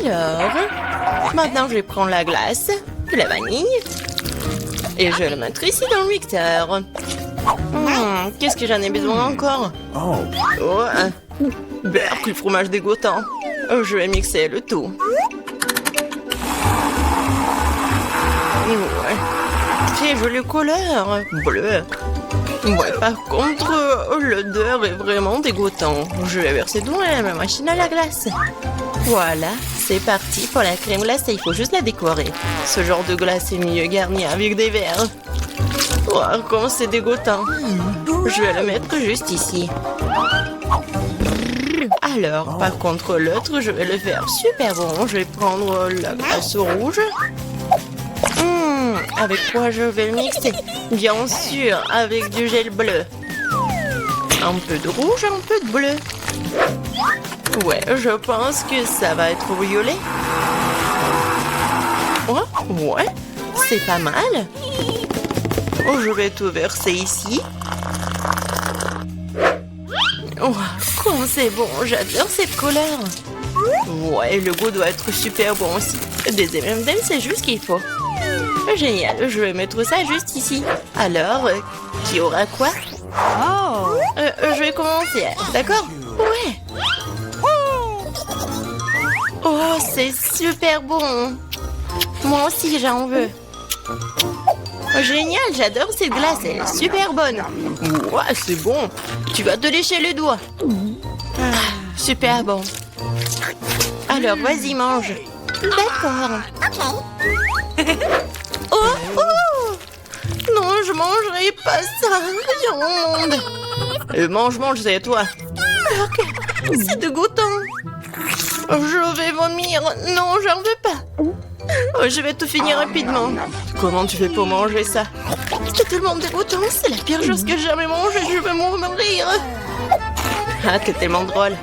Alors, maintenant je vais prendre la glace, la vanille, et je vais le mettre ici dans le mixeur. Qu'est-ce que j'en ai besoin encore? Berk, le fromage dégoûtant. Je vais mixer le tout. Ouais. Très joli couleur, bleu. Ouais, par contre, l'odeur est vraiment dégoûtante. Je vais verser dans ma machine à la glace. Voilà, c'est parti pour la crème glacée. Il faut juste la décorer. Ce genre de glace est mieux garni avec des verres. Oh, comment c'est dégoûtant. Je vais le mettre juste ici. Alors, par contre, l'autre, je vais le faire super bon. Je vais prendre la glace rouge. Avec quoi je vais le mixer? Bien sûr, avec du gel bleu. Un peu de rouge, un peu de bleu. Ouais, je pense que ça va être violet. Oh, ouais, c'est pas mal. Oh, je vais tout verser ici. Oh, comme c'est bon, j'adore cette couleur. Ouais, le goût doit être super bon aussi. Des M&M's, c'est juste ce qu'il faut. Génial, je vais mettre ça juste ici. Alors, qui aura quoi? Je vais commencer, d'accord? Ouais. Oh, c'est super bon. Moi aussi, j'en veux. Oh, génial, j'adore cette glace, elle est super bonne. Ouais, c'est bon. Tu vas te lécher les doigts. Super bon. Alors, vas-y, mange. D'accord. Oh! Non, je mangerai pas ça. Rien au monde. Mange, c'est à toi. C'est dégoûtant. Je vais vomir. Non, j'en veux pas. Je vais tout finir rapidement. Comment tu fais pour manger ça? C'est tellement dégoûtant. C'est la pire chose que j'ai jamais mangée. Je vais mourir. Ah, t'es tellement drôle.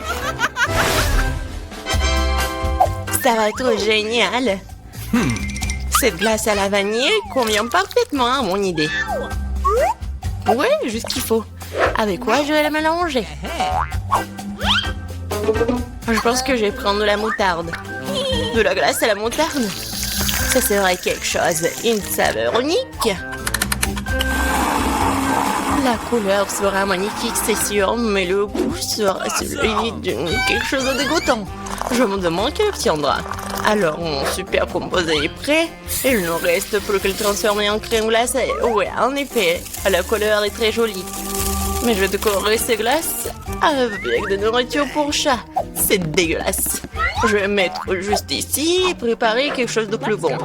Ça va être génial. Cette glace à la vanille convient parfaitement à mon idée. Ouais, juste ce qu'il faut. Avec quoi je vais la mélanger? Je pense que je vais prendre de la moutarde. De la glace à la moutarde? Ça serait quelque chose. Une saveur unique. La couleur sera magnifique, c'est sûr, mais le goût sera celui de quelque chose de dégoûtant. Je me demande qui obtiendra. Alors, mon super composé est prêt. Il ne reste plus que le transformer en crème glacée. Ouais, en effet, la couleur est très jolie. Mais je vais décorer ces glaces avec de nourriture pour chat. C'est dégueulasse. Je vais mettre juste ici et préparer quelque chose de plus bon.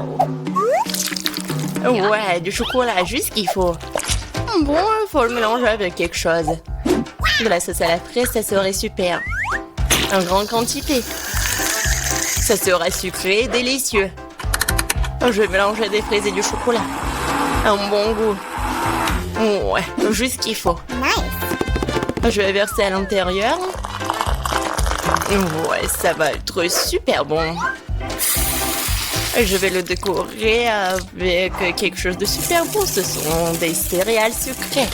Ouais, du chocolat, juste ce qu'il faut. Bon, il faut le mélanger avec quelque chose. De la sauce à la fraise, ça serait super. En grande quantité. Ça serait sucré et délicieux. Je vais mélanger des fraises et du chocolat. Un bon goût. Ouais, juste ce qu'il faut. Je vais verser à l'intérieur. Ouais, ça va être super bon. Je vais le décorer avec quelque chose de super beau. Ce sont des céréales sucrées.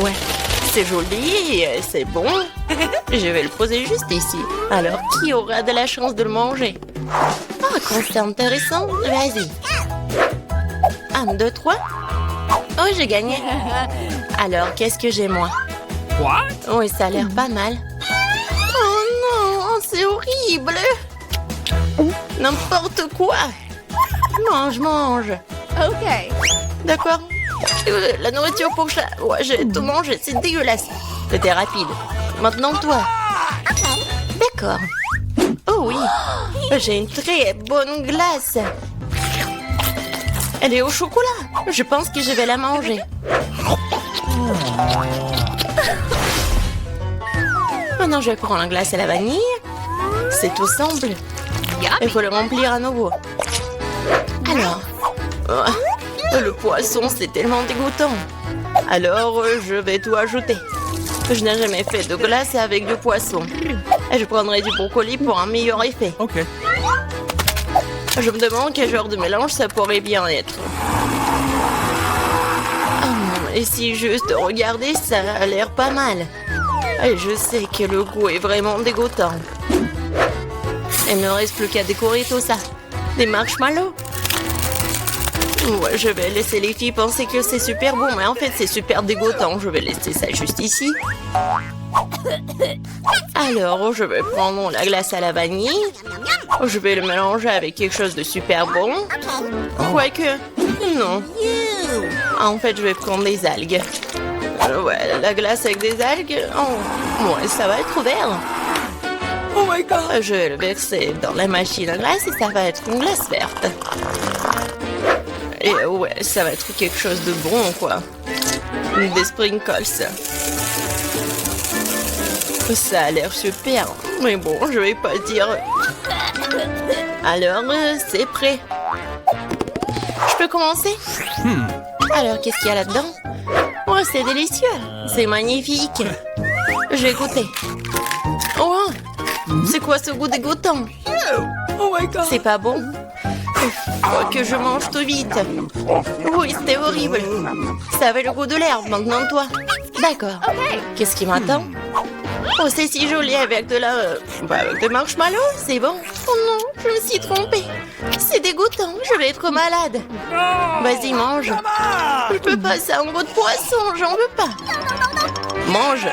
Ouais, c'est joli et c'est bon. Je vais le poser juste ici. Alors, qui aura de la chance de le manger? Ah, quand c'est intéressant, vas-y. 1, 2, 3. Oh, j'ai gagné. Alors, qu'est-ce que j'ai, moi? Oui, ça a l'air pas mal. Oh non, c'est horrible. N'importe quoi. Mange. Okay. D'accord. La nourriture pour chat. Ouais, j'ai tout mangé, c'est dégueulasse. C'était rapide. Maintenant, toi. D'accord. Oh oui, j'ai une très bonne glace. Elle est au chocolat. Je pense que je vais la manger. Maintenant, je vais prendre la glace à la vanille. C'est tout simple. Il faut le remplir à nouveau. Alors, le poisson, c'est tellement dégoûtant. Alors, je vais tout ajouter. Je n'ai jamais fait de glace avec du poisson. Et je prendrai du brocoli pour un meilleur effet. Ok. Je me demande quel genre de mélange ça pourrait bien être. Et si juste regarder, ça a l'air pas mal. Et je sais que le goût est vraiment dégoûtant. Il ne reste plus qu'à décorer tout ça. Des marshmallows. Ouais, je vais laisser les filles penser que c'est super bon, mais en fait, c'est super dégoûtant. Je vais laisser ça juste ici. Alors, je vais prendre la glace à la vanille. Je vais le mélanger avec quelque chose de super bon. Quoique, non. En fait, je vais prendre des algues. Ouais, la glace avec des algues, oh, ouais, ça va être vert. Oh my god! Je vais le verser dans la machine à glace et ça va être une glace verte. Et ouais, ça va être quelque chose de bon, quoi. Des sprinkles. Ça a l'air super. Mais bon, je vais pas le dire. Alors, c'est prêt. Je peux commencer? Alors, qu'est-ce qu'il y a là-dedans? Oh, c'est délicieux. C'est magnifique. Je vais goûter. Oh, c'est quoi ce goût dégoûtant? Oh my god. C'est pas bon. Faut que je mange tout vite. Oui, c'était horrible. Ça avait le goût de l'herbe, maintenant toi. D'accord. Qu'est-ce qui m'attend? Oh, c'est si joli avec de la... avec des marshmallows, c'est bon. Oh non, je me suis trompée. C'est dégoûtant, je vais être malade. Vas-y, mange. Je peux pas, c'est un goût de poisson, j'en veux pas. Mange.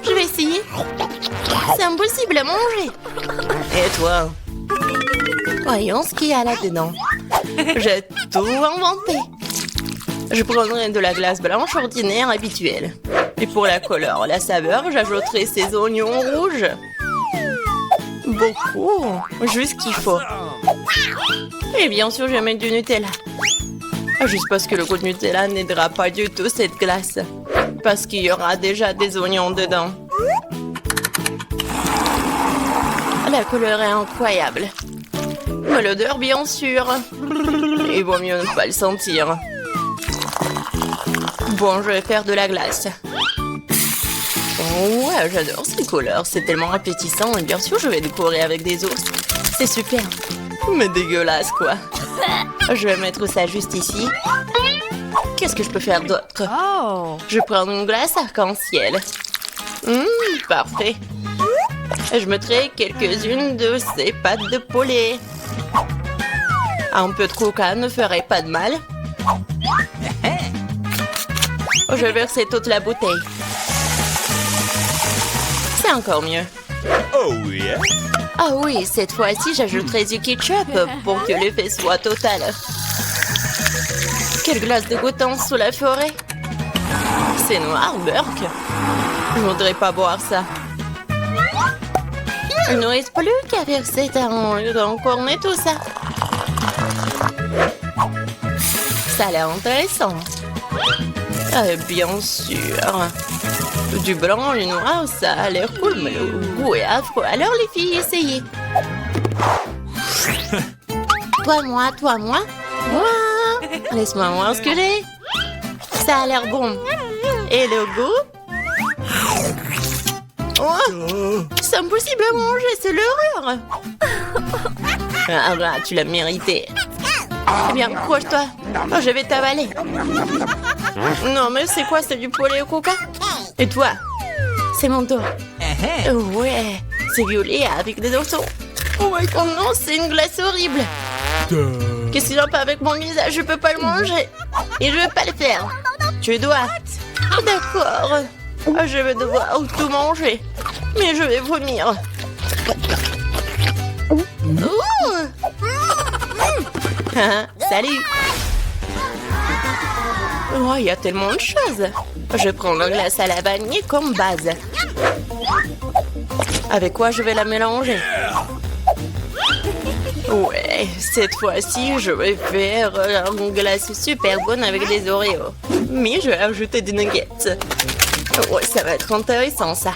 Je vais essayer. C'est impossible à manger. Et toi? Voyons ce qu'il y a là-dedans. J'ai tout inventé. Je prendrai de la glace blanche ordinaire habituelle. Et pour la couleur, la saveur, j'ajouterai ces oignons rouges. Beaucoup. Juste ce qu'il faut. Et bien sûr, je vais mettre du Nutella. Juste parce que le goût de Nutella n'aidera pas du tout cette glace. Parce qu'il y aura déjà des oignons dedans. La couleur est incroyable. Mais l'odeur, bien sûr. Il vaut mieux ne pas le sentir. Bon, je vais faire de la glace. Oh, ouais, j'adore ces couleurs. C'est tellement appétissant. Et bien sûr, je vais décorer avec des ours. C'est super. Mais dégueulasse, quoi. Je vais mettre ça juste ici. Qu'est-ce que je peux faire d'autre? Je vais prendre une glace arc-en-ciel. Parfait. Je mettrai quelques-unes de ces pâtes de poulet. Un peu de coca ne ferait pas de mal. Je vais verser toute la bouteille. C'est encore mieux. Oh yeah. Ah oui, cette fois-ci, j'ajouterai du ketchup pour que l'effet soit total. Quelle glace dégoûtante sous la forêt. C'est noir, Burke. Je voudrais pas boire ça. Il ne reste plus qu'à verser dans cornet tout ça. Ça a l'air intéressant. Bien sûr. Du blanc, le noir, ça a l'air cool, mais le goût est affreux. Alors les filles, essayez. Toi, moi. Moi. Laisse-moi voir ce que j'ai. Ça a l'air bon. Et le goût? Oh, c'est impossible à manger, c'est l'horreur. Ah là, tu l'as mérité. Eh bien, couche-toi. Oh, je vais t'avaler. Non, mais c'est quoi? C'est du poulet au coca? Et toi? C'est mon tour. Ouais, c'est violet avec des orsons. Oh non, c'est une glace horrible. Qu'est-ce qu'il y a pas avec mon visage? Je peux pas le manger. Et je veux pas le faire. Tu dois. D'accord. Je vais devoir tout manger. Mais je vais vomir. Salut. Oh, il y a tellement de choses. Je prends la glace à la vanille comme base. Avec quoi je vais la mélanger? Ouais, cette fois-ci, je vais faire une glace super bonne avec des Oreos. Mais je vais ajouter des nuggets. Ouais, ça va être intéressant, ça.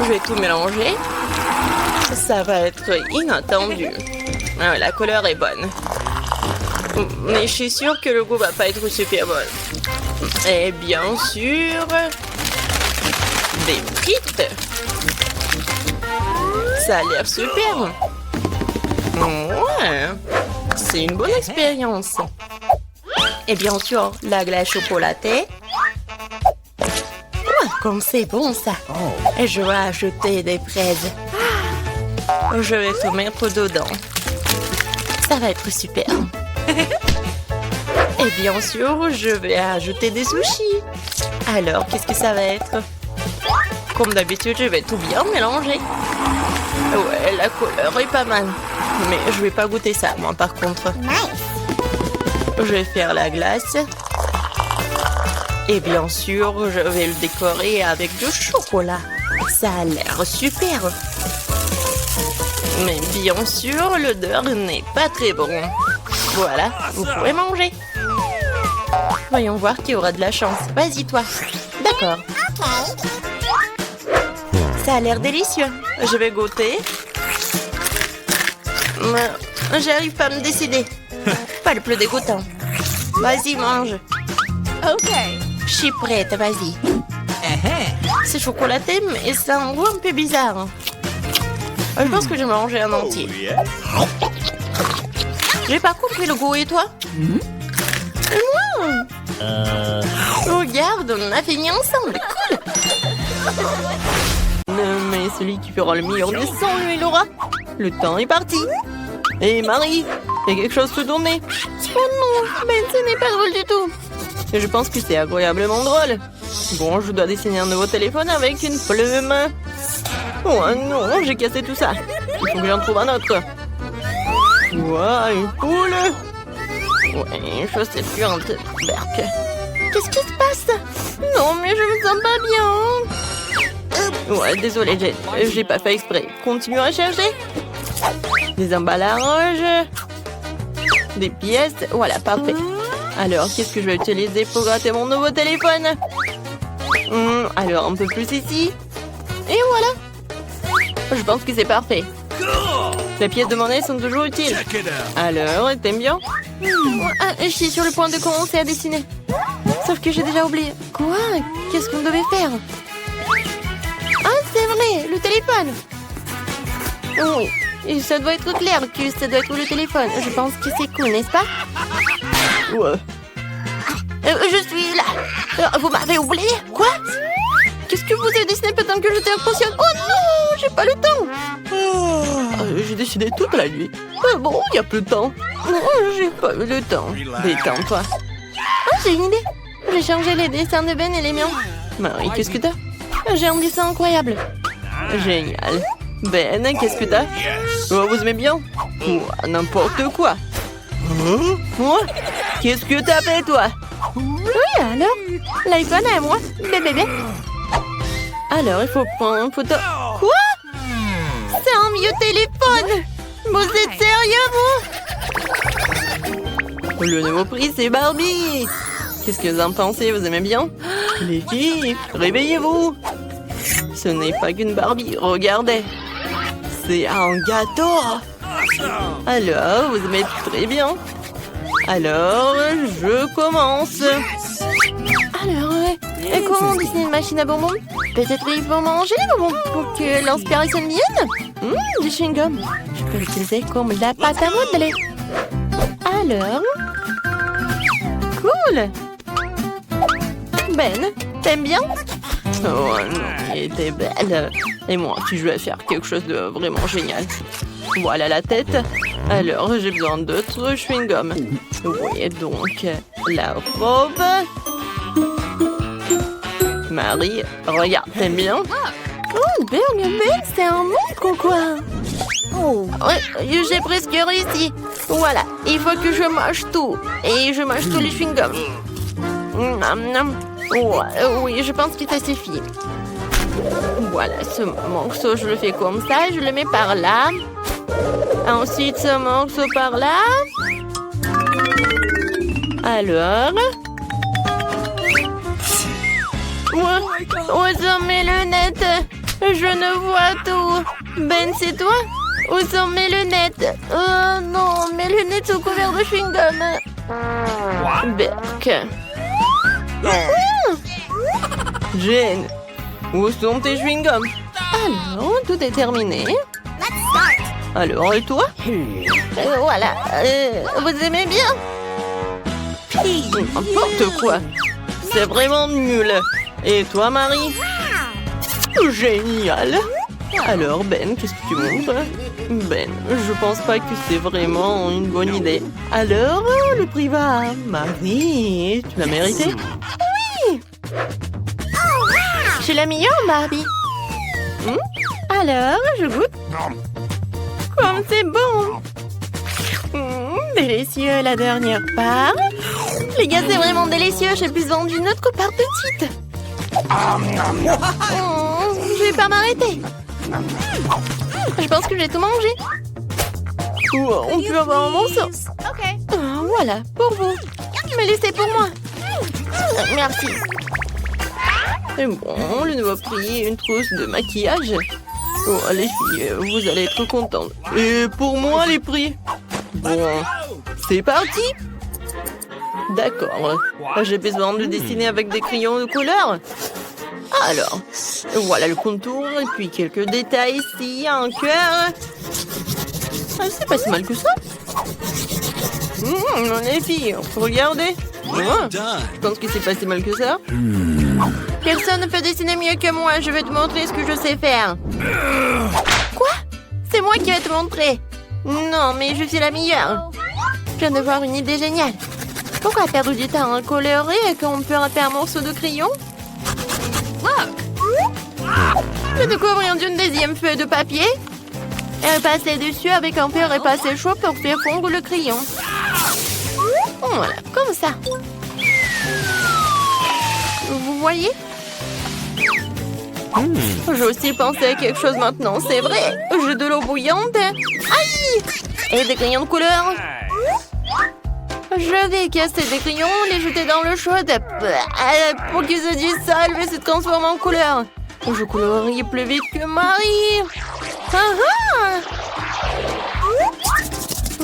Je vais tout mélanger. Ça va être inattendu. Ah, la couleur est bonne. Mais je suis sûre que le goût va pas être super bon. Et bien sûr, des frites. Ça a l'air super. Ouais, c'est une bonne expérience. Et bien sûr, la glace chocolatée. comme c'est bon ça. Et je vais ajouter des fraises. Je vais tout mettre dedans. Ça va être super. Et bien sûr, je vais ajouter des sushis. Alors, qu'est-ce que ça va être? Comme d'habitude, je vais tout bien mélanger. Ouais, la couleur est pas mal. Mais je vais pas goûter ça, moi, par contre. Je vais faire la glace. Et bien sûr, je vais le décorer avec du chocolat. Ça a l'air super. Mais bien sûr, l'odeur n'est pas très bon. Voilà, vous pouvez manger. Voyons voir qui aura de la chance. Vas-y, toi. D'accord. Ça a l'air délicieux. Je vais goûter. J'arrive pas à me décider. Pas le plus dégoûtant. Vas-y, mange. Ok. Je suis prête, vas-y. C'est chocolaté, mais ça a un goût un peu bizarre. Je pense que je vais manger un entier. J'ai pas compris le goût, et toi? Regarde, on a fini ensemble, cool. Mais celui qui fera le meilleur des sons, lui, il aura. Le temps est parti. Et Marie, fais quelque chose sous ton nez. Oh non, mais ce n'est pas drôle du tout. Et je pense que c'est agréablement drôle. Bon, je dois dessiner un nouveau téléphone avec une plume. Oh non, j'ai cassé tout ça. Il faut que j'en trouve un autre. Ouah, une poule. Ouais, je sais plus un peu. Berk. Qu'est-ce qui se passe? Non, mais je me sens pas bien. Ouais, désolé, j'ai pas fait exprès. Continue à chercher. Des emballages. Des pièces. Voilà, parfait. Alors, qu'est-ce que je vais utiliser pour gratter mon nouveau téléphone? Alors, un peu plus ici. Et voilà. Je pense que c'est parfait. Les pièces de monnaie sont toujours utiles. Alors, t'aimes bien? Je suis sur le point de commencer à dessiner. Sauf que j'ai déjà oublié. Quoi? Qu'est-ce qu'on devait faire? Ah, c'est vrai, le téléphone. Oui, et ça doit être clair que ça doit être le téléphone. Je pense que c'est cool, n'est-ce pas? Ouais. Je suis là. Vous m'avez oublié? Quoi? Qu'est-ce que vous avez dessiné pendant que j'étais inconsciente? Oh non, j'ai pas le temps. J'ai dessiné toute la nuit. Bon, il y a plus de temps. Non, j'ai pas eu le temps. Détends-toi. Ah, j'ai une idée. J'ai changé les dessins de Ben et les miens. Marie, qu'est-ce que t'as? J'ai un dessin incroyable. Génial. Ben, qu'est-ce que t'as? Oh, vous aimez bien? N'importe quoi. Moi? Qu'est-ce que t'as fait, toi? Oui, alors? L'iPhone à moi. Bébé. Alors, il faut prendre une photo. Quoi? C'est un vieux téléphone. Vous êtes sérieux, vous? Le nouveau prix, c'est Barbie. Qu'est-ce que vous en pensez? Vous aimez bien? Les filles, réveillez-vous. Ce n'est pas qu'une Barbie, regardez. C'est un gâteau. Alors, vous aimez très bien. Alors, je commence. Alors, comment dessiner une machine à bonbons? Peut-être il faut manger les bonbons pour que l'inspiration vienne. Du chewing-gum. Je peux l'utiliser comme la pâte à modeler. Alors... Cool. Ben, t'aimes bien? Oh non, il était belle. Et moi, si je vais faire quelque chose de vraiment génial. Voilà la tête. Alors, j'ai besoin d'autres chewing-gum. Oui, donc, la robe. Marie, regarde, t'aimes bien? Oh, Ben, c'est un monstre ou quoi? Oh, ouais, j'ai presque réussi. Voilà, il faut que je mange tout. Et je mange tous les chewing-gums. Oui, je pense que ça suffit. Voilà, ce morceau, je le fais comme ça. Je le mets par là. Ensuite, ce morceau par là. Alors... Où sont mes lunettes? Je ne vois tout. Ben, c'est toi? Où sont mes lunettes? Oh non, mes lunettes sont couvertes de chewing-gum. Berk. Jane, où sont tes chewing-gums? Alors, tout est terminé. Alors, et toi? Voilà. Vous aimez bien? N'importe quoi. C'est vraiment nul. Et toi, Marie? Génial. Alors, Ben, qu'est-ce que tu montres? Ben, je pense pas que c'est vraiment une bonne idée. Alors, le prix va à Marie. Tu l'as mérité? Oui. J'ai la meilleure, Barbie. Alors, je goûte. Comme c'est bon. Délicieux, la dernière part. Les gars, c'est vraiment délicieux. J'ai besoin d'une autre part petite. Je vais pas m'arrêter. Je pense que j'ai tout mangé. On peut avoir un morceau. Voilà, pour vous. Mais laissez pour moi. Merci. Et bon, le nouveau prix, une trousse de maquillage. Oh, les filles, vous allez être contentes. Et pour moi, les prix. Bon, c'est parti. D'accord. J'ai besoin de dessiner avec des crayons de couleur. Alors, voilà le contour et puis quelques détails ici, un cœur. C'est pas si mal que ça. Les filles, regardez. Je pense que c'est pas si mal que ça. Personne ne peut dessiner mieux que moi. Je vais te montrer ce que je sais faire. Quoi? C'est moi qui vais te montrer. Non, mais je suis la meilleure. Je viens de voir une idée géniale. Pourquoi perdre du temps à colorer quand on peut faire un morceau de crayon? Je découvre d'une deuxième feuille de papier et passer dessus avec un fer repassé chaud pour faire fondre le crayon. Voilà, comme ça. Vous voyez? J'ai aussi pensé à quelque chose maintenant, c'est vrai. J'ai de l'eau bouillante. Aïe! Et des crayons de couleur. Je vais casser des crayons, les jeter dans l'eau chaude pour qu'ils se dissolvent et se transforment en couleur. Je colorie plus vite que Marie.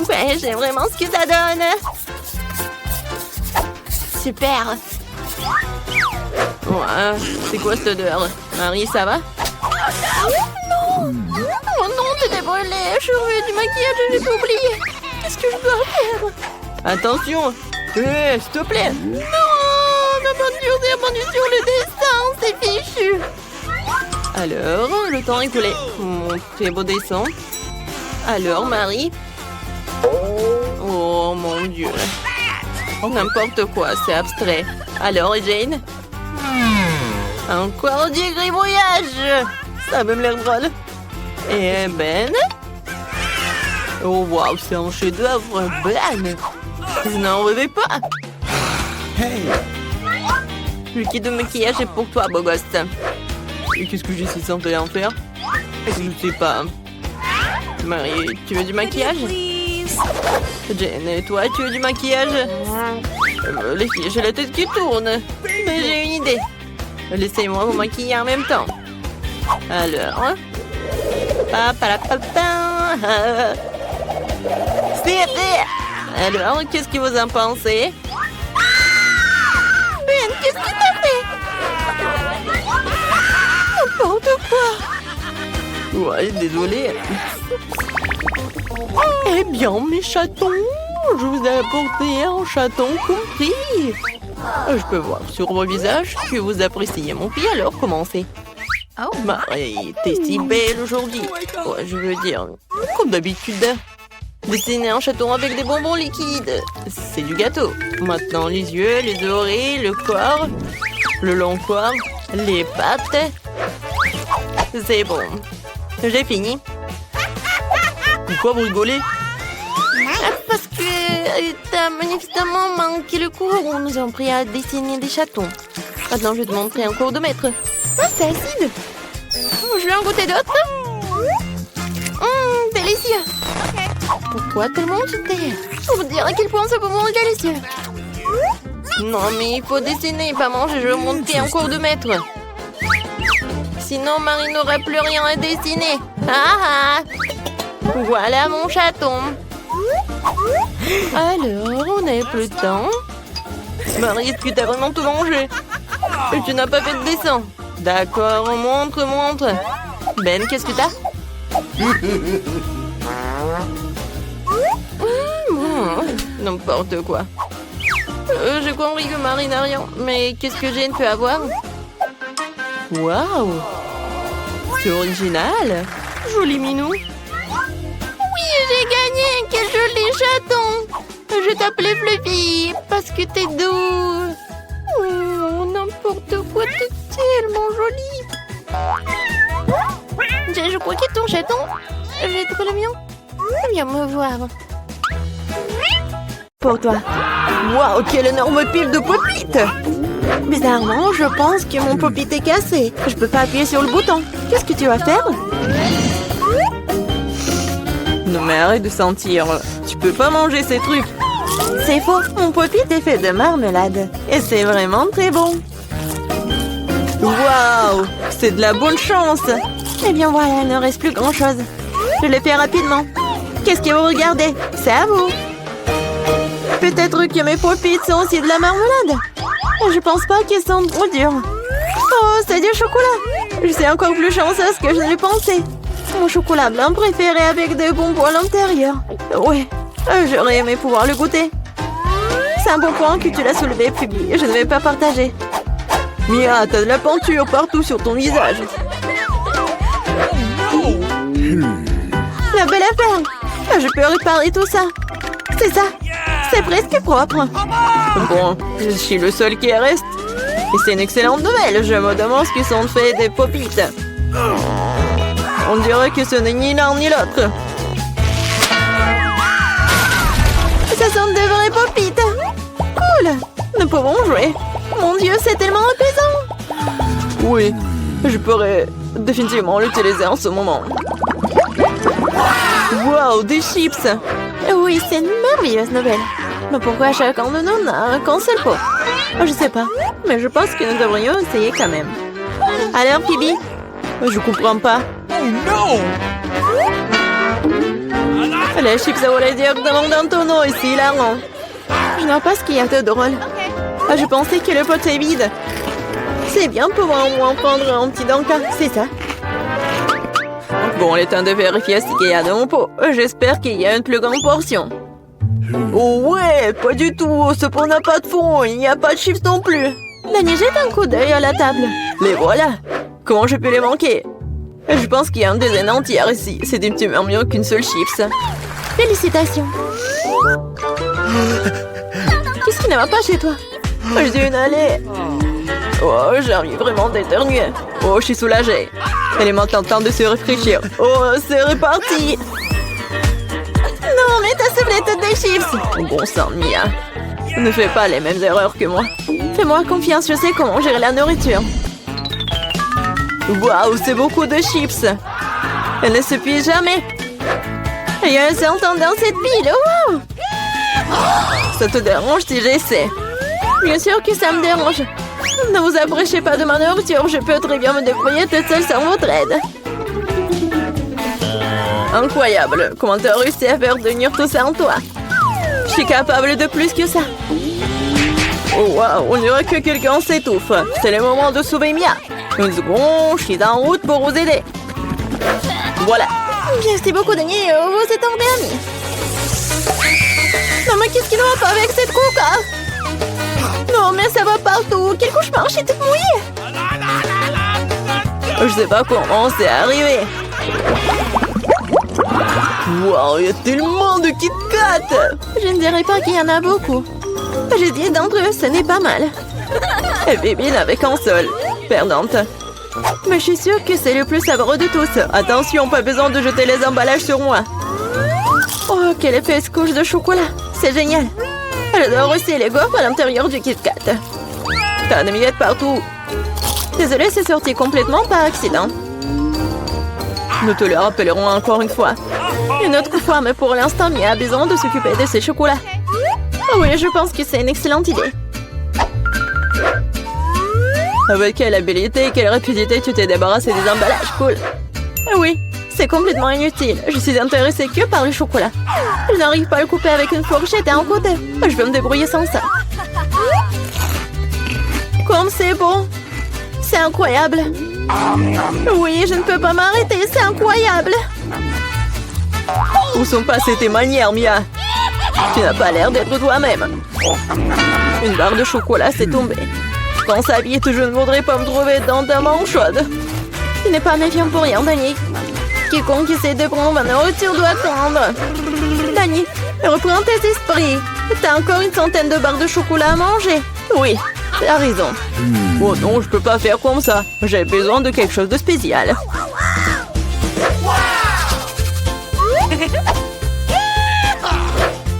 Ouais, j'aime vraiment ce que ça donne. Super. Ouais, c'est quoi cette odeur? Marie, ça va? Non! Oh non, t'es brûlée. Je suis revenue du maquillage et j'ai tout oublié. Qu'est-ce que je dois faire? Attention! S'il te plaît! Non! Ma peinture s'est répandue sur le dessin! C'est fichu! Alors, le temps est écoulé. Mon très beau dessin. Alors, Marie? Oh mon Dieu! N'importe quoi, c'est abstrait. Alors, Jane? Encore du gribouillage! Ça a même l'air drôle. Et Ben? Oh waouh, c'est un chef-d'œuvre, Ben! Je n'en reviens pas. Hey! Le kit de maquillage est pour toi, beau gosse. Et qu'est-ce que j'ai si censé en faire? Je ne sais pas. Marie, tu veux du maquillage? Jane, et toi, tu veux du maquillage? Les filles, j'ai la tête qui tourne. Mais j'ai une idée. Laissez-moi vous maquiller en même temps. Alors... Alors, qu'est-ce que vous en pensez? Ben, qu'est-ce que t'as fait? N'importe quoi. Ouais, désolé. Eh bien, mes chatons, je vous ai apporté un chaton compris. Je peux voir sur vos visages que vous appréciez mon prix, alors commencez. Oh, Marie, t'es si belle aujourd'hui. Ouais, je veux dire, comme d'habitude. Dessiner un chaton avec des bonbons liquides, c'est du gâteau. Maintenant, les yeux, les oreilles, le corps, le long corps, les pattes. C'est bon. J'ai fini. Pourquoi vous rigolez? Parce que t'as manifestement manqué le cours où nous avons pris à dessiner des chatons. Maintenant, je vais te montrer un cours de maître. Ah, c'est acide. Je vais en goûter d'autres. Délicieux. Pourquoi tellement jeter? Pour dire à quel point ce moment est délicieux. Non, mais il faut dessiner, pas manger. Je vais monter en cours de maître. Sinon, Marie n'aura plus rien à dessiner. Voilà mon chaton. Alors, on n'a plus de temps. Marie, est-ce que t'as vraiment tout mangé? Et tu n'as pas fait de dessin. D'accord, montre. Ben, qu'est-ce que t'as? N'importe quoi. J'ai compris que Marie n'a rien. Mais qu'est-ce que Jane peut avoir? Waouh! C'est original. Joli minou. Oui, j'ai gagné! Quel joli chaton! Je t'appelais Fluffy parce que t'es doux. Oh, n'importe quoi, t'es tellement joli. Je crois que ton chaton, j'ai trouvé le mien. Viens me voir. Pour toi. Waouh, quelle énorme pile de pop-it! Bizarrement, je pense que mon pop-it est cassé. Je peux pas appuyer sur le bouton. Qu'est-ce que tu vas faire? Non mais arrête de sentir. Tu peux pas manger ces trucs. C'est faux. Mon pop-it est fait de marmelade. Et c'est vraiment très bon. Waouh! C'est de la bonne chance. Eh bien voilà, il ne reste plus grand-chose. Je le fais rapidement. Qu'est-ce que vous regardez? C'est à vous. Peut-être que mes pop-it sont aussi de la marmelade. Je pense pas qu'ils sont trop durs. Oh, c'est du chocolat. Je suis encore plus chanceuse que je ne le pensais. Mon chocolat blanc préféré avec des bonbons à l'intérieur. Ouais, j'aurais aimé pouvoir le goûter. C'est un bon point que tu l'as soulevé, Phoebe. Je ne vais pas partager. Mia, t'as de la peinture partout sur ton visage. La belle affaire. Je peux réparer tout ça. C'est ça. C'est presque propre. Bon, je suis le seul qui reste. Et c'est une excellente nouvelle. Je me demande ce qu'ils sont faits des pop-it. On dirait que ce n'est ni l'un ni l'autre. Ce sont de vrais pop-it. Cool. Nous pouvons jouer. Mon Dieu, c'est tellement apaisant. Oui, je pourrais définitivement l'utiliser en ce moment. Wow, des chips. Oui, c'est une merveilleuse nouvelle. Mais pourquoi chacun de nous n'a qu'un seul pot? Je sais pas, mais je pense que nous devrions essayer quand même. Alors, Phoebe? Je comprends pas. Oh non! Les chips volaient directement dans ton eau ici, là, non? Je ne vois pas ce qu'il y a de drôle. Je pensais que le pot est vide. C'est bien de pouvoir au moins prendre un petit danka, c'est ça. Bon, il est temps de vérifier ce qu'il y a dans mon pot. J'espère qu'il y a une plus grande portion. Oh ouais, pas du tout. Ce pot n'a pas de fond. Il n'y a pas de chips non plus. Dani, jette un coup d'œil à la table. Les voilà. Comment je peux les manquer? Je pense qu'il y a une dizaine entière ici. C'est définitivement mieux qu'une seule chips. Félicitations. Qu'est-ce qui ne va pas chez toi? Je suis une allée. Oh, j'ai envie vraiment d'éternuer. Oh, je suis soulagée. Elle est maintenant temps de se rafraîchir. Oh, c'est reparti. Non, mais t'as soufflé toutes des chips. Bon sang, Mia. Ne fais pas les mêmes erreurs que moi. Fais-moi confiance, je sais comment gérer la nourriture. Waouh, c'est beaucoup de chips. Elle ne se plie jamais. Il y a un serpent dans cette pile. Wow. Ça te dérange si j'essaie? Bien sûr que ça me dérange. Ne vous approchez pas de ma nourriture. Je peux très bien me débrouiller toute seule sans votre aide. Incroyable. Comment t'as réussi à faire tenir tout ça en toi? Je suis capable de plus que ça. Oh waouh, on dirait que quelqu'un s'étouffe. C'est le moment de sauver Mia. Une seconde, je suis en route pour vous aider. Voilà. Merci beaucoup, Dani. Vous êtes un vrai ami. Non, mais qu'est-ce qui ne va pas avec cette coca? Non, mais ça va partout. Quel cauchemar, je suis toute mouillée. Je sais pas comment c'est arrivé. Wow, il y a tellement de Kit Kat. Je ne dirais pas qu'il y en a beaucoup. J'ai 10 d'entre eux, ce n'est pas mal. Et Bibi n'avait qu'un seul. Perdante. Mais je suis sûre que c'est le plus savoureux de tous. Attention, pas besoin de jeter les emballages sur moi. Oh, quelle épaisse couche de chocolat. C'est génial. J'adore aussi les gaufres à l'intérieur du Kit Kat. T'as des miettes partout. Désolée, c'est sorti complètement par accident. Nous te le rappellerons encore une fois. Une autre fois, mais pour l'instant, Mia a besoin de s'occuper de ses chocolats. Oh oui, je pense que c'est une excellente idée. Avec quelle habilité et quelle rapidité tu t'es débarrassé des emballages, cool. Oui, c'est complètement inutile. Je suis intéressée que par le chocolat. Je n'arrive pas à le couper avec une fourchette et un côté. Je vais me débrouiller sans ça. Comme c'est bon. C'est incroyable. Oui, je ne peux pas m'arrêter, c'est incroyable. Où sont passées tes manières, Mia? Tu n'as pas l'air d'être toi-même. Une barre de chocolat s'est tombée. Quand ça habite, je ne voudrais pas me trouver dans ta main chaude. Tu n'es pas méfiant pour rien, Danny. Quiconque essaie de prendre ma nourriture doit attendre. Danny, reprends tes esprits. T'as encore une centaine de barres de chocolat à manger. Oui, t'as raison. Oh non, je peux pas faire comme ça. J'ai besoin de quelque chose de spécial.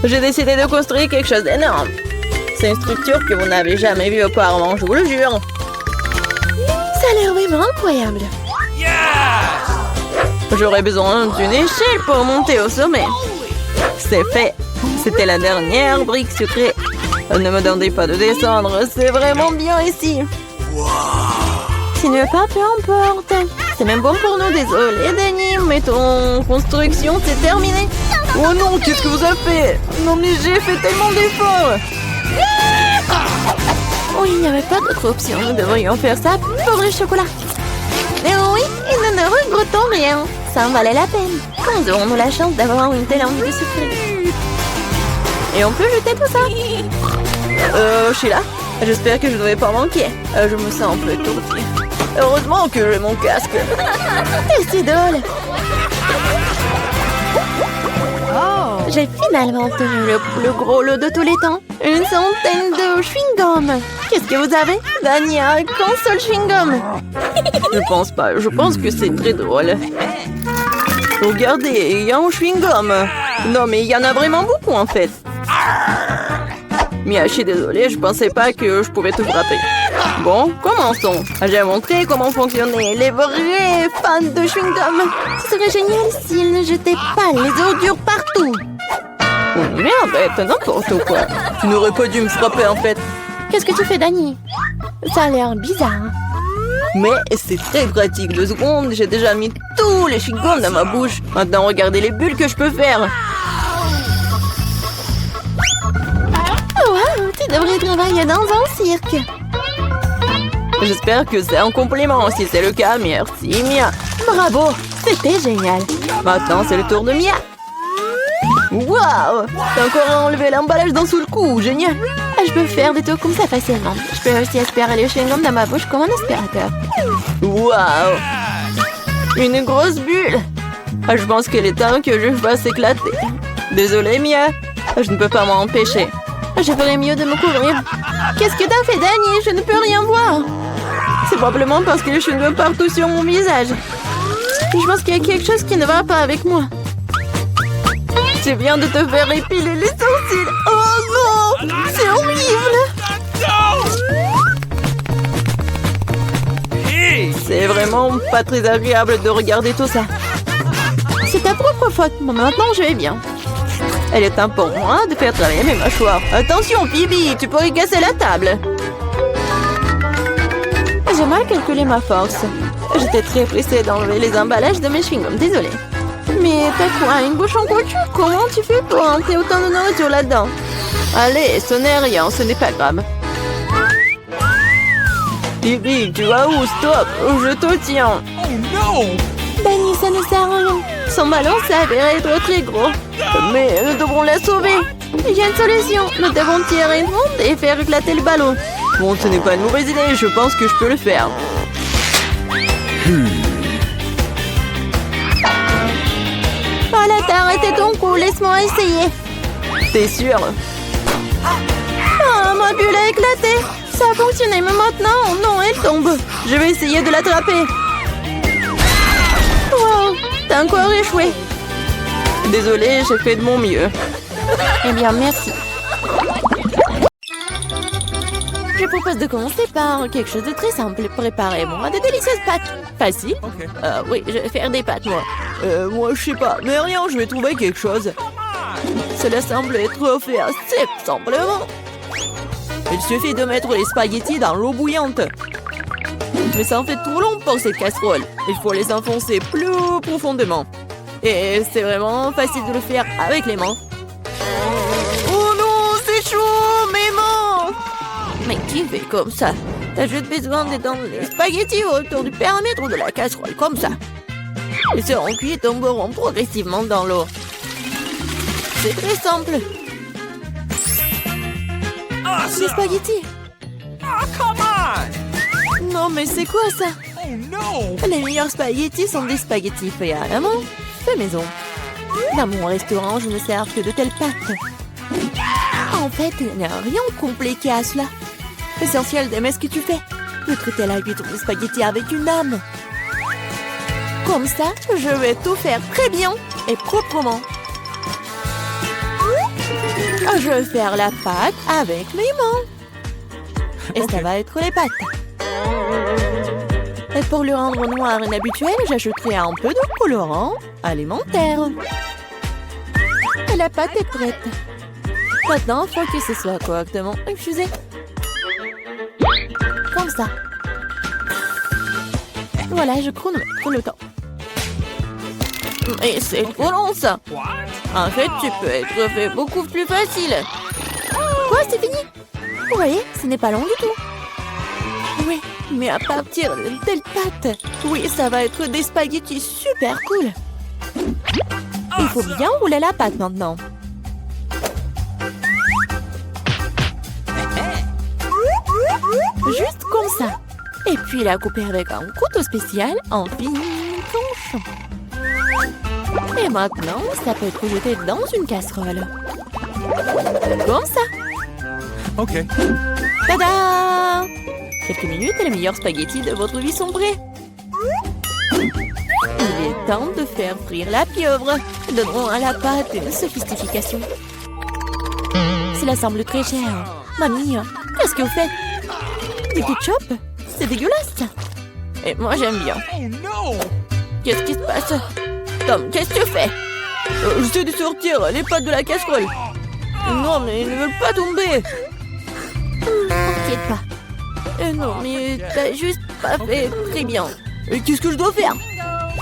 J'ai décidé de construire quelque chose d'énorme. C'est une structure que vous n'avez jamais vue auparavant, je vous le jure. Ça a l'air vraiment incroyable. J'aurais besoin d'une échelle pour monter au sommet. C'est fait. C'était la dernière brique sucrée. Ne me demandez pas de descendre, c'est vraiment bien ici. Si tu ne veux pas, peu importe. C'est même bon pour nous, désolé Danny, mais ton construction c'est terminé. Oh non, qu'est-ce que vous avez fait? Non mais j'ai fait tellement d'efforts. Oh, il n'y avait pas d'autre option, nous devrions faire ça pour le chocolat. Mais oui, et nous ne regrettons rien. Ça en valait la peine. Quand aurons-nous la chance d'avoir une telle envie de souffrir? Et on peut jeter tout ça. Je suis là. J'espère que je ne vais pas manquer. Je me sens un peu étourdie. Heureusement que j'ai mon casque. T'es si drôle. J'ai finalement obtenu le plus gros lot de tous les temps. Une centaine de chewing-gum. Qu'est-ce que vous avez? Danny a un seul chewing-gum. Je pense pas. Je pense que c'est très drôle. Regardez, il y a un chewing-gum. Non, mais il y en a vraiment beaucoup en fait. Mia, je suis désolée, je pensais pas que je pouvais te frapper. Bon, commençons. J'ai montré comment fonctionnaient les vrais fans de chewing-gum. Ce serait génial s'ils ne jetaient pas les ordures partout. Oh merde, c'est n'importe quoi. Tu n'aurais pas dû me frapper en fait. Qu'est-ce que tu fais, Danny? Ça a l'air bizarre. Mais c'est très pratique. 2 secondes, j'ai déjà mis tous les chewing-gums dans ma bouche. Maintenant, regardez les bulles que je peux faire. Wow, tu devrais travailler dans un cirque. J'espère que c'est un compliment. Si c'est le cas, merci Mia. Bravo, c'était génial. Maintenant, c'est le tour de Mia. Waouh, t'as encore enlevé l'emballage d'un seul coup. Génial. Je peux faire des tours comme ça facilement. Je peux aussi aspirer les chewing-gums dans ma bouche comme un aspirateur. Waouh, une grosse bulle. Je pense qu'il est temps que je fasse éclater. Désolée Mia, je ne peux pas m'en empêcher. Je ferais mieux de me couvrir. Qu'est-ce que t'as fait, Danny? Je ne peux rien voir. C'est probablement parce que les chewing-gums partout sur mon visage. Je pense qu'il y a quelque chose qui ne va pas avec moi. Je viens de te faire épiler les sourcils. Oh non, c'est horrible. C'est vraiment pas très agréable de regarder tout ça. C'est ta propre faute. Bon, maintenant, je vais bien. Elle est temps pour moi de faire travailler mes mâchoires. Attention, Phoebe, tu pourrais casser la table. J'ai mal calculé ma force. J'étais très pressée d'enlever les emballages de mes chewing-gums. Désolée. Mais t'as quoi, une bouche en couture? Comment tu fais pour entrer autant de nourriture là-dedans? Allez, ce n'est rien, ce n'est pas grave. Phoebe, tu vas où? Stop, je te tiens. Oh non! Danny, ça ne sert à rien. Son ballon s'avère être très gros. Mais nous devrons la sauver. Il y a une solution. Nous devons tirer une onde et faire éclater le ballon. Bon, ce n'est pas une mauvaise idée. Je pense que je peux le faire. Voilà, t'as arrêté ton coup. Laisse-moi essayer. T'es sûr? Ah, ma bulle a éclaté. Ça a fonctionné, mais maintenant, non, elle tombe. Je vais essayer de l'attraper. Wow, t'as encore échoué. Désolée, j'ai fait de mon mieux. Eh bien, merci. Je propose de commencer par quelque chose de très simple. Préparez-moi de délicieuses pâtes. Facile? Oui, je vais faire des pâtes, moi. Moi, je sais pas. Mais rien, je vais trouver quelque chose. Cela semble être fait assez simplement. Il suffit de mettre les spaghettis dans l'eau bouillante. Mais ça en fait trop long pour cette casserole. Il faut les enfoncer plus profondément. Et c'est vraiment facile de le faire avec les mains. Oh non, c'est chaud, mes mains! Mais qui fait comme ça? T'as juste besoin d'étendre les spaghettis autour du périmètre de la casserole, comme ça. Ils seront cuits et tomberont progressivement dans l'eau. C'est très simple. Les spaghettis. Non, mais c'est quoi ça? Les meilleurs spaghettis sont des spaghettis faits à la main, fait maison. Dans mon restaurant, je ne sers que de telles pâtes. En fait, il n'y a rien de compliqué à cela. L'essentiel d'aimer ce que tu fais. De traiter la huître de spaghettis avec une âme. Comme ça, je vais tout faire très bien et proprement. Je vais faire la pâte avec mes mains. Et ça va être les pâtes. Et pour le rendre noir et inhabituel, j'ajouterai un peu de colorant alimentaire. Et la pâte est prête. Maintenant, il faut que ce soit correctement infusé. Comme ça. Voilà, je chronomètre le temps. Et c'est trop long, ça. En fait, tu peux être fait beaucoup plus facile. Quoi, c'est fini? Vous voyez, ce n'est pas long du tout. Oui, mais à partir d'une telle pâte, oui, ça va être des spaghettis super cool. Il faut bien rouler la pâte maintenant. Juste comme ça. Et puis la couper avec un couteau spécial en fines tranches. Et maintenant, ça peut être jeté dans une casserole. Comme ça. Ok. Tada! Quelques minutes et les meilleurs spaghettis de votre vie sont prêts. Il est temps de faire frire la pieuvre. Donnerons à la pâte une sophistication. Cela semble très cher. Mamie, qu'est-ce que vous faites? Du ketchup? C'est dégueulasse. Et moi, j'aime bien. Qu'est-ce qui se passe? Tom, qu'est-ce que tu fais? J'essaie de sortir les pâtes de la casserole. Non, mais ils ne veulent pas tomber. T'inquiète pas. Non, mais t'as juste pas fait très bien. Et qu'est-ce que je dois faire?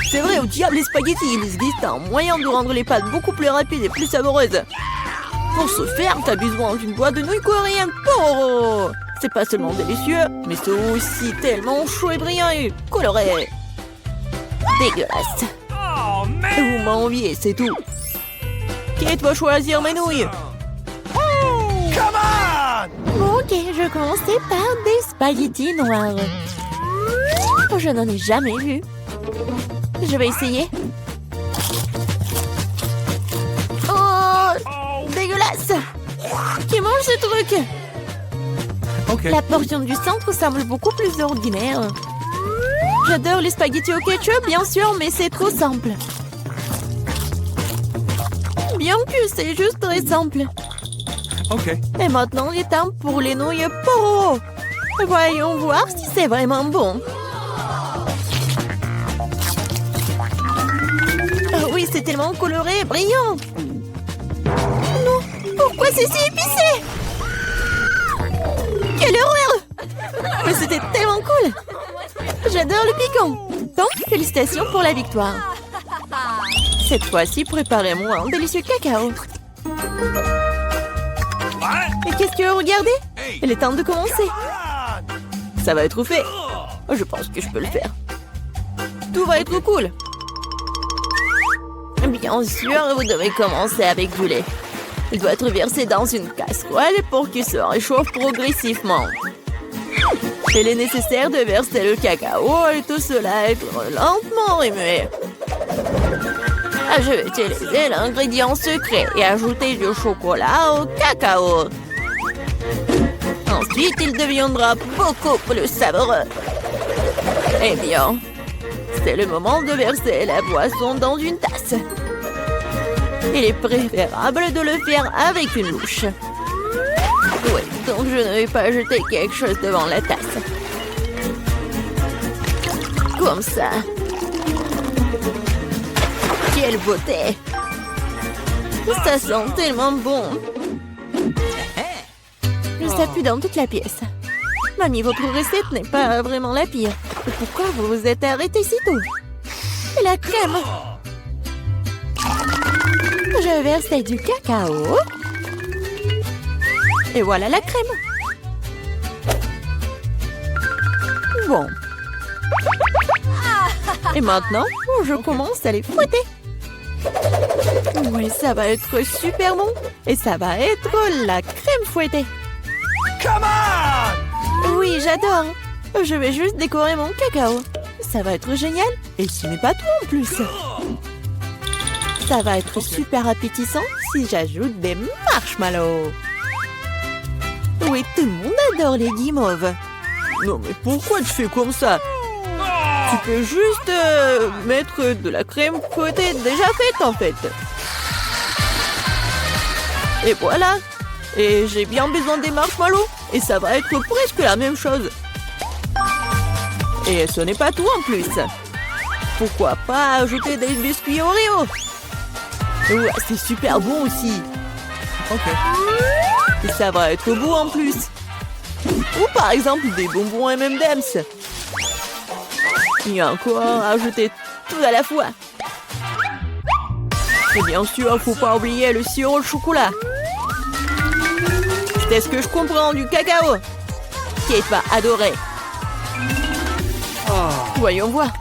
C'est vrai, au diable les spaghettis, il existe un moyen de rendre les pâtes beaucoup plus rapides et plus savoureuses. Pour ce faire, t'as besoin d'une boîte de nouilles coréennes Poro. C'est pas seulement délicieux, mais c'est aussi tellement chaud et brillant et coloré. Dégueulasse. Vous m'enviez, c'est tout. Qui va choisir mes nouilles? Bon, ok, je commençais par des spaghettis noirs. Je n'en ai jamais vu. Je vais essayer. Oh, dégueulasse. Qui mange ce truc? Okay. La portion du centre semble beaucoup plus ordinaire. J'adore les spaghettis au ketchup, bien sûr, mais c'est trop simple. Bien que c'est juste très simple. Ok. Et maintenant, il est temps pour les nouilles Poro. Voyons voir si c'est vraiment bon. Oh oui, c'est tellement coloré et brillant. Non, pourquoi c'est si épicé? Quelle horreur! Mais c'était tellement cool! J'adore le piquant! Donc, félicitations pour la victoire! Cette fois-ci, préparez-moi un délicieux cacao! Et qu'est-ce que vous regardez? Il est temps de commencer! Ça va être fait! Je pense que je peux le faire! Tout va être cool! Bien sûr, vous devez commencer avec du lait. Il doit être versé dans une casserole pour qu'il se réchauffe progressivement. Il est nécessaire de verser le cacao et tout cela être lentement remué. Je vais utiliser l'ingrédient secret et ajouter du chocolat au cacao. Ensuite, il deviendra beaucoup plus savoureux. Eh bien, c'est le moment de verser la boisson dans une tasse. Il est préférable de le faire avec une louche. Oui, donc je ne vais pas jeter quelque chose devant la tasse. Comme ça. Quelle beauté! Ça sent tellement bon. Ça pue dans toute la pièce. Mamie, votre recette n'est pas vraiment la pire. Pourquoi vous vous êtes arrêtée si tôt? Et la crème? Je verse du cacao. Et voilà la crème. Bon. Et maintenant, je commence à les fouetter. Oui, ça va être super bon. Et ça va être la crème fouettée. Oui, j'adore. Je vais juste décorer mon cacao. ça va être génial. Et ce n'est pas tout en plus. Ça va être super appétissant si j'ajoute des marshmallows. Oui, tout le monde adore les guimauves. Non, mais pourquoi tu fais comme ça? Tu peux juste mettre de la crème fouettée déjà faite, en fait. Et voilà. Et j'ai bien besoin des marshmallows. Et ça va être presque la même chose. Et ce n'est pas tout en plus. Pourquoi pas ajouter des biscuits Oreo? Ouais, c'est super bon aussi. Ok. Et ça va être beau en plus. Ou par exemple des bonbons M&M's. Il y a encore à ajouter tout à la fois. Et bien sûr, faut pas oublier le sirop de chocolat. C'est ce que je comprends du cacao. Kate va adorer. Voyons voir.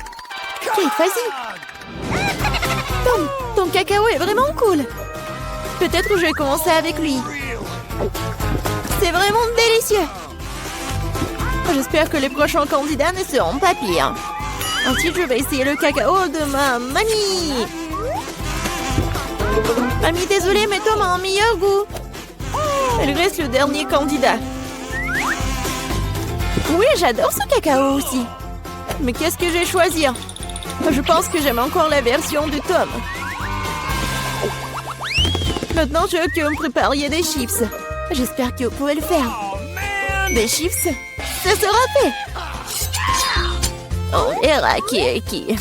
Kate, vas-y. Ton cacao est vraiment cool. Peut-être que je vais commencer avec lui. C'est vraiment délicieux. J'espère que les prochains candidats ne seront pas pires. Ensuite, je vais essayer le cacao de ma mamie. Mamie, désolée, mais Tom a un meilleur goût. Elle reste le dernier candidat. Oui, j'adore ce cacao aussi. Mais qu'est-ce que je vais choisir? Je pense que j'aime encore la version de Tom. Maintenant, je veux que vous me prépariez des chips. J'espère que vous pouvez le faire. Des chips, ça sera fait. On verra qui est qui.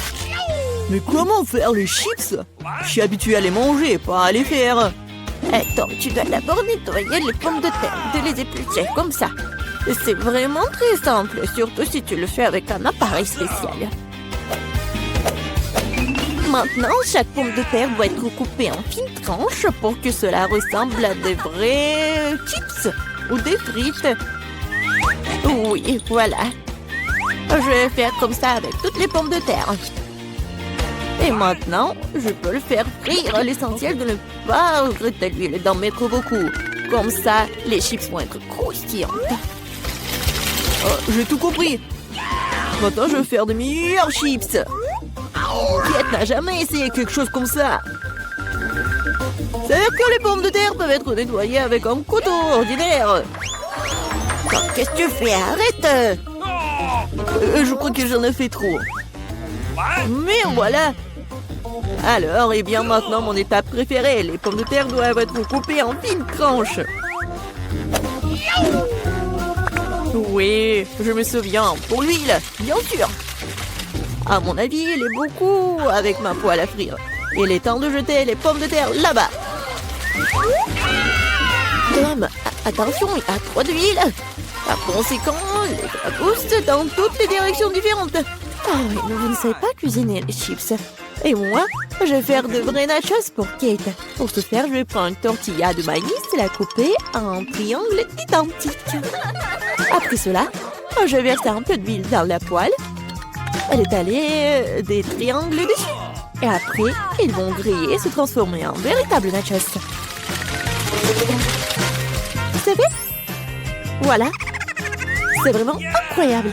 Mais comment faire les chips? Je suis habituée à les manger, pas à les faire. Attends, tu dois d'abord nettoyer les pommes de terre, de les éplucher comme ça. C'est vraiment très simple, surtout si tu le fais avec un appareil spécial. Maintenant, chaque pomme de terre doit être coupée en fines tranches pour que cela ressemble à des vrais chips ou des frites. Oui, voilà. Je vais faire comme ça avec toutes les pommes de terre. Et maintenant, je peux le faire frire. L'essentiel de ne pas regretter l'huile et d'en mettre beaucoup. Comme ça, les chips vont être croustillantes. Oh, j'ai tout compris. Maintenant, je vais faire de meilleurs chips. Kate n'a jamais essayé quelque chose comme ça. Ça veut dire que les pommes de terre peuvent être nettoyées avec un couteau ordinaire. Qu'est-ce que tu fais? Arrête! Je crois que j'en ai fait trop. Mais voilà. Alors, et bien maintenant, mon étape préférée. Les pommes de terre doivent être coupées en fines tranches. Oui, je me souviens. Pour l'huile, bien sûr. À mon avis, il est beaucoup avec ma poêle à frire. Il est temps de jeter les pommes de terre là-bas. Tom, attention, il y a trop d'huile. Par conséquent, les poussent dans toutes les directions différentes. Oh, mais vous ne savez pas cuisiner les chips. Et moi, je vais faire de vrais nachos pour Kate. Pour ce faire, je vais prendre une tortilla de maïs et la couper en triangles identiques. Après cela, je vais verser un peu d'huile dans la poêle. Elle étaler des triangles dessus. Et après, ils vont griller et se transformer en véritables nachos. Vous savez? Voilà. C'est vraiment incroyable.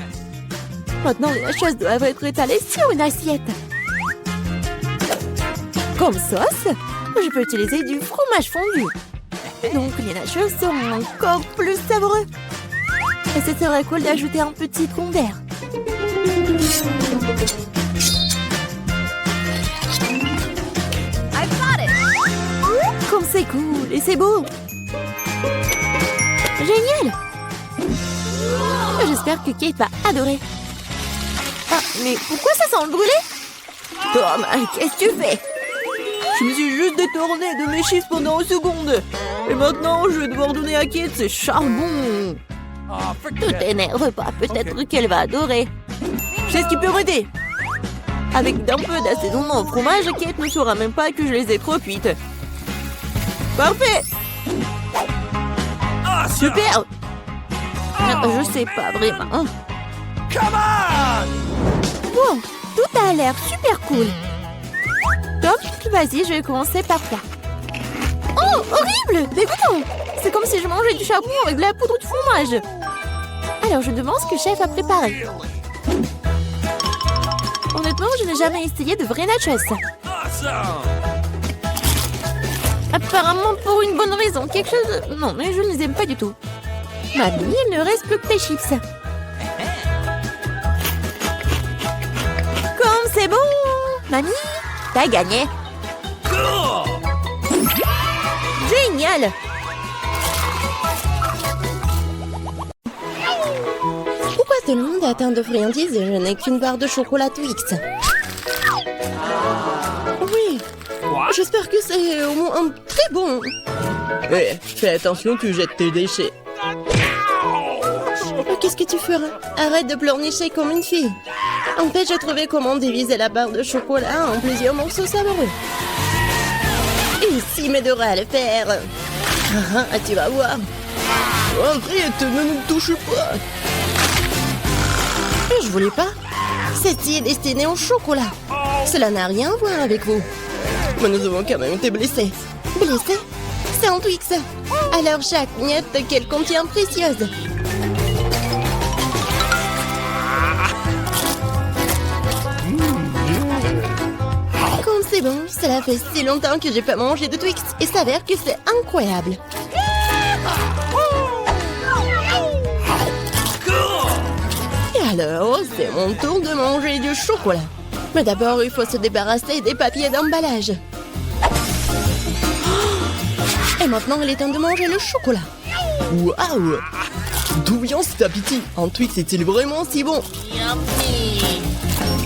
Maintenant, les nachos doivent être étalés sur une assiette. Comme sauce, je peux utiliser du fromage fondu. Donc, les nachos seront encore plus savoureux. Et ce serait cool d'ajouter un petit citron vert. Comme c'est cool et c'est beau. Génial. J'espère que Kate va adorer. Ah, mais pourquoi ça sent le brûlé? Tom, qu'est-ce que tu fais? Je me suis juste détournée de mes chips pendant une seconde. Et maintenant, je vais devoir donner à Kate ses charbons. Tout t'énerve pas, peut-être qu'elle va adorer. Je sais ce qui peut m'aider. Avec d'un peu d'assaisonnement au fromage, Kate ne saura même pas que je les ai trop cuites. Parfait. Super. Je sais pas vraiment. Bon, tout a l'air super cool. Top, vas-y, je vais commencer par toi. Oh, horrible, dégoûtant. C'est comme si je mangeais du charbon avec de la poudre de fromage. Alors, je demande ce que le chef a préparé. honnêtement, je n'ai jamais essayé de vrais nachos. Apparemment pour une bonne raison. Quelque chose... Non, mais je ne les aime pas du tout. Mamie, il ne reste plus que tes chips. Comme c'est bon! Mamie, t'as gagné. Génial! Pourquoi tout le monde a tant de friandises et je n'ai qu'une barre de chocolat Twix? Oui, j'espère que c'est au moins très bon. Hé, fais attention, tu jettes tes déchets. Qu'est-ce que tu feras? Arrête de pleurnicher comme une fille. En fait, j'ai trouvé comment diviser la barre de chocolat en plusieurs morceaux savoureux. Ici m'aidera à le faire. Tu vas voir. Arrête, ne nous touche pas. Je voulais pas. Ceci est destiné au chocolat. Cela n'a rien à voir avec vous. Mais nous avons quand même été blessés. Blessé? C'est un Twix. Alors chaque miette qu'elle contient précieuse. Comme c'est bon, cela fait si longtemps que j'ai pas mangé de Twix et s'avère que c'est incroyable. Et alors, c'est mon tour de manger du chocolat. Mais d'abord, il faut se débarrasser des papiers d'emballage. Et maintenant, il est temps de manger le chocolat. Waouh! D'où vient cet appétit? Un Twix est-il vraiment si bon?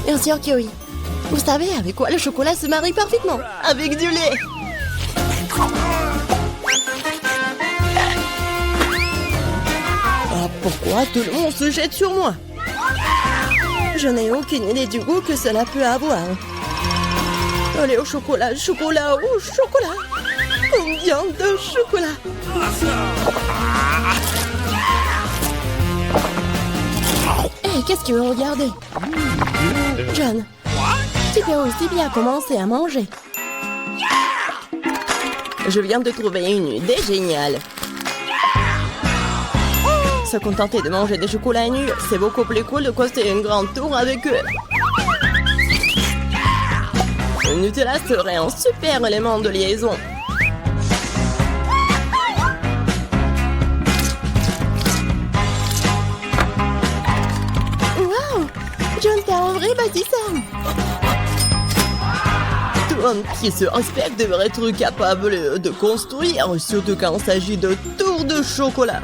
Bien sûr que oui. Vous savez avec quoi le chocolat se marie parfaitement? Avec du lait. Ah, pourquoi tout le monde se jette sur moi? Je n'ai aucune idée du goût que cela peut avoir. Allez, au chocolat, chocolat, au chocolat. Combien de chocolat? Hé, qu'est-ce que vous regardez? John, tu peux aussi bien commencer à manger. Je viens de trouver une idée géniale. Se contenter de manger des chocolats nus, c'est beaucoup plus cool de coster une grande tour avec eux. Le Nutella serait un super élément de liaison. Wow! John, t'as un vrai bâtisseur! Tout homme qui se respecte devrait être capable de construire, surtout quand il s'agit de tours de chocolat.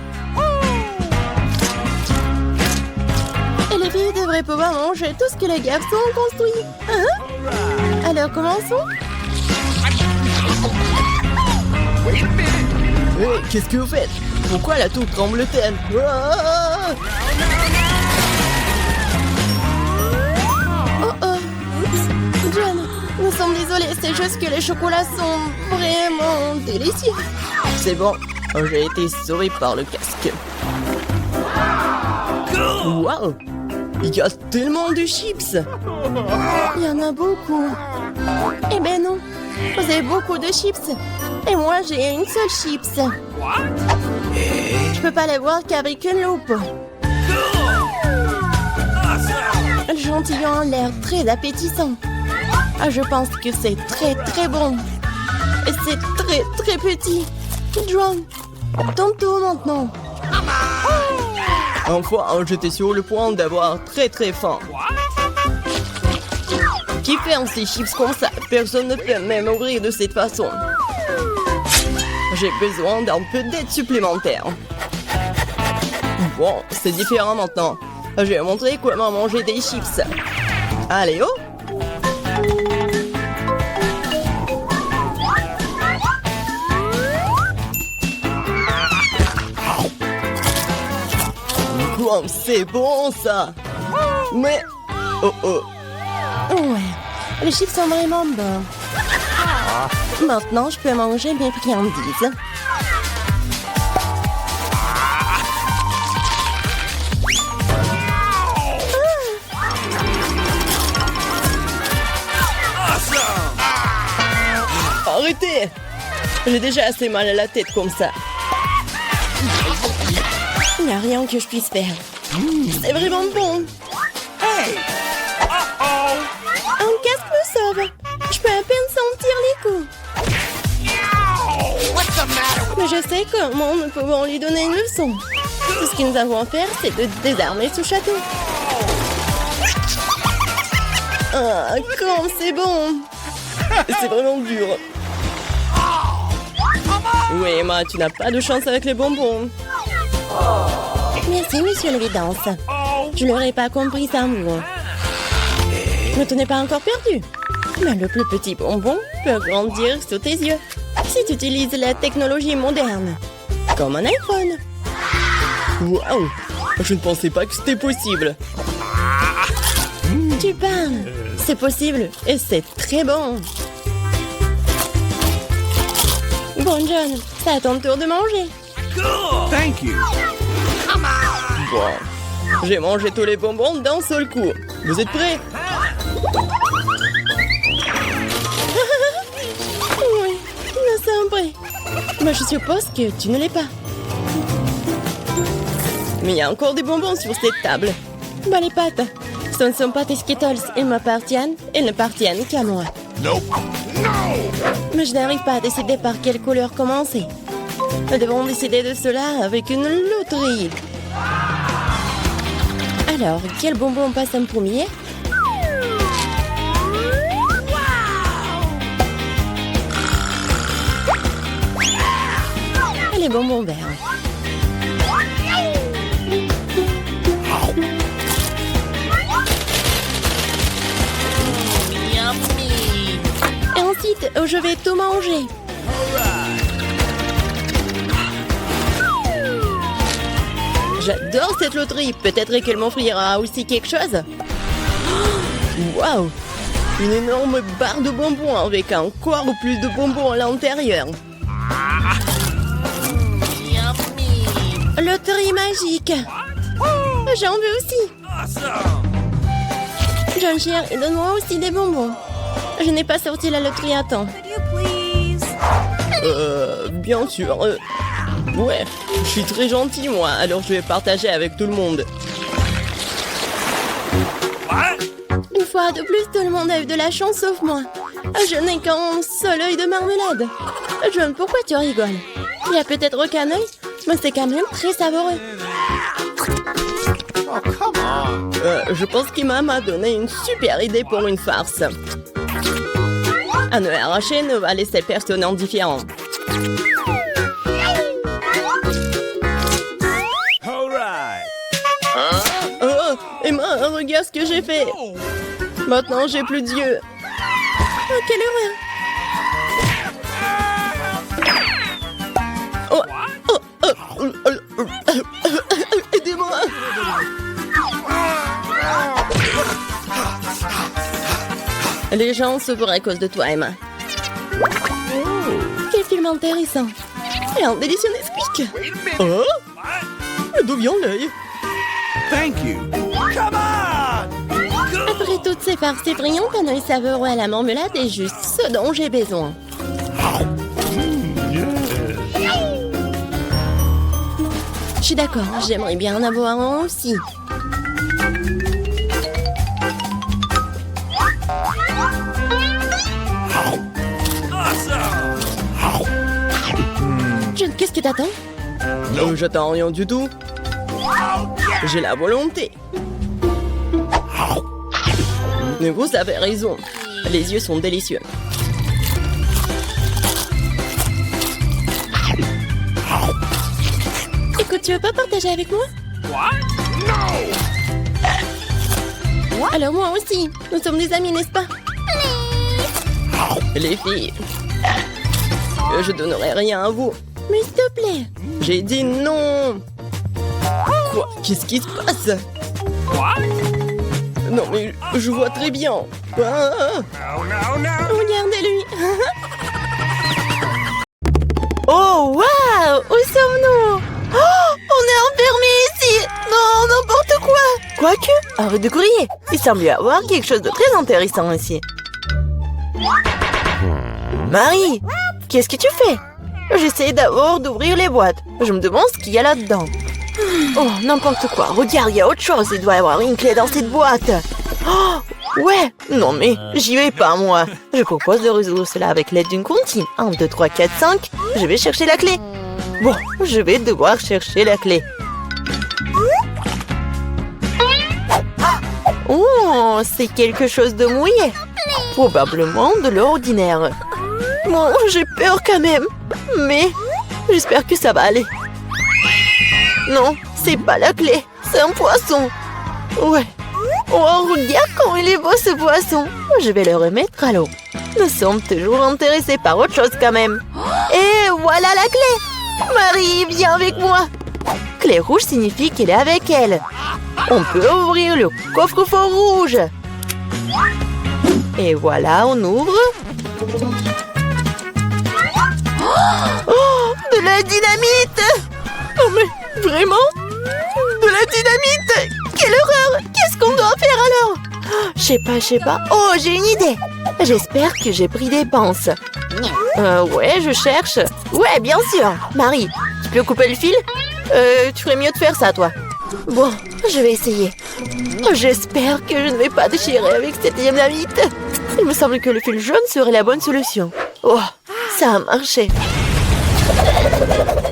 Et les filles devraient pouvoir manger tout ce que les garçons ont construit. Hein? Alors commençons. Hé, qu'est-ce que vous faites? Pourquoi la tour tremble-t-elle? Ah! Oh oh! Oups! John, nous sommes désolés, c'est juste que les chocolats sont vraiment délicieux. C'est bon, j'ai été sauvé par le casque. Waouh! Il y a tellement de chips! Il y en a beaucoup. Eh ben non, vous avez beaucoup de chips. Et moi, j'ai une seule chips. Je peux pas les voir qu'avec une loupe. Le chantillon a l'air très appétissant. Ah, je pense que c'est très très bon. Et c'est très très petit. John, ton tour maintenant. Enfin, j'étais sur le point d'avoir très très faim. Qui fait ces chips comme ça? Personne ne peut même ouvrir de cette façon. J'ai besoin d'un peu d'aide supplémentaire. Bon, c'est différent maintenant. Je vais montrer comment manger des chips. Allez, oh! Comme c'est bon ça! Mais... Oh oh! Ouais, les chips sont vraiment bons. Maintenant, je peux manger mes friandises. Arrêtez! J'ai déjà assez mal à la tête comme ça. Il n'y a rien que je puisse faire. C'est vraiment bon. Hey! Uh-oh! Mais je sais comment nous pouvons lui donner une leçon. Tout ce que nous avons à faire, c'est de désarmer ce château. Ah, comme c'est bon! C'est vraiment dur. Oui, Emma, tu n'as pas de chance avec les bonbons. Merci, monsieur le Vidance. Je l'aurais pas compris sans vous. Ne t'en es pas encore perdu. Mais le plus petit bonbon peut grandir sous tes yeux si tu utilises la technologie moderne, comme un iPhone. Waouh! Je ne pensais pas que c'était possible. Tu parles. C'est possible et c'est très bon. Bon, John, c'est à ton tour de manger. Thank you. Bon, j'ai mangé tous les bonbons d'un seul coup. Vous êtes prêts? Oui, nous sommes prêts. Mais je suppose que tu ne l'es pas. Mais il y a encore des bonbons sur cette table. Bah les pattes, ce ne sont pas tes Skittles, ils m'appartiennent, ils n'appartiennent qu'à moi. Nope. Mais je n'arrive pas à décider par quelle couleur commencer. Nous devons décider de cela avec une loterie. Alors, quel bonbon passe en premier? Et les bonbons verts. Et ensuite, je vais tout manger. J'adore cette loterie. Peut-être qu'elle m'offrira aussi quelque chose. Waouh! Une énorme barre de bonbons avec encore plus de bonbons à l'intérieur. Loterie magique. J'en veux aussi. John Cher, donne-moi aussi des bonbons. Je n'ai pas sorti la loterie à temps. Bien sûr. Ouais, je suis très gentil, moi, alors je vais partager avec tout le monde. Une fois de plus, tout le monde a eu de la chance sauf moi. Je n'ai qu'un seul œil de marmelade. John, pourquoi tu rigoles? Il y a peut-être qu'un œil, mais c'est quand même très savoureux. Je pense qu'Emma m'a donné une super idée pour une farce. Un œil arraché ne va laisser personne indifférent. Oh, Emma, regarde ce que j'ai fait. Maintenant, j'ai plus d'yeux. Oh, quelle horreur! Aidez-moi! Les gens se feraient à cause de toi, Emma. Quel film intéressant! Et un délicieux Nesquik. Oh! D'où vient l'œil? Thank you. Come on! Après toutes ces farces effrayantes, un œil savoureux à la marmelade est juste ce dont j'ai besoin. Je suis d'accord, j'aimerais bien en avoir un aussi. John, qu'est-ce que t'attends? J'attends rien du tout. J'ai la volonté. Mais vous avez raison. Les yeux sont délicieux. Écoute, tu veux pas partager avec moi? Alors moi aussi. Nous sommes des amis, n'est-ce pas? Les filles, je donnerai rien à vous. Mais s'il te plaît. J'ai dit non. Quoi? Qu'est-ce qui se passe? Non mais je vois très bien. Ah. Regardez-lui. Oh, waouh! Où sommes-nous? Oh, on est enfermés ici! Non, n'importe quoi! Quoique, arrête de crier! Il semble y avoir quelque chose de très intéressant ici. Marie, qu'est-ce que tu fais? J'essaie d'abord d'ouvrir les boîtes. Je me demande ce qu'il y a là-dedans. Oh, n'importe quoi. Regarde, il y a autre chose. Il doit y avoir une clé dans cette boîte. Oh, ouais. Non, mais j'y vais pas, moi. Je propose de résoudre cela avec l'aide d'une comptine. 1, 2, 3, 4, 5. Je vais chercher la clé. Bon, je vais devoir chercher la clé. Oh, c'est quelque chose de mouillé. Probablement de l'ordinaire. Bon, j'ai peur quand même. Mais j'espère que ça va aller. Non, c'est pas la clé. C'est un poisson. Ouais. Oh, regarde comme il est beau ce poisson. Je vais le remettre à l'eau. Nous sommes toujours intéressés par autre chose quand même. Et voilà la clé. Marie, viens avec moi. Clé rouge signifie qu'elle est avec elle. On peut ouvrir le coffre-fort rouge. Et voilà, on ouvre. Oh, de la dynamite! Oh, mais vraiment? De la dynamite! Quelle horreur! Qu'est-ce qu'on doit faire alors? Je sais pas. Oh, j'ai une idée! J'espère que j'ai pris des pinces. Ouais, je cherche. Ouais, bien sûr. Marie, tu peux couper le fil? Tu ferais mieux de faire ça, toi. Bon, je vais essayer. J'espère que je ne vais pas déchirer avec cette dynamite. Il me semble que le fil jaune serait la bonne solution. Oh, ça a marché.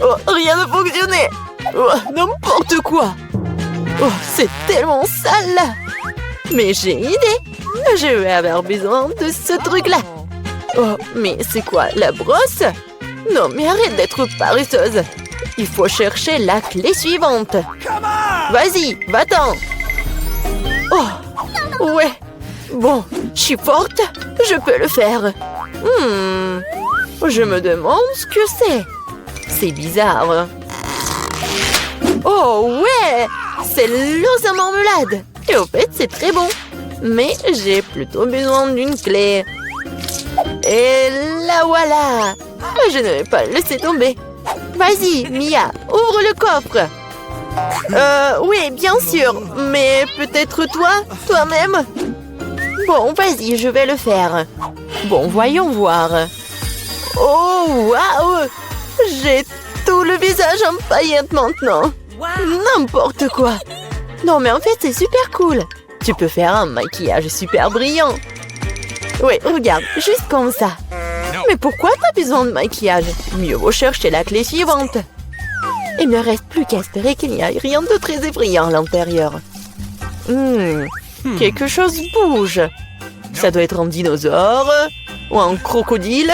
Oh, rien ne fonctionnait. Oh, n'importe quoi. Oh, c'est tellement sale là. Mais j'ai une idée. Je vais avoir besoin de ce truc-là. Oh, mais c'est quoi, la brosse? Non, mais arrête d'être paresseuse. Il faut chercher la clé suivante. Vas-y, va-t'en. Oh, ouais. Bon, je suis forte. Je peux le faire. Je me demande ce que c'est. C'est bizarre. Oh, ouais. C'est l'os à marmelade. Et au fait, c'est très bon. Mais j'ai plutôt besoin d'une clé. Et la voilà. Je ne vais pas le laisser tomber. Vas-y, Mia, ouvre le coffre. Oui, bien sûr. Mais peut-être toi-même. Bon, vas-y, je vais le faire. Bon, voyons voir. Oh, waouh! J'ai tout le visage en paillettes maintenant. N'importe quoi. Non, mais en fait, c'est super cool. Tu peux faire un maquillage super brillant. Oui, regarde, juste comme ça. Mais pourquoi t'as besoin de maquillage? Mieux vaut chercher la clé suivante. Il ne reste plus qu'à espérer qu'il n'y ait rien de très effrayant à l'intérieur. Quelque chose bouge. Ça doit être un dinosaure ou un crocodile.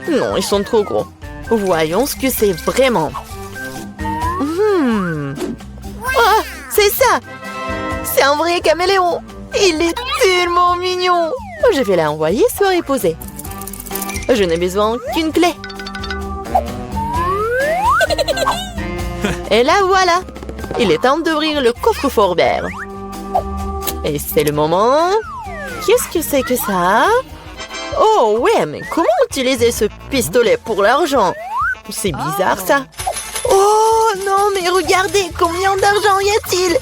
Non, ils sont trop gros. Voyons ce que c'est vraiment. Oh, c'est ça. C'est un vrai caméléon. Il est tellement mignon. Je vais l'envoyer se reposer. Je n'ai besoin qu'une clé. Et là, voilà. Il est temps d'ouvrir le coffre-fort vert. Et c'est le moment. Qu'est-ce que c'est que ça? Oh, ouais, mais comment utiliser ce pistolet pour l'argent? C'est bizarre, ça. Oh, non, mais regardez, combien d'argent y a-t-il?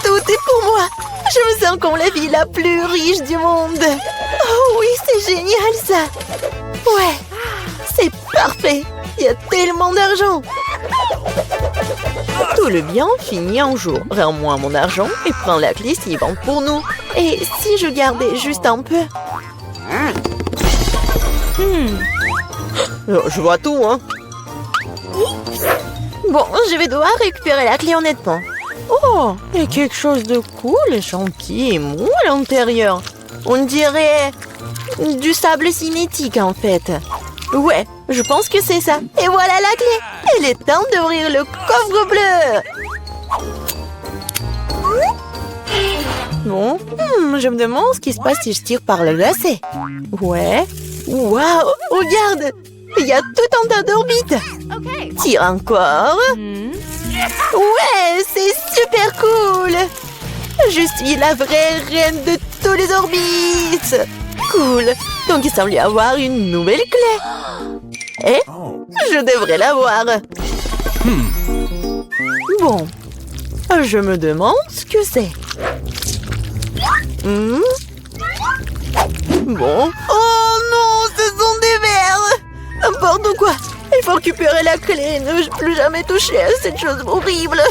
Tout est pour moi. Je me sens comme la vie la plus riche du monde. Oh oui, c'est génial, ça. Ouais, c'est parfait. Il y a tellement d'argent. Tout le bien finit un jour. Rends-moi mon argent et prends la clé suivante pour nous. Et si je gardais juste un peu? Je vois tout, hein. Bon, je vais devoir récupérer la clé honnêtement. Oh, il y a quelque chose de cool et gentil et mou à l'intérieur. On dirait du sable cinétique en fait. Ouais, je pense que c'est ça. Et voilà la clé. Il est temps d'ouvrir le coffre bleu. Bon, je me demande ce qui se passe si je tire par le lacet. Ouais. Waouh, regarde. Il y a tout un tas d'orbites. Tire encore. Ouais, c'est super cool. Je suis la vraie reine de tous les orbites. Cool. Donc il semble y avoir une nouvelle clé. Et je devrais l'avoir. Bon. Je me demande ce que c'est. Bon. Oh non, ce sont des vers. N'importe quoi. Il faut récupérer la clé et ne plus jamais toucher à cette chose horrible.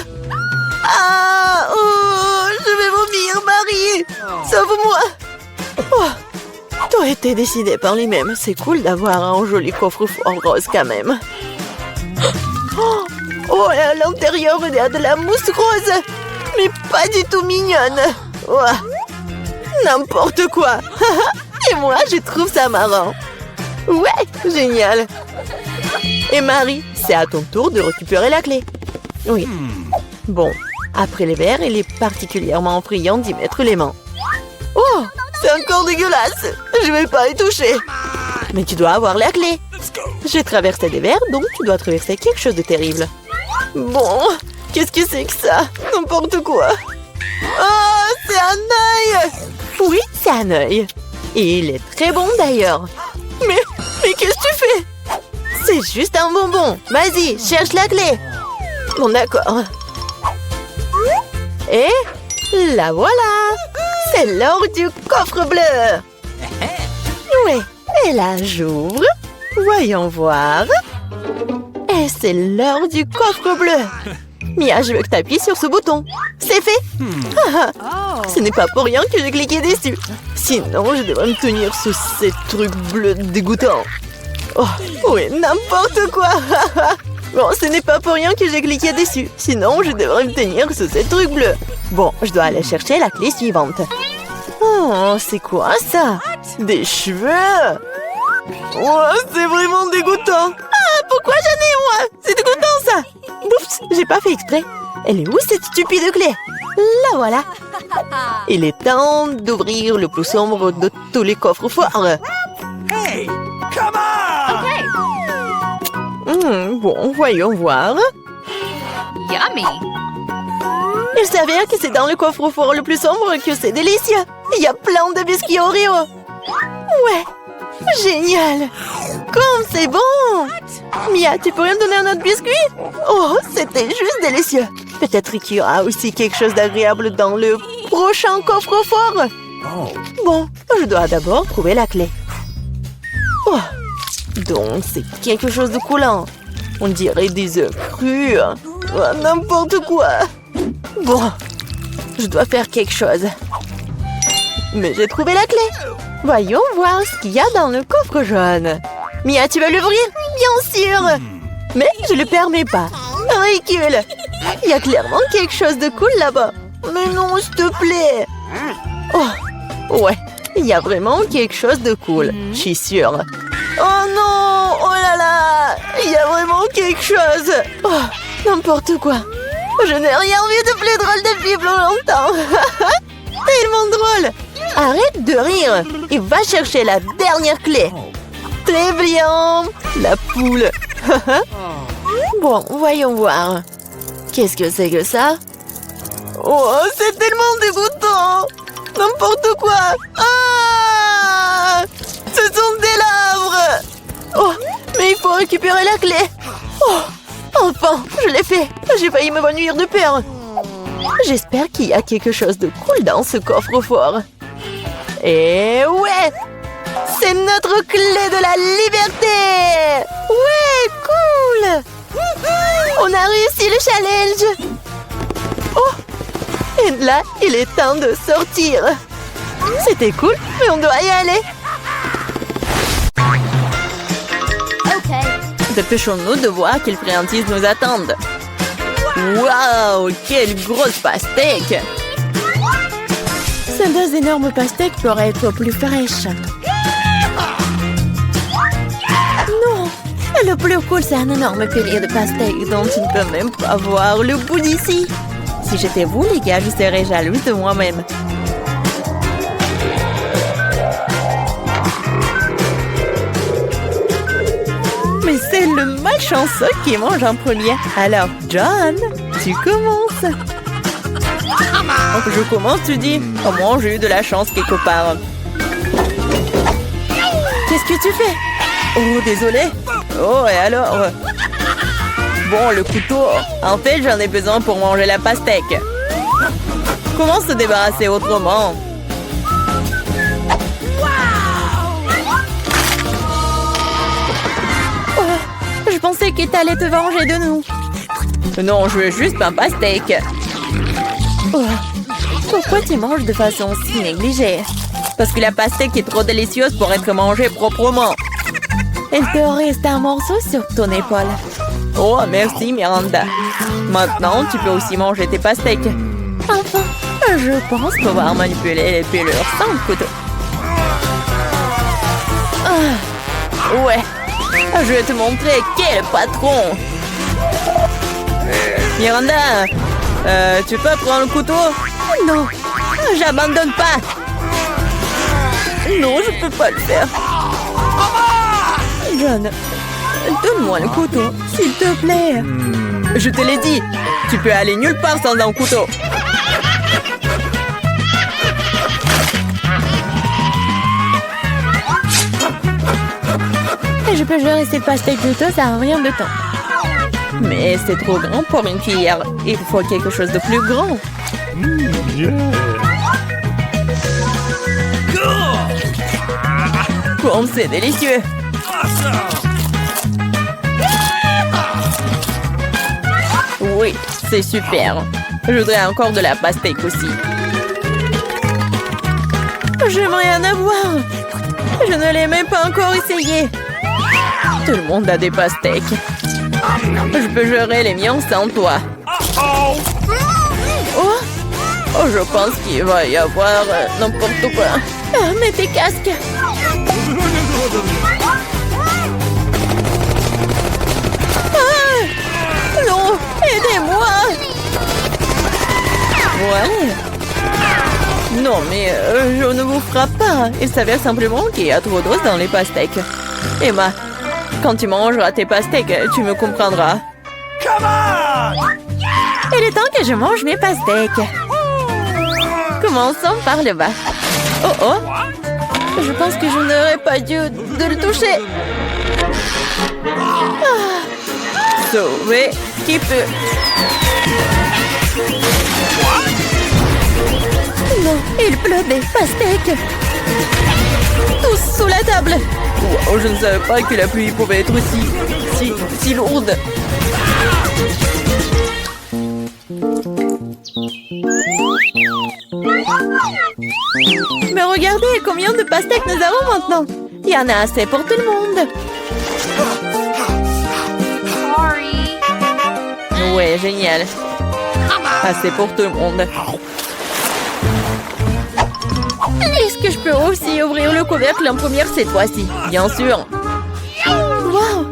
Ah, oh, je vais vomir, Marie. Sauve-moi. Oh, tout a été décidé par lui-même. C'est cool d'avoir un joli coffre-fort rose quand même. Oh, et à l'intérieur, il y a de la mousse rose. Mais pas du tout mignonne. Oh, n'importe quoi. Et moi, je trouve ça marrant. Ouais, génial. Et Marie, c'est à ton tour de récupérer la clé. Oui. Bon, après les verres, il est particulièrement friand d'y mettre les mains. Oh, c'est encore dégueulasse. Je vais pas y toucher. Mais tu dois avoir la clé. J'ai traversé des verres, donc tu dois traverser quelque chose de terrible. Bon, qu'est-ce que c'est que ça? N'importe quoi. Oh, c'est un œil. Oui, c'est un œil. Et il est très bon d'ailleurs. Mais qu'est-ce que tu fais? C'est juste un bonbon. Vas-y, cherche la clé. Bon, d'accord. Et la voilà. C'est l'or du coffre bleu. Oui, et là, j'ouvre. Voyons voir. Et c'est l'heure du coffre bleu. Mia, je veux que tu appuies sur ce bouton. C'est fait. Ce n'est pas pour rien que j'ai cliqué dessus. Sinon, je devrais me tenir sous ces trucs bleus dégoûtants. Oh, oui, n'importe quoi. Bon, ce n'est pas pour rien que j'ai cliqué dessus. Sinon, je devrais me tenir sous ces trucs bleus. Bon, je dois aller chercher la clé suivante. Oh, c'est quoi ça? Des cheveux? Oh, c'est vraiment dégoûtant. Ah, pourquoi j'en ai moi? C'est dégoûtant ça. Oups, j'ai pas fait exprès. Elle est où cette stupide clé? La voilà. Il est temps d'ouvrir le plus sombre de tous les coffres forts. Hey, come on! Bon, voyons voir. Yummy! Il s'avère que c'est dans le coffre-fort le plus sombre que c'est délicieux. Il y a plein de biscuits Oreo. Ouais, génial. Comme c'est bon. Mia, tu pourrais me donner un autre biscuit? Oh, c'était juste délicieux. Peut-être qu'il y aura aussi quelque chose d'agréable dans le prochain coffre-fort. Bon, je dois d'abord trouver la clé. Oh, donc c'est quelque chose de coulant. On dirait des œufs crus. Oh, n'importe quoi. Bon, je dois faire quelque chose. Mais j'ai trouvé la clé. Voyons voir ce qu'il y a dans le coffre jaune. Mia, tu veux l'ouvrir? Bien sûr. Mais je le permets pas. Ridicule. Il y a clairement quelque chose de cool là-bas. Mais non, s'il te plaît. Oh, ouais. Il y a vraiment quelque chose de cool. Je suis sûre. Oh non! Oh là là! Il y a vraiment quelque chose. Oh, n'importe quoi. Je n'ai rien vu de plus drôle depuis plus longtemps. Tellement drôle. Arrête de rire et va chercher la dernière clé. Très bien. La poule. Bon, voyons voir. Qu'est-ce que c'est que ça? Oh, c'est tellement dégoûtant. N'importe quoi. Ah! Ce sont des larves. Oh, mais il faut récupérer la clé. Oh, enfin, je l'ai fait. J'ai failli m'évanouir de peur. J'espère qu'il y a quelque chose de cool dans ce coffre-fort. Et ouais! C'est notre clé de la liberté! Ouais, cool! On a réussi le challenge! Oh! Et là, il est temps de sortir. C'était cool, mais on doit y aller. Dépêchons-nous de voir quelles friandises nous attendent. Waouh, quelle grosse pastèque! Ces deux énormes pastèques pourraient être plus fraîches. Non! Le plus cool, c'est un énorme pilier de pastèques dont tu ne peux même pas voir le bout d'ici. Si j'étais vous, les gars, je serais jalouse de moi-même. Mais c'est le malchanceux qui mange en premier. Alors, John, tu commences. Je commence, tu dis? Au moins, j'ai eu de la chance quelque part. Qu'est-ce que tu fais? Oh, désolé. Oh, et alors? Bon, le couteau. En fait, j'en ai besoin pour manger la pastèque. Comment se débarrasser autrement? Oh, je pensais que t'allais te venger de nous. Non, je veux juste ma pastèque. Oh, pourquoi tu manges de façon si négligée? Parce que la pastèque est trop délicieuse pour être mangée proprement. Il te reste un morceau sur ton épaule. Oh, merci Miranda. Maintenant, tu peux aussi manger tes pastèques. Enfin, je pense pouvoir manipuler les pelures sans le couteau. Ouais, je vais te montrer qui est le patron. Miranda, tu peux prendre le couteau? Non, J'abandonne pas. Non, je peux pas le faire. John, donne-moi le couteau, s'il te plaît. Je te l'ai dit, tu peux aller nulle part sans un couteau. Je peux gérer cette pastèque couteau, ça n'a rien de temps. Mais c'est trop grand pour une cuillère. Il faut quelque chose de plus grand. Comme c'est délicieux. Oui, c'est super. Je voudrais encore de la pastèque aussi. J'aimerais en avoir. Je ne l'ai même pas encore essayé. Tout le monde a des pastèques. Je peux gérer les miens sans toi. Oh, Oh, je pense qu'il va y avoir n'importe quoi. mets tes casques. Non, aidez-moi. Ouais. Non, mais je ne vous frappe pas. Il s'avère simplement qu'il y a trop d'os dans les pastèques. Emma, quand tu mangeras tes pastèques, tu me comprendras. Come on! Il est temps que je mange mes pastèques. Commençons par le bas. Oh oh! Je pense que je n'aurais pas dû de le toucher. Sauver qui peut. Non, il pleut des pastèques. Tous sous la table. Oh, je ne savais pas que la pluie pouvait être si lourde. Mais regardez combien de pastèques nous avons maintenant. Il y en a assez pour tout le monde. Ouais, génial. Assez pour tout le monde. Est-ce que je peux aussi ouvrir le couvercle en première cette fois-ci? Bien sûr. Wow!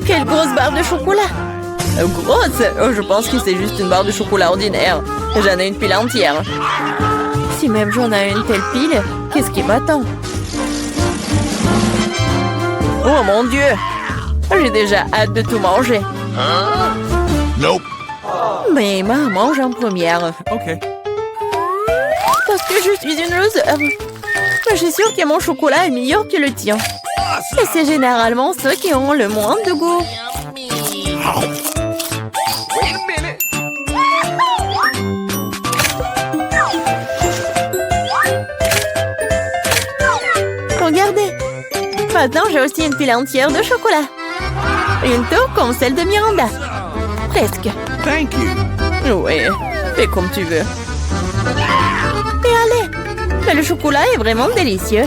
Quelle grosse barre de chocolat! Grosse? Oh, je pense que c'est juste une barre de chocolat ordinaire. J'en ai une pile entière. Si même j'en ai une telle pile, qu'est-ce qui m'attend? Oh mon Dieu! J'ai déjà hâte de tout manger. Nope. Mais Emma mange en première. Okay. Parce que je suis une loser. Je suis sûre que mon chocolat est meilleur que le tien. Et c'est généralement ceux qui ont le moins de goût. Wait a minute. Regardez. Maintenant, j'ai aussi une pile entière de chocolat. Une tour comme celle de Miranda. Presque. Thank you. Ouais, fais comme tu veux. Et allez. Mais le chocolat est vraiment délicieux.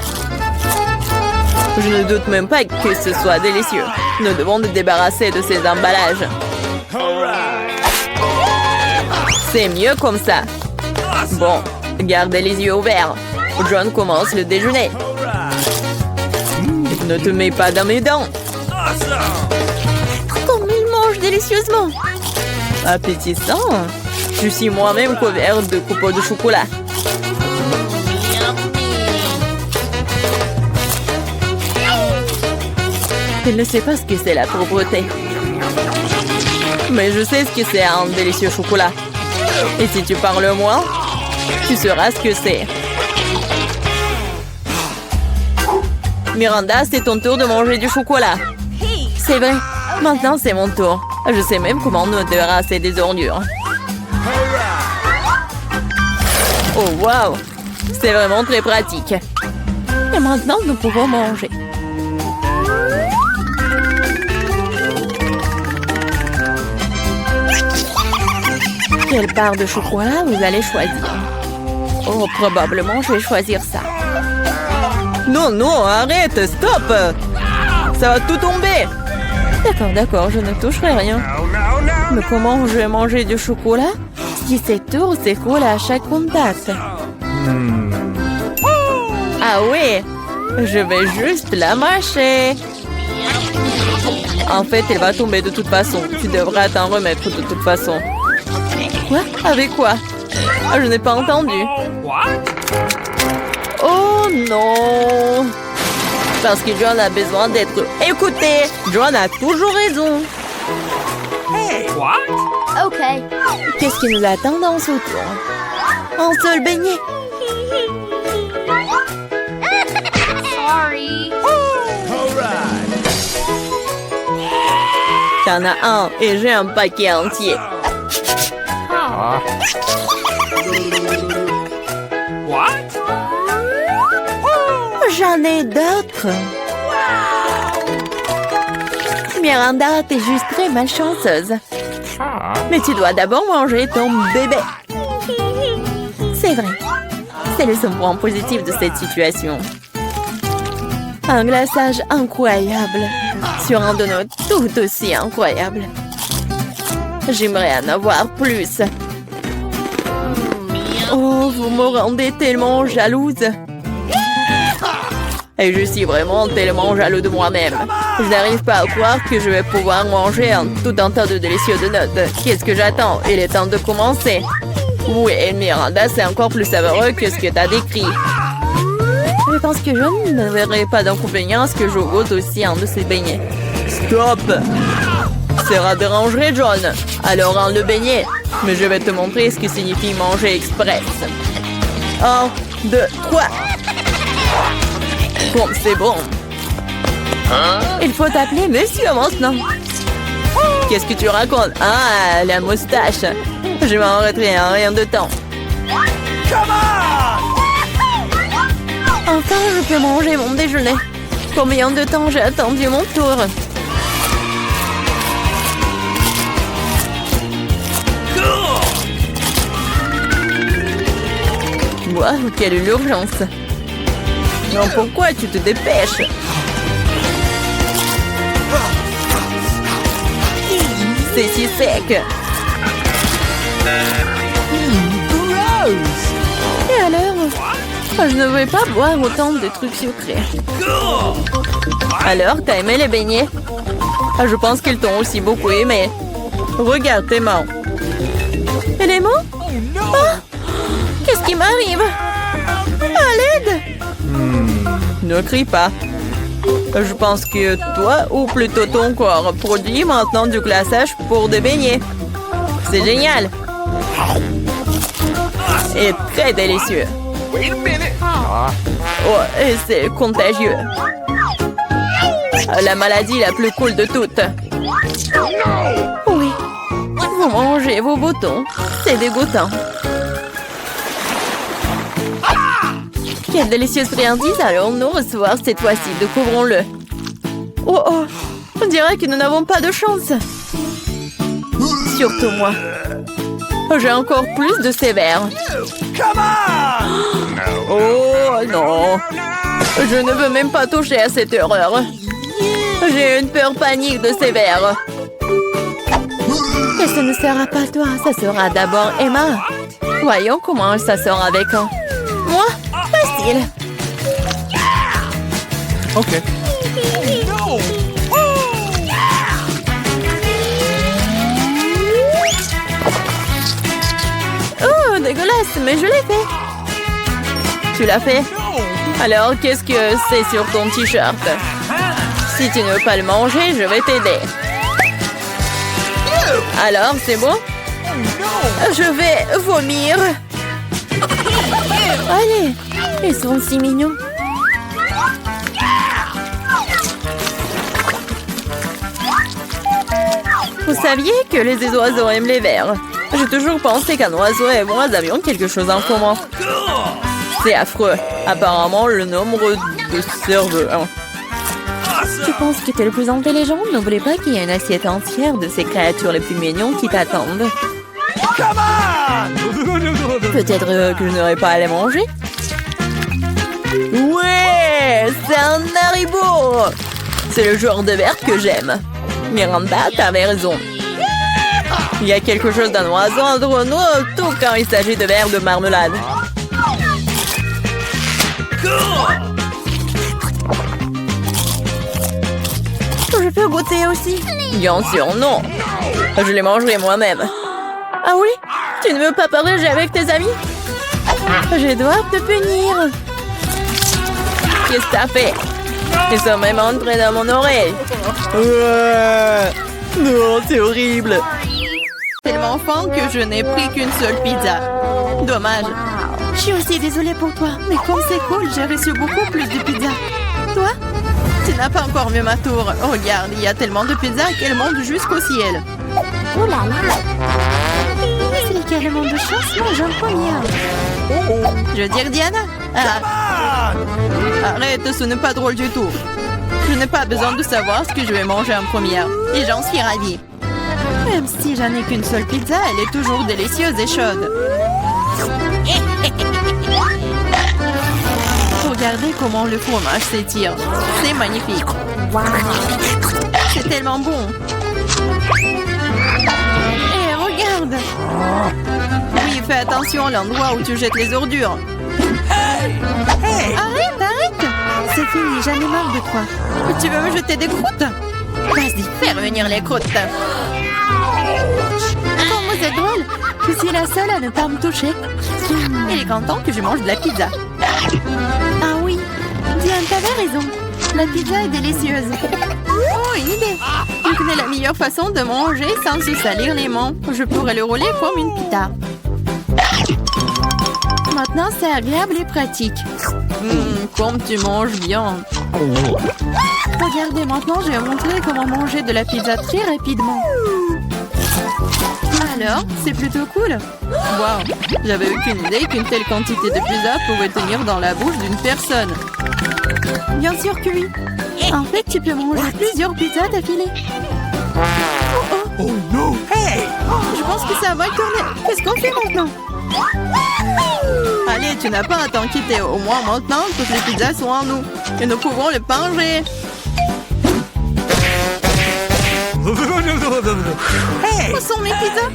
Je ne doute même pas que ce soit délicieux. Nous devons nous débarrasser de ces emballages. All right. C'est mieux comme ça. Bon, gardez les yeux ouverts. John commence le déjeuner. Ne te mets pas dans mes dents. Comme il mange délicieusement. Appétissant. Je suis moi-même couvert de copeaux de chocolat. Il ne sait pas ce que c'est la pauvreté. Mais je sais ce que c'est un délicieux chocolat. Et si tu parles moins, tu sauras ce que c'est. Miranda, c'est ton tour de manger du chocolat. C'est vrai. Maintenant, c'est mon tour. Je sais même comment nous débarrasser des ordures. Oh, waouh! C'est vraiment très pratique. Et maintenant, nous pouvons manger. Quelle part de chocolat vous allez choisir? Oh, probablement, je vais choisir ça. Non, non, arrête, stop! ça va tout tomber. D'accord, je ne toucherai rien. Mais comment je vais manger du chocolat si c'est tout s'écoule à chaque contact? Ah oui, je vais juste la mâcher. En fait, elle va tomber de toute façon. Tu devras t'en remettre de toute façon. Quoi? Avec quoi? Ah, je n'ai pas entendu. Oh non! Parce que John a besoin d'être écouté. John a toujours raison. OK. Qu'est-ce qui nous attend dans ce tour? Un seul beignet. Sorry. All right. T'en as un et j'ai un paquet entier. J'en ai d'autres. Miranda, t'es juste très malchanceuse. Mais tu dois d'abord manger ton bébé. C'est vrai. C'est le seul point positif de cette situation. Un glaçage incroyable sur un donut tout aussi incroyable. J'aimerais en avoir plus. Oh, vous me rendez tellement jalouse. Et je suis vraiment tellement jaloux de moi-même. Je n'arrive pas à croire que je vais pouvoir manger tout un tas de délicieux donuts. Qu'est-ce que j'attends? Il est temps de commencer. Oui, Miranda, c'est encore plus savoureux que ce que tu as décrit. Je pense que je ne verrai pas d'inconvénient à ce que je goûte aussi un de ces beignets. Stop! Ça dérangerait, John. Alors, un le beignet. Mais je vais te montrer ce que signifie manger express. 1, 2, 3. Bon, c'est bon. Il faut t'appeler monsieur maintenant. Qu'est-ce que tu racontes? Ah, la moustache. Je m'en retiens en rien de temps. Enfin, je peux manger mon déjeuner. Combien de temps j'ai attendu mon tour? Wow, quelle urgence! Non, pourquoi tu te dépêches? C'est si sec! Et alors? Je ne veux pas boire autant de trucs sucrés. Alors, t'as aimé les beignets? Je pense qu'ils t'ont aussi beaucoup aimé. Regarde tes mains. Et les mains? Oh! Qu'est-ce qui m'arrive? À l'aide! Ne crie pas. Je pense que toi, ou plutôt ton corps, produit maintenant du glaçage pour des beignets. C'est génial. Et très délicieux. Wait a minute. Oh, et c'est contagieux. La maladie la plus cool de toutes. Oui. Vous mangez vos boutons. C'est dégoûtant. Quelle délicieuse friandise allons-nous recevoir cette fois-ci? Découvrons-le. Oh oh, on dirait que nous n'avons pas de chance. Surtout moi. J'ai encore plus de sévère. Oh non. Je ne veux même pas toucher à cette horreur. J'ai une peur panique de sévère. Et ce ne sera pas toi, ça sera d'abord Emma. Voyons comment ça sort avec un. Moi? Facile. OK. Oh, dégueulasse, mais je l'ai fait. Tu l'as fait? Alors, qu'est-ce que c'est sur ton t-shirt? Si tu ne veux pas le manger, je vais t'aider. Alors, c'est bon? Je vais vomir. Allez, ils sont si mignons. Vous saviez que les oiseaux aiment les vers? J'ai toujours pensé qu'un oiseau et moi avions quelque chose en commun. C'est affreux. Apparemment, le nombre de cerveaux. Tu penses que tu es le plus intelligent? N'oublie pas qu'il y a une assiette entière de ces créatures les plus mignons qui t'attendent. Peut-être que je n'aurai pas à les manger? Ouais, c'est un Haribo! C'est le genre de verre que j'aime. Miranda, t'avais raison. Il y a quelque chose d'un oiseau entre nous, tout quand il s'agit de verre de marmelade. Je peux goûter aussi? Bien sûr, non. Je les mangerai moi-même. Ah oui? Tu ne veux pas partager avec tes amis? Je dois te punir. Qu'est-ce que t'as fait? Ils sont même entrés dans mon oreille. Non, c'est horrible. Tellement faim que je n'ai pris qu'une seule pizza. Dommage. Je suis aussi désolée pour toi, mais comme c'est cool, j'ai reçu beaucoup plus de pizza. Toi? Tu n'as pas encore vu ma tour. Regarde, il y a tellement de pizzas qu'elle monte jusqu'au ciel. Oh là là. C'est carrément de chance, moi j'en première. Je veux dire Diana? Arrête, ce n'est pas drôle du tout. Je n'ai pas besoin de savoir ce que je vais manger en première. Et j'en suis ravie. Même si j'en ai qu'une seule pizza, elle est toujours délicieuse et chaude. Regardez comment le fromage s'étire. C'est magnifique. C'est tellement bon. Et regarde. Oui, fais attention à l'endroit où tu jettes les ordures. Arrête. C'est fini, j'en ai marre de toi. Tu veux me jeter des croûtes? Vas-y, fais revenir les croûtes. Comment c'est drôle. Je suis la seule à ne pas me toucher. Il est content que je mange de la pizza. Ah oui, Diane, t'avais raison. La pizza est délicieuse. Oh, une idée. Je connais la meilleure façon de manger sans se salir les mains. Je pourrais le rouler comme une pita. Maintenant, c'est agréable et pratique. Comme tu manges bien. Regardez, maintenant, je vais montrer comment manger de la pizza très rapidement. Alors, c'est plutôt cool. Wow, j'avais aucune idée qu'une telle quantité de pizza pouvait tenir dans la bouche d'une personne. Bien sûr que oui. En fait, tu peux manger plusieurs pizzas d'affilée. Oh no! Hey! Je pense que ça va tourner. Qu'est-ce qu'on fait maintenant? Allez, tu n'as pas à t'inquiéter. Au moins maintenant, toutes les pizzas sont en nous. Et nous pouvons les manger. Hey! Où sont mes pizzas?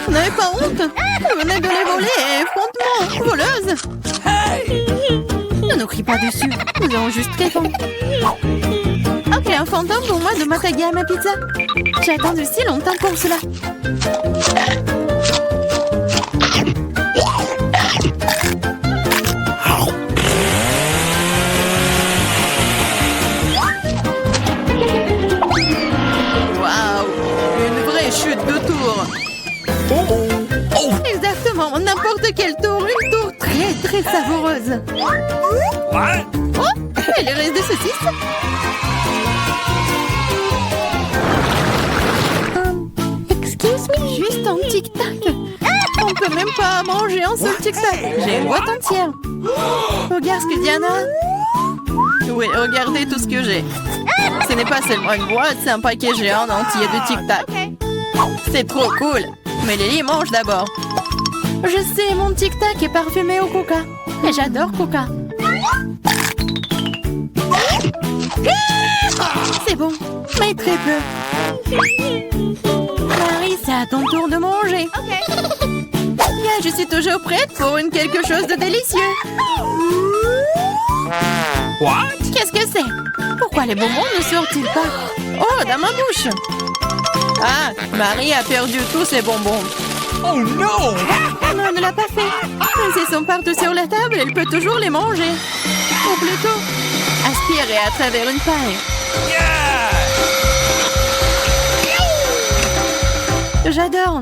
Vous n'avez pas honte? Vous venez de les voler et frontement, voleuse. Ne nous crie pas dessus. Nous avons juste très faim. Ok, un fantôme pour moi de m'attaquer à ma pizza. J'ai attendu si longtemps pour cela. Waouh! Une vraie chute de tour. Exactement, n'importe quel tour. Une tour très très savoureuse. What? Oh, et le reste de saucisses? Excuse me. Juste un tic-tac. On peut même pas manger un seul tic-tac. J'ai une boîte entière. Regarde ce que Diana a. Oui, regardez tout ce que j'ai. Ce n'est pas seulement une boîte, c'est un paquet géant entier de tic-tac. C'est trop cool. Mais Lily mange d'abord. Je sais, mon tic-tac est parfumé au coca. Et j'adore coca. C'est bon, mais très peu. Marie, c'est à ton tour de manger. Yeah, je suis toujours prête pour quelque chose de délicieux. What? Qu'est-ce que c'est? Pourquoi les bonbons ne sortent-ils pas? Oh, dans ma bouche. Ah, Marie a perdu tous ses bonbons. Oh no! Non, elle ne l'a pas fait. Mais s'ils sont partout sur la table, elle peut toujours les manger. Ou plutôt, aspirer à travers une paille. Yeah! J'adore.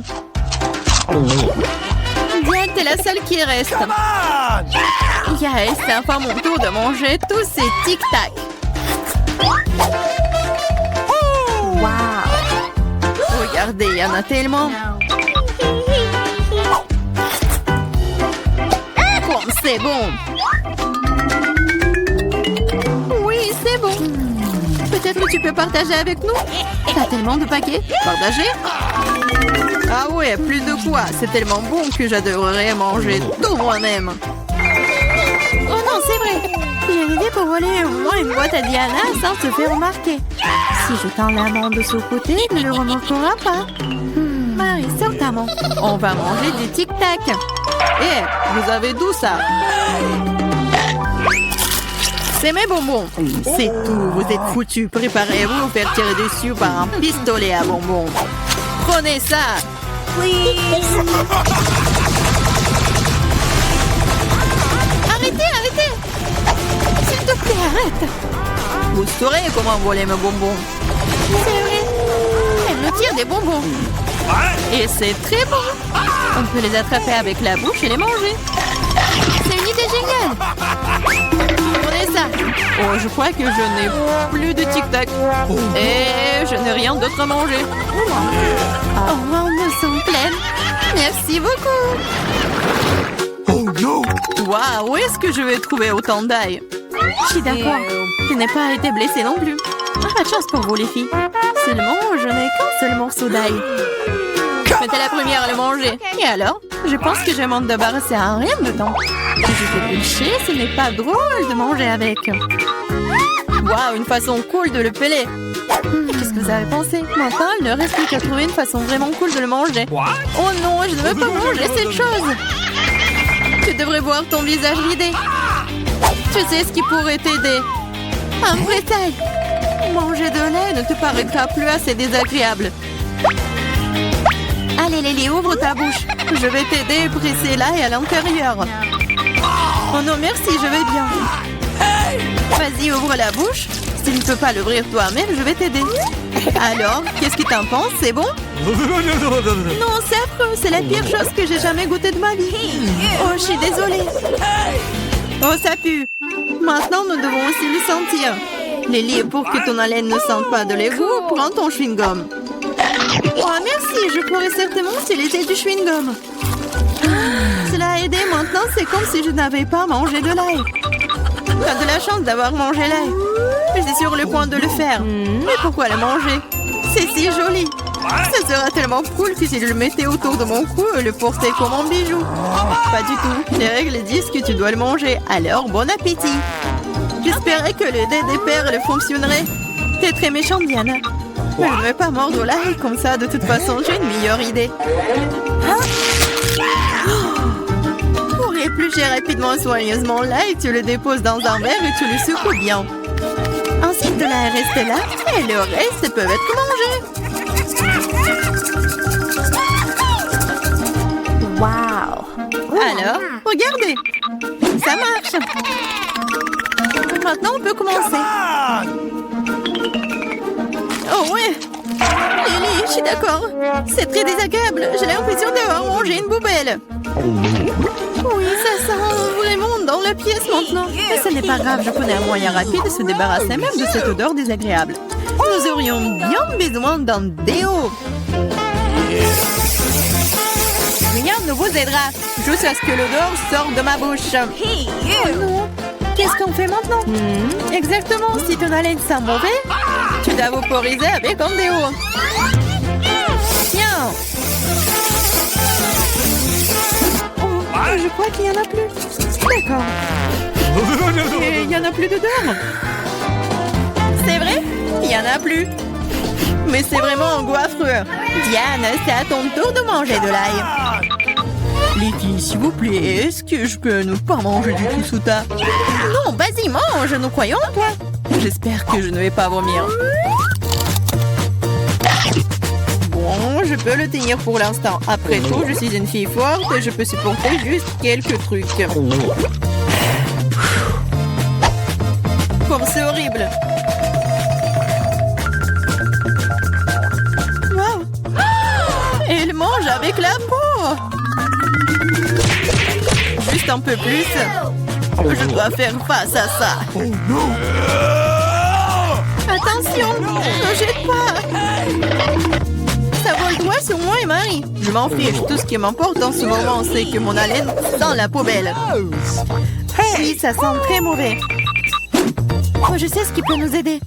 Diane, t'es la seule qui reste. Come on! Yael, c'est enfin mon tour de manger tous ces tic-tac. Wow! Regardez, il y en a tellement. Comme c'est bon. Oui, c'est bon. Peut-être que tu peux partager avec nous? T'as tellement de paquets. Partager? Ah ouais, plus de quoi. C'est tellement bon que j'adorerais manger tout moi-même. Oh non, c'est vrai. J'ai une idée pour voler au moins une boîte à Diana sans se faire remarquer. Si je tends la main de ce côté, il ne le remarquera pas. Marie, sors ta main. On va manger des tic-tac. Eh, vous avez d'où ça? C'est mes bonbons. C'est tout, vous êtes foutus. Préparez-vous à vous faire tirer dessus par un pistolet à bonbons. Prenez ça. Arrêtez. S'il te plaît, arrête. Vous saurez comment voler mes bonbons. C'est vrai. Elle me tire des bonbons. Et c'est très bon. On peut les attraper avec la bouche et les manger. C'est une idée géniale. Prenez ça. Oh, je crois que je n'ai plus de tic-tac. Et je n'ai rien d'autre à manger. Oh, on me sent pleine. Merci beaucoup. Oh no! Waouh, où est-ce que je vais trouver autant d'ail? Je suis d'accord. Je n'ai pas été blessée non plus. Pas de chance pour vous, les filles. Seulement, je n'ai qu'un seul morceau d'ail. J'étais la première à le manger. Et alors? Je pense que je vais m'en débarrasser en rien de temps. Si je fais pêcher, ce n'est pas drôle de manger avec. Waouh, une façon cool de le peler. Qu'est-ce que vous avez pensé? Maintenant, il ne reste plus qu'à trouver une façon vraiment cool de le manger. Oh non, je ne veux pas manger cette chose. Tu devrais voir ton visage ridé. Tu sais ce qui pourrait t'aider. Un vrai taille. Manger de lait ne te paraîtra plus assez désagréable. Allez, Lily, ouvre ta bouche. Je vais t'aider à presser l'ail à l'intérieur. Oh non, merci, je vais bien. Vas-y, ouvre la bouche. Si tu ne peux pas l'ouvrir toi-même, je vais t'aider. Alors, qu'est-ce que t'en penses? C'est bon? Non, c'est affreux. C'est la pire chose que j'ai jamais goûtée de ma vie. Oh, je suis désolée. Oh, ça pue. Maintenant, nous devons aussi le sentir. Lily, pour que ton haleine ne sente pas de l'égout, prends ton chewing-gum. Oh, merci. Je pourrais certainement utiliser du chewing-gum. Cela a aidé. Maintenant, c'est comme si je n'avais pas mangé de l'ail. Tu as de la chance d'avoir mangé l'ail. Je suis sur le point de le faire. Mais pourquoi le manger? C'est si joli. Ça sera tellement cool que si je le mettais autour de mon cou et le portais comme un bijou. Pas du tout. Les règles disent que tu dois le manger. Alors, bon appétit. J'espérais que le dé des perles fonctionnerait. T'es très méchante, Diana. Mais je ne vais pas mordre l'ail comme ça. De toute façon, j'ai une meilleure idée. Pour éplucher rapidement soigneusement l'ail, tu le déposes dans un verre et tu le secoues bien. Ensuite, de l'ail reste là et le reste peut être mangé. Wow! Alors, regardez. Ça marche. Maintenant, on peut commencer. Oh ouais. Lily, je suis d'accord. C'est très désagréable. J'ai l'impression d'avoir mangé une poubelle. Oui, ça sent vraiment dans la pièce maintenant. Mais ce n'est pas grave, je connais un moyen rapide de se débarrasser même de cette odeur désagréable. Nous aurions bien besoin d'un déo. Rien ne vous aidera, juste à ce que l'odeur sorte de ma bouche. Oh non. Qu'est-ce qu'on fait maintenant? Exactement, si ton haleine sent mauvais, tu dois vaporiser avec un déo. Tiens. Oh, je crois qu'il n'y en a plus. D'accord. Et il n'y en a plus d'odeur. C'est vrai? Il n'y en a plus. Mais c'est vraiment un goût affreux. Diane, c'est à ton tour de manger de l'ail. Les filles, s'il vous plaît, est-ce que je peux ne pas manger du tout sous ta... Non, vas-y, mange, nous croyons en toi. J'espère que je ne vais pas vomir. Bon, je peux le tenir pour l'instant. Après tout, je suis une fille forte et je peux supporter juste quelques trucs. Comme c'est horrible. Wow. Elle mange avec la peau. Juste un peu plus. Je dois faire face à ça. Oh no! Attention, ne jette pas. Ça vole droit sur moi et Marie. Je m'en fiche. Tout ce qui m'importe en ce moment, c'est que mon haleine sent la poubelle. Oui, ça sent très mauvais. Oh, je sais ce qui peut nous aider.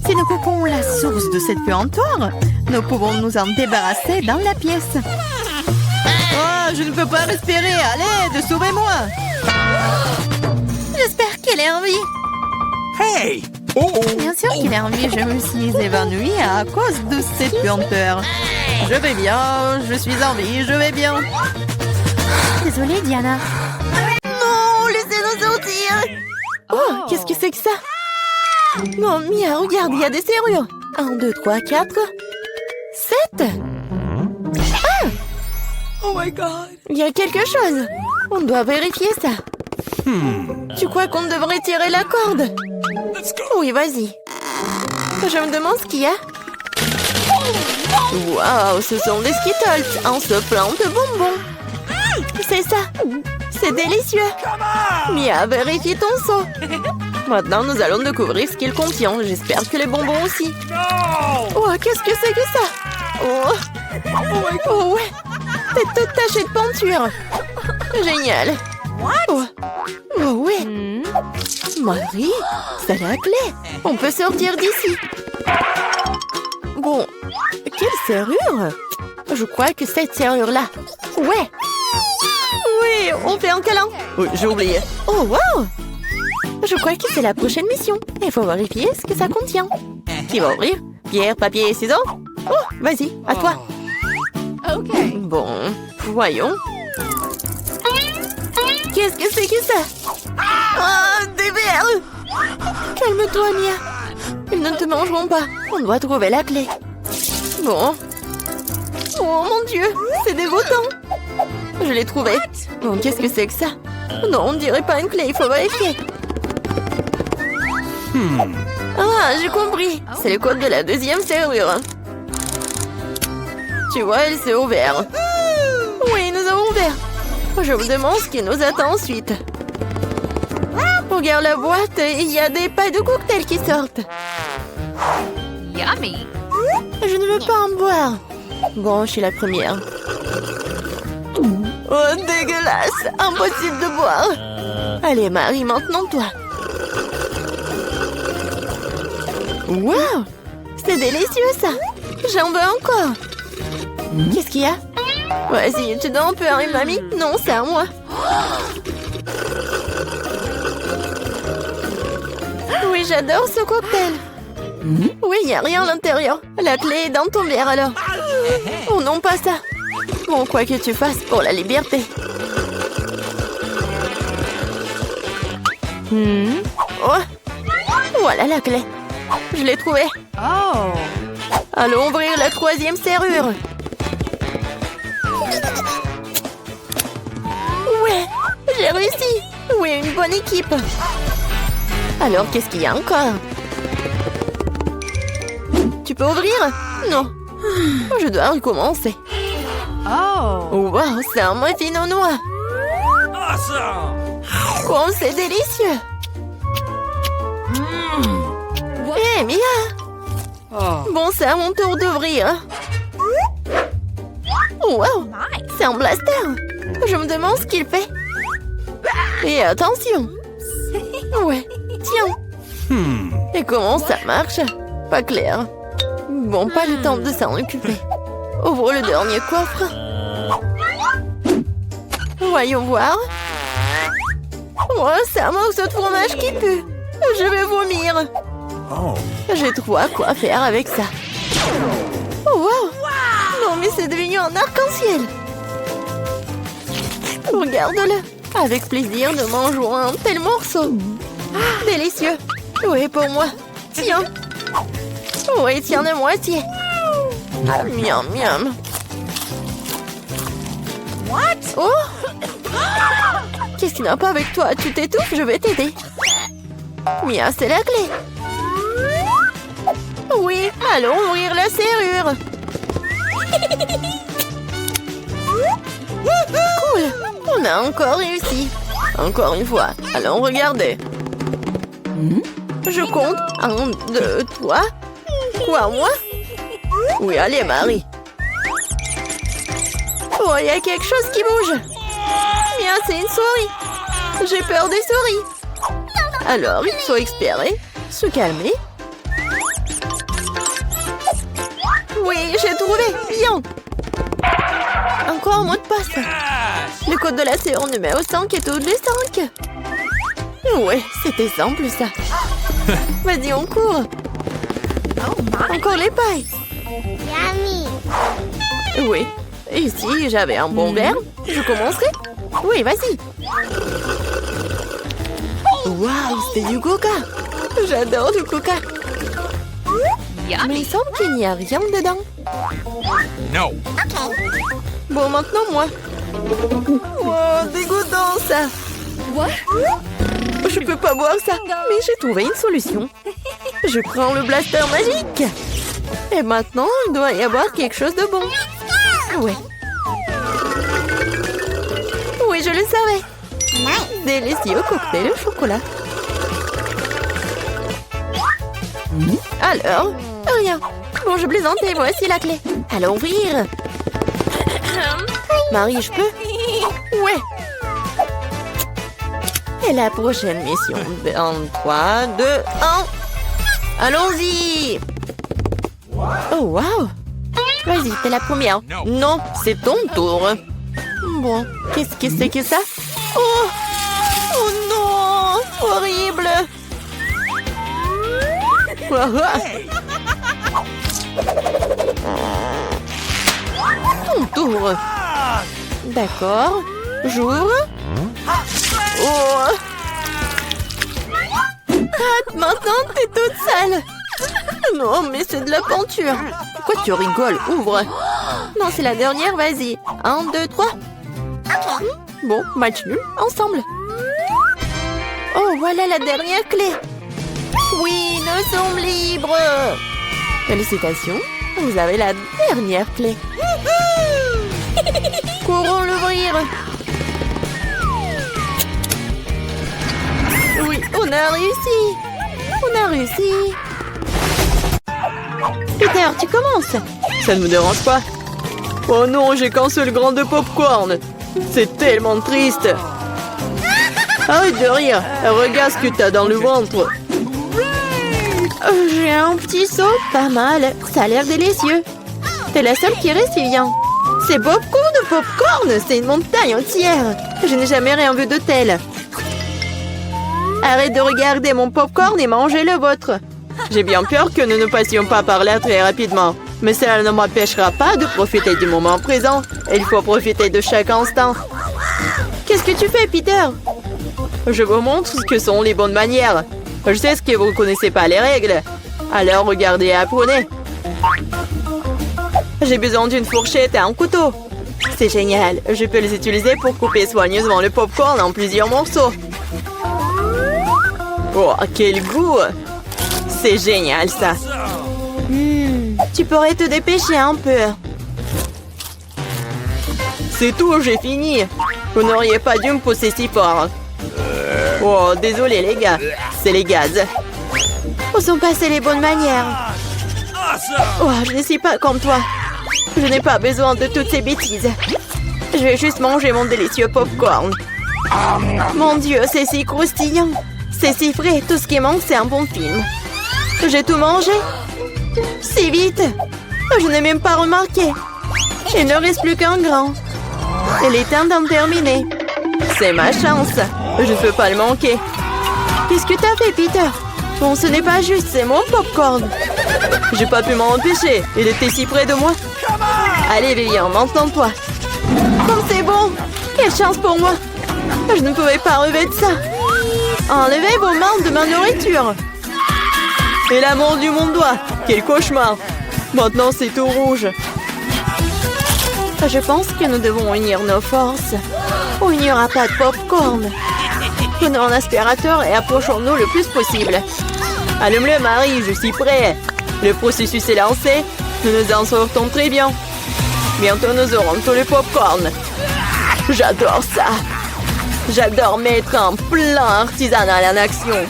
Si nous coupons la source de cette puanteur, nous pouvons nous en débarrasser dans la pièce. Oh, je ne peux pas respirer. Allez, sauvez-moi. J'espère qu'elle est en vie. Hey! Oh! Bien sûr qu'il est en vie. Je me suis évanouie à cause de cette puanteur. Je vais bien. Je suis en vie. Je vais bien. Désolée, Diana. Non, laissez-nous sortir. Oh, qu'est-ce que c'est que ça? Non, Mia, regarde, il y a des serrures. 1, 2, 3, 4, 7. Oh my God! Il y a quelque chose. On doit vérifier ça. Tu crois qu'on devrait tirer la corde? Let's go! Oui, vas-y. Je me demande ce qu'il y a. Waouh, ce sont des Skittles. On se plante de bonbons. C'est ça. C'est délicieux. Mia, vérifie ton seau. Maintenant, nous allons découvrir ce qu'il contient. J'espère que les bonbons aussi. Oh, qu'est-ce que c'est que ça? Oh, ouais. T'es toute tachée de peinture. Génial. Oh, ouais. Marie, c'est la clé. On peut sortir d'ici. Bon, quelle serrure? Je crois que cette serrure-là. Ouais. Oui, on fait un câlin. Oui, j'ai oublié. Oh, wow. Je crois que c'est la prochaine mission. Il faut vérifier ce que ça contient. Qui va ouvrir? Pierre, papier et ciseaux? Oh, vas-y, à toi. OK. Bon, voyons. Qu'est-ce que c'est que ça? Oh, des vers! Calme-toi, Mia. Ils ne te mangeront pas. On doit trouver la clé. Bon. Oh mon Dieu, c'est dégoûtant. Je l'ai trouvé. Bon, qu'est-ce que c'est que ça? Non, on dirait pas une clé, il faut vérifier. Ah, j'ai compris. C'est le code de la deuxième serrure. Tu vois, elle s'est ouverte. Oui, nous avons ouvert. Je me demande ce qui nous attend ensuite. Regarde la boîte, il y a des pailles de cocktail qui sortent. Yummy. Je ne veux pas en boire. Bon, je suis la première. Oh, dégueulasse! Impossible de boire. Allez, Marie, maintenant toi. Wow! C'est délicieux, ça. J'en veux encore. Qu'est-ce qu'il y a? Vas-y, tu dois en pleurer, mamie. Non, c'est à moi. Oui, j'adore ce cocktail. Oui, il n'y a rien à l'intérieur. La clé est dans ton verre, alors. Oh non, pas ça. Bon, quoi que tu fasses pour la liberté. Oh, voilà la clé. Je l'ai trouvée. Oh. Allons ouvrir la troisième serrure. Ouais, j'ai réussi. Oui, une bonne équipe. Alors, qu'est-ce qu'il y a encore? Tu peux ouvrir? Non. Je dois recommencer. Oh. Wow, c'est un muffin aux noix. Awesome! Oh, c'est délicieux. Hé, Mia. Bon, c'est à mon tour d'ouvrir. Wow, c'est un blaster. Je me demande ce qu'il fait. Et attention. Ouais, tiens. Et comment ça marche? Pas clair. Bon, pas le temps de s'en occuper. Ouvre le dernier coffre. Voyons voir. Oh, c'est un morceau de fromage qui pue. Je vais vomir. Oh. J'ai trop à quoi faire avec ça. Oh, wow. Non, mais c'est devenu un arc-en-ciel. Regarde-le. Avec plaisir, nous mangeons un tel morceau. Délicieux. Oui, pour moi. Tiens. Oui, tiens la moitié. Miam, miam. Oh. Qu'est-ce qui n'a pas avec toi? Tu t'étouffes, je vais t'aider. Mia, c'est la clé. Oui, allons ouvrir la serrure. Cool, on a encore réussi. Encore une fois, allons regarder. Je compte. 1, 2, 3. Quoi, moi? Oui, allez, Marie. Oh, il y a quelque chose qui bouge. Bien, c'est une souris. J'ai peur des souris. Alors, il faut espérer, se calmer. Oui, j'ai trouvé. Bien. Encore un mot de passe. Le code de la serrure numéro 5 est au-dessus 5. Ouais, c'était simple ça. Vas-y, on court. Encore les pailles. Oui. Et si j'avais un bon verre, je commencerais. Oui, vas-y. Waouh, c'est du coca. J'adore du coca. Mais il semble qu'il n'y a rien dedans. No. Bon, maintenant moi. Wow, dégoûtant ça. Je peux pas boire ça. Mais j'ai trouvé une solution. Je prends le blaster magique. Et maintenant, il doit y avoir quelque chose de bon. Ouais. Oui, je le savais. Délicieux cocktail au chocolat. Alors, rien. Bon, je plaisantais, voici la clé. Allons ouvrir. Marie, je peux? Ouais. Et la prochaine mission. En 3, 2, 1. Allons-y. Oh, wow. Vas-y, t'es la première. Non, c'est ton tour. Bon, qu'est-ce que c'est que ça? Oh! Oh non! Horrible! Ton tour. D'accord. J'ouvre. Oh! Ah, maintenant, t'es toute sale. Non, mais c'est de la peinture. Pourquoi tu rigoles? Ouvre. Non, c'est la dernière, vas-y. 1, 2, 3. Bon, match nul, ensemble. Oh, voilà la dernière clé. Oui, nous sommes libres. Félicitations, vous avez la dernière clé. Courons l'ouvrir. Oui, on a réussi. On a réussi. Peter, tu commences. Ça ne me dérange pas. Oh non, j'ai qu'un seul grain de popcorn. C'est tellement triste. Arrête de rire. Regarde ce que t'as dans le ventre. J'ai un petit seau, pas mal. Ça a l'air délicieux. T'es la seule qui reste, Vivian. C'est beaucoup de popcorn. C'est une montagne entière. Je n'ai jamais rien vu de tel. Arrête de regarder mon popcorn et mangez le vôtre. J'ai bien peur que nous ne passions pas par là très rapidement. Mais cela ne m'empêchera pas de profiter du moment présent. Il faut profiter de chaque instant. Qu'est-ce que tu fais, Peter? Je vous montre ce que sont les bonnes manières. Je sais que vous ne connaissez pas les règles. Alors regardez et apprenez. J'ai besoin d'une fourchette et un couteau. C'est génial. Je peux les utiliser pour couper soigneusement le popcorn en plusieurs morceaux. Oh, quel goût! C'est génial, ça. Tu pourrais te dépêcher un peu. C'est tout, j'ai fini. Vous n'auriez pas dû me pousser si fort. Oh, désolé les gars. C'est les gaz. Où sont passées les bonnes manières? Oh, je ne suis pas comme toi. Je n'ai pas besoin de toutes ces bêtises. Je vais juste manger mon délicieux popcorn. Mon Dieu, c'est si croustillant. C'est si frais. Tout ce qui manque, c'est un bon film. J'ai tout mangé. Si vite. Je n'ai même pas remarqué. Il ne reste plus qu'un grain. Il est temps d'en terminer. C'est ma chance. Je ne peux pas le manquer. Qu'est-ce que t'as fait, Peter? Bon, ce n'est pas juste, c'est mon popcorn. J'ai pas pu m'en empêcher. Il était si près de moi. Allez, Vivian, maintenant-toi. Comme c'est bon. Quelle chance pour moi. Je ne pouvais pas relever de ça. Enlevez vos mains de ma nourriture. Et la mordue mon doigt. Quel cauchemar. Maintenant, c'est tout rouge. Je pense que nous devons unir nos forces. Ou il n'y aura pas de popcorn. Prenons un aspirateur et approchons-nous le plus possible. Allume-le, Marie, je suis prêt. Le processus est lancé. Nous nous en sortons très bien. Bientôt, nous aurons tout le popcorn. J'adore ça. J'adore mettre un plan artisanal en action.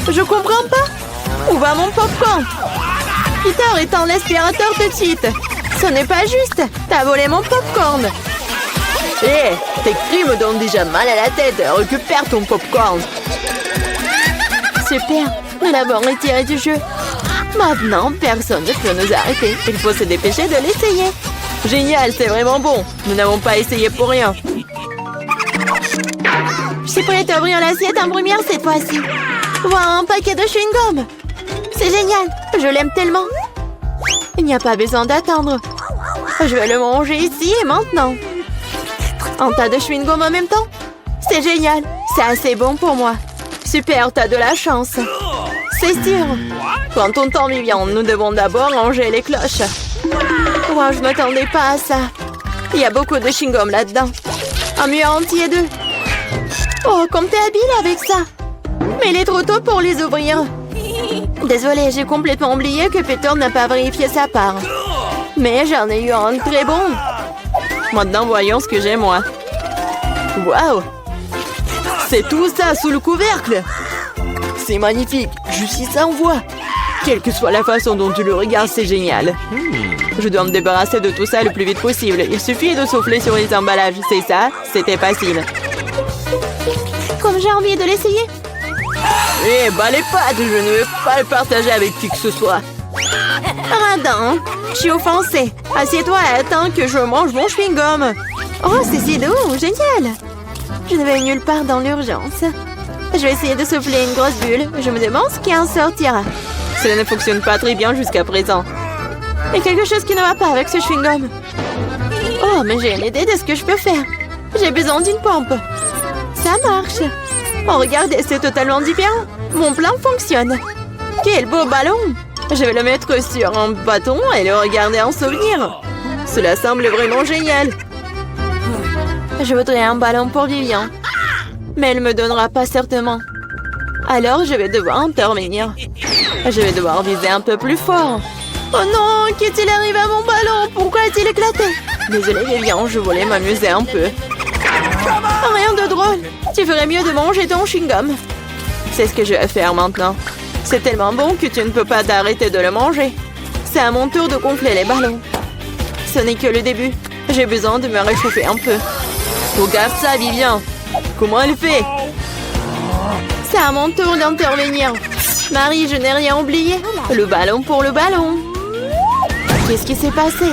Je comprends pas. Où va mon popcorn? Peter, éteins l'aspirateur tout de suite. Ce n'est pas juste. T'as volé mon popcorn. Hé, tes cris me donnent déjà mal à la tête. Récupère ton popcorn. Super. Nous l'avons retiré du jeu. Maintenant, personne ne peut nous arrêter. Il faut se dépêcher de l'essayer. Génial, c'est vraiment bon. Nous n'avons pas essayé pour rien. suis prête à ouvrir l'assiette en première cette fois-ci. Voilà un paquet de chewing-gum. C'est génial. Je l'aime tellement. Il n'y a pas besoin d'attendre. Je vais le manger ici et maintenant. Un tas de chewing-gum en même temps. C'est génial. C'est assez bon pour moi. Super, t'as de la chance. C'est sûr. Prends ton temps, Vivian. Nous devons d'abord ranger les cloches. Wow, je m'attendais pas à ça. Il y a beaucoup de chewing-gum là-dedans. Un mur entier d'eux. Oh, comme t'es habile avec ça. Mais il est trop tôt pour les ouvrir. Désolée, j'ai complètement oublié que Peter n'a pas vérifié sa part. Mais j'en ai eu un très bon. Maintenant, voyons ce que j'ai, moi. Waouh! C'est tout ça sous le couvercle. C'est magnifique. Je suis sans voix. Quelle que soit la façon dont tu le regardes, c'est génial. Je dois me débarrasser de tout ça le plus vite possible. Il suffit de souffler sur les emballages. C'est ça? C'était facile. Comme j'ai envie de l'essayer. Eh, bah les pâtes, je ne veux pas le partager avec qui que ce soit. Radin, je suis offensée. Assieds-toi et attends que je mange mon chewing-gum. Oh, c'est si doux, génial. Je ne vais nulle part dans l'urgence. Je vais essayer de souffler une grosse bulle. Je me demande ce qui en sortira. Cela ne fonctionne pas très bien jusqu'à présent. Il y a quelque chose qui ne va pas avec ce chewing-gum. Oh, mais j'ai une idée de ce que je peux faire. J'ai besoin d'une pompe. Ça marche. Oh, regardez, c'est totalement différent. Mon plan fonctionne. Quel beau ballon. Je vais le mettre sur un bâton et le regarder en souvenir. Cela semble vraiment génial. Je voudrais un ballon pour Vivian. Mais elle ne me donnera pas certainement. Alors, je vais devoir intervenir. Je vais devoir viser un peu plus fort. Oh non, qu'est-il arrivé à mon ballon? Pourquoi a-t-il éclaté? Désolée, Vivian, je voulais m'amuser un peu. Rien de drôle. Tu ferais mieux de manger ton chewing-gum. C'est ce que je vais faire maintenant. C'est tellement bon que tu ne peux pas t'arrêter de le manger. C'est à mon tour de gonfler les ballons. Ce n'est que le début. J'ai besoin de me réchauffer un peu. Regarde ça, Vivian. Comment elle fait? C'est à mon tour d'intervenir. Marie, je n'ai rien oublié. Le ballon pour le ballon. Qu'est-ce qui s'est passé?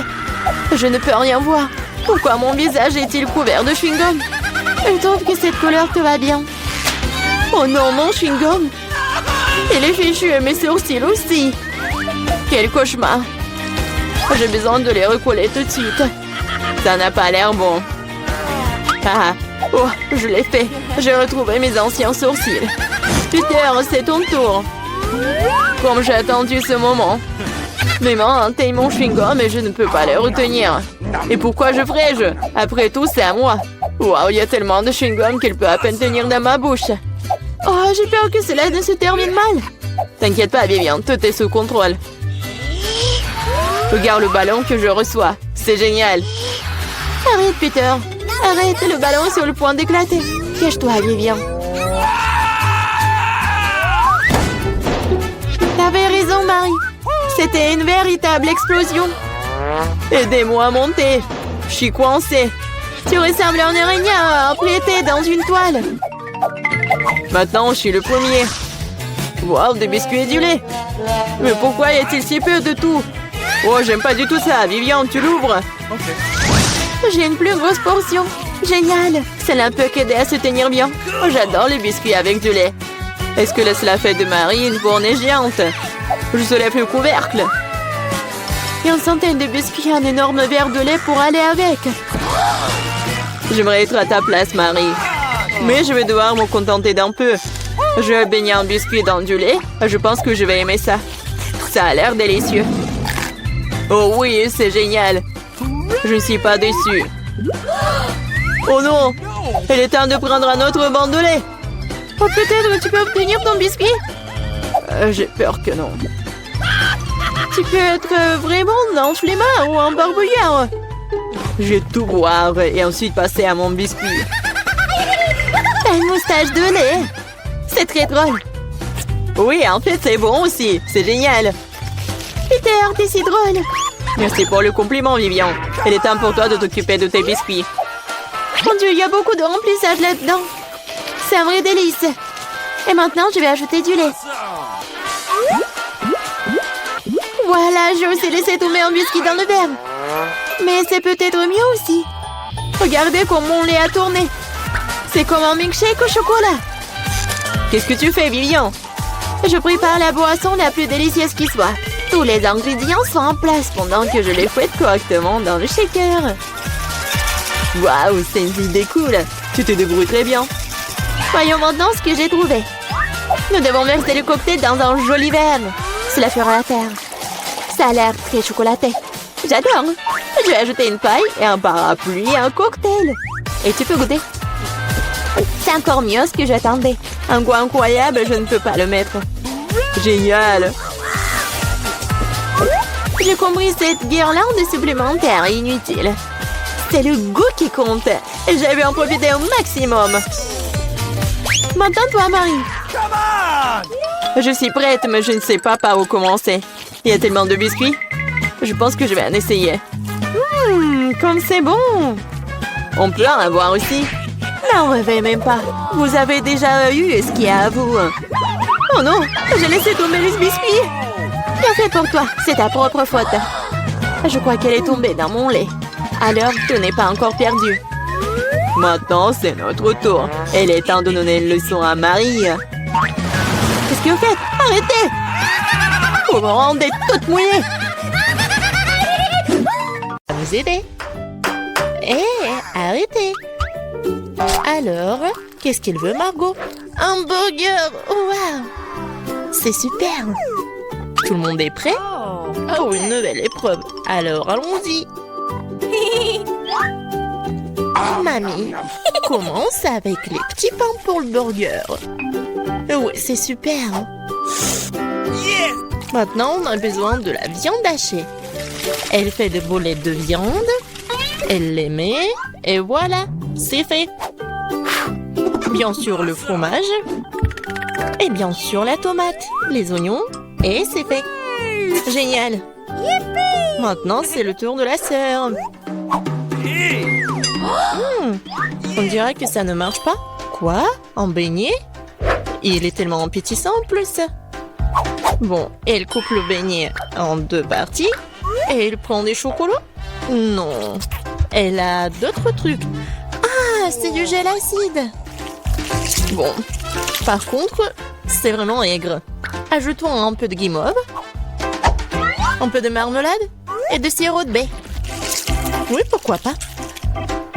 Je ne peux rien voir. Pourquoi mon visage est-il couvert de chewing-gum? Je trouve que cette couleur te va bien. Oh non, mon chewing-gum. Il est fichu et mes sourcils aussi. Quel cauchemar. J'ai besoin de les recoller tout de suite. Ça n'a pas l'air bon. Ah, oh, je l'ai fait. J'ai retrouvé mes anciens sourcils. Peter, c'est ton tour. Comme j'ai attendu ce moment. Mes mains atteignent mon chewing-gum et je ne peux pas les retenir. Et pourquoi je ferais-je? Après tout, c'est à moi. Waouh, il y a tellement de chewing-gum qu'il peut à peine tenir dans ma bouche. Oh, j'ai peur que cela ne se termine mal. T'inquiète pas, Vivian, tout est sous contrôle. Regarde le ballon que je reçois. C'est génial. Arrête, Peter. Arrête, le ballon est sur le point d'éclater. Cache-toi, Vivian. T'avais raison, Marie. C'était une véritable explosion. Aidez-moi à monter. Je suis coincée. Tu ressembles à un araignée emplété dans une toile. Maintenant, je suis le premier. Wow, des biscuits et du lait. Mais pourquoi y a-t-il si peu de tout? Oh, j'aime pas du tout ça. Vivian, tu l'ouvres? J'ai une plus grosse portion. Génial. Cela peut qu'aider à se tenir bien. Oh, j'adore les biscuits avec du lait. Est-ce que cela fait de Marie une fournée géante? Je soulève le couvercle. Et une centaine de biscuits et un énorme verre de lait pour aller avec. J'aimerais être à ta place, Marie. Mais je vais devoir me contenter d'un peu. Je vais baigner un biscuit dans du lait. Je pense que je vais aimer ça. Ça a l'air délicieux. Oh oui, c'est génial. Je ne suis pas déçue. Oh non! Il est temps de prendre un autre banc de lait. Oh, peut-être tu peux obtenir ton biscuit? J'ai peur que non. Tu peux être vraiment un flemmard ou un barbouillard. Je vais tout boire et ensuite passer à mon biscuit. T'as une moustache de lait. C'est très drôle. Oui, en fait, c'est bon aussi. C'est génial. Peter, t'es si drôle. Merci pour le compliment, Vivian. Il est temps pour toi de t'occuper de tes biscuits. Mon Dieu, il y a beaucoup de remplissage là-dedans. C'est un vrai délice. Et maintenant, je vais ajouter du lait. Voilà, j'ai aussi laissé tomber un biscuit dans le verre. Mais c'est peut-être mieux aussi. Regardez comme mon lait a tourné. C'est comme un milkshake au chocolat. Qu'est-ce que tu fais, Vivian? Je prépare la boisson la plus délicieuse qui soit. Tous les ingrédients sont en place pendant que je les fouette correctement dans le shaker. Waouh, c'est une idée cool. Tu te débrouilles très bien. Voyons maintenant ce que j'ai trouvé. Nous devons verser le cocktail dans un joli verre. Cela fera l'affaire. Ça a l'air très chocolaté. J'adore. Je vais ajouter une paille et un parapluie et un cocktail. Et tu peux goûter. C'est encore mieux ce que j'attendais. Un goût incroyable, je ne peux pas le mettre. Génial. J'ai compris cette guirlande supplémentaire et inutile. C'est le goût qui compte. Et je vais en profiter au maximum. Maintenant, toi, Marie. Je suis prête, mais je ne sais pas par où commencer. Il y a tellement de biscuits. Je pense que je vais en essayer. Comme c'est bon. On peut en avoir aussi. N'en rêvez même pas. Vous avez déjà eu ce qu'il y a à vous. Oh non, j'ai laissé tomber les biscuits. Bien fait pour toi, c'est ta propre faute. Je crois qu'elle est tombée dans mon lait. Alors, tout n'est pas encore perdu. Maintenant, c'est notre tour. Il est temps de donner une leçon à Marie. Qu'est-ce que vous faites? Arrêtez! Vous me rendez toute mouillée. Vous aider. Hé, arrêtez. Alors, qu'est-ce qu'il veut, Margot? Un burger! Waouh! C'est super! Tout le monde est prêt? Oh, une nouvelle épreuve. Alors, allons-y. Mamie, commence avec les petits pains pour le burger. Oui, c'est super. Maintenant, on a besoin de la viande hachée. Elle fait des boulettes de viande. Elle les met. Et voilà, c'est fait. Bien sûr, le fromage. Et bien sûr, la tomate, les oignons. Et c'est fait. Génial. Maintenant, c'est le tour de la sœur. On dirait que ça ne marche pas. Quoi? Un beignet? Il est tellement appétissant en plus. Bon, elle coupe le beignet en 2 parties. Et elle prend des chocolats? Non. Elle a d'autres trucs. Ah, c'est du gel acide. Bon, par contre, c'est vraiment aigre. Ajoutons un peu de guimauve. Un peu de marmelade. Et de sirop de baie. Oui, pourquoi pas.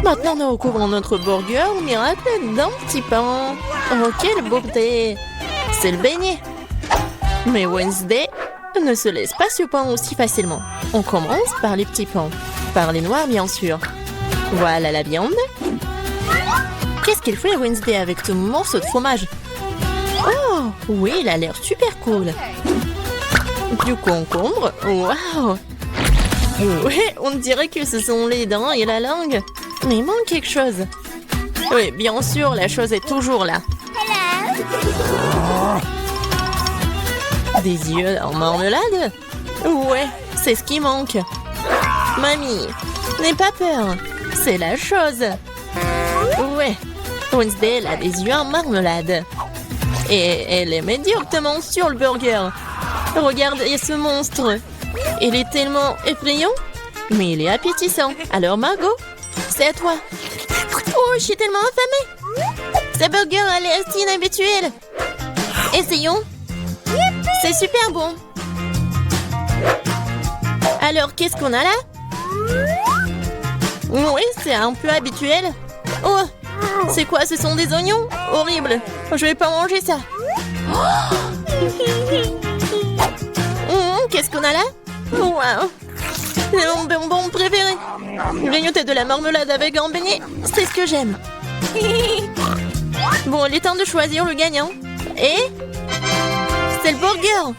Maintenant, nous recouvrons notre burger au miracle d'un petit pain. Oh, quelle beauté! C'est le beignet. Mais Wednesday ne se laisse pas surprendre aussi facilement. On commence par les petits pains. Par les noirs, bien sûr. Voilà la viande. Qu'est-ce qu'il fait Wednesday avec ce morceau de fromage? Oh, oui, il a l'air super cool. Du concombre. Waouh! Oui, on dirait que ce sont les dents et la langue. Mais il manque quelque chose. Oui, bien sûr, la chose est toujours là. Des yeux en marmelade? Ouais, c'est ce qui manque. Mamie, n'aie pas peur. C'est la chose. Ouais, Wednesday elle a des yeux en marmelade. Et elle les met directement sur le burger. Regardez ce monstre. Il est tellement effrayant, mais il est appétissant. Alors Margot, c'est à toi. Oh, je suis tellement affamée. Ce burger a l'air si inhabituel. Essayons. C'est super bon. Alors, qu'est-ce qu'on a là? Oui, c'est un peu habituel. Oh, c'est quoi? Ce sont des oignons? Horrible. Je vais pas manger ça. Qu'est-ce qu'on a là? Wow. C'est mon bonbon préféré. Grignoter de la marmelade avec un beignet, c'est ce que j'aime. Bon, il est temps de choisir le gagnant. Et c'est le burger.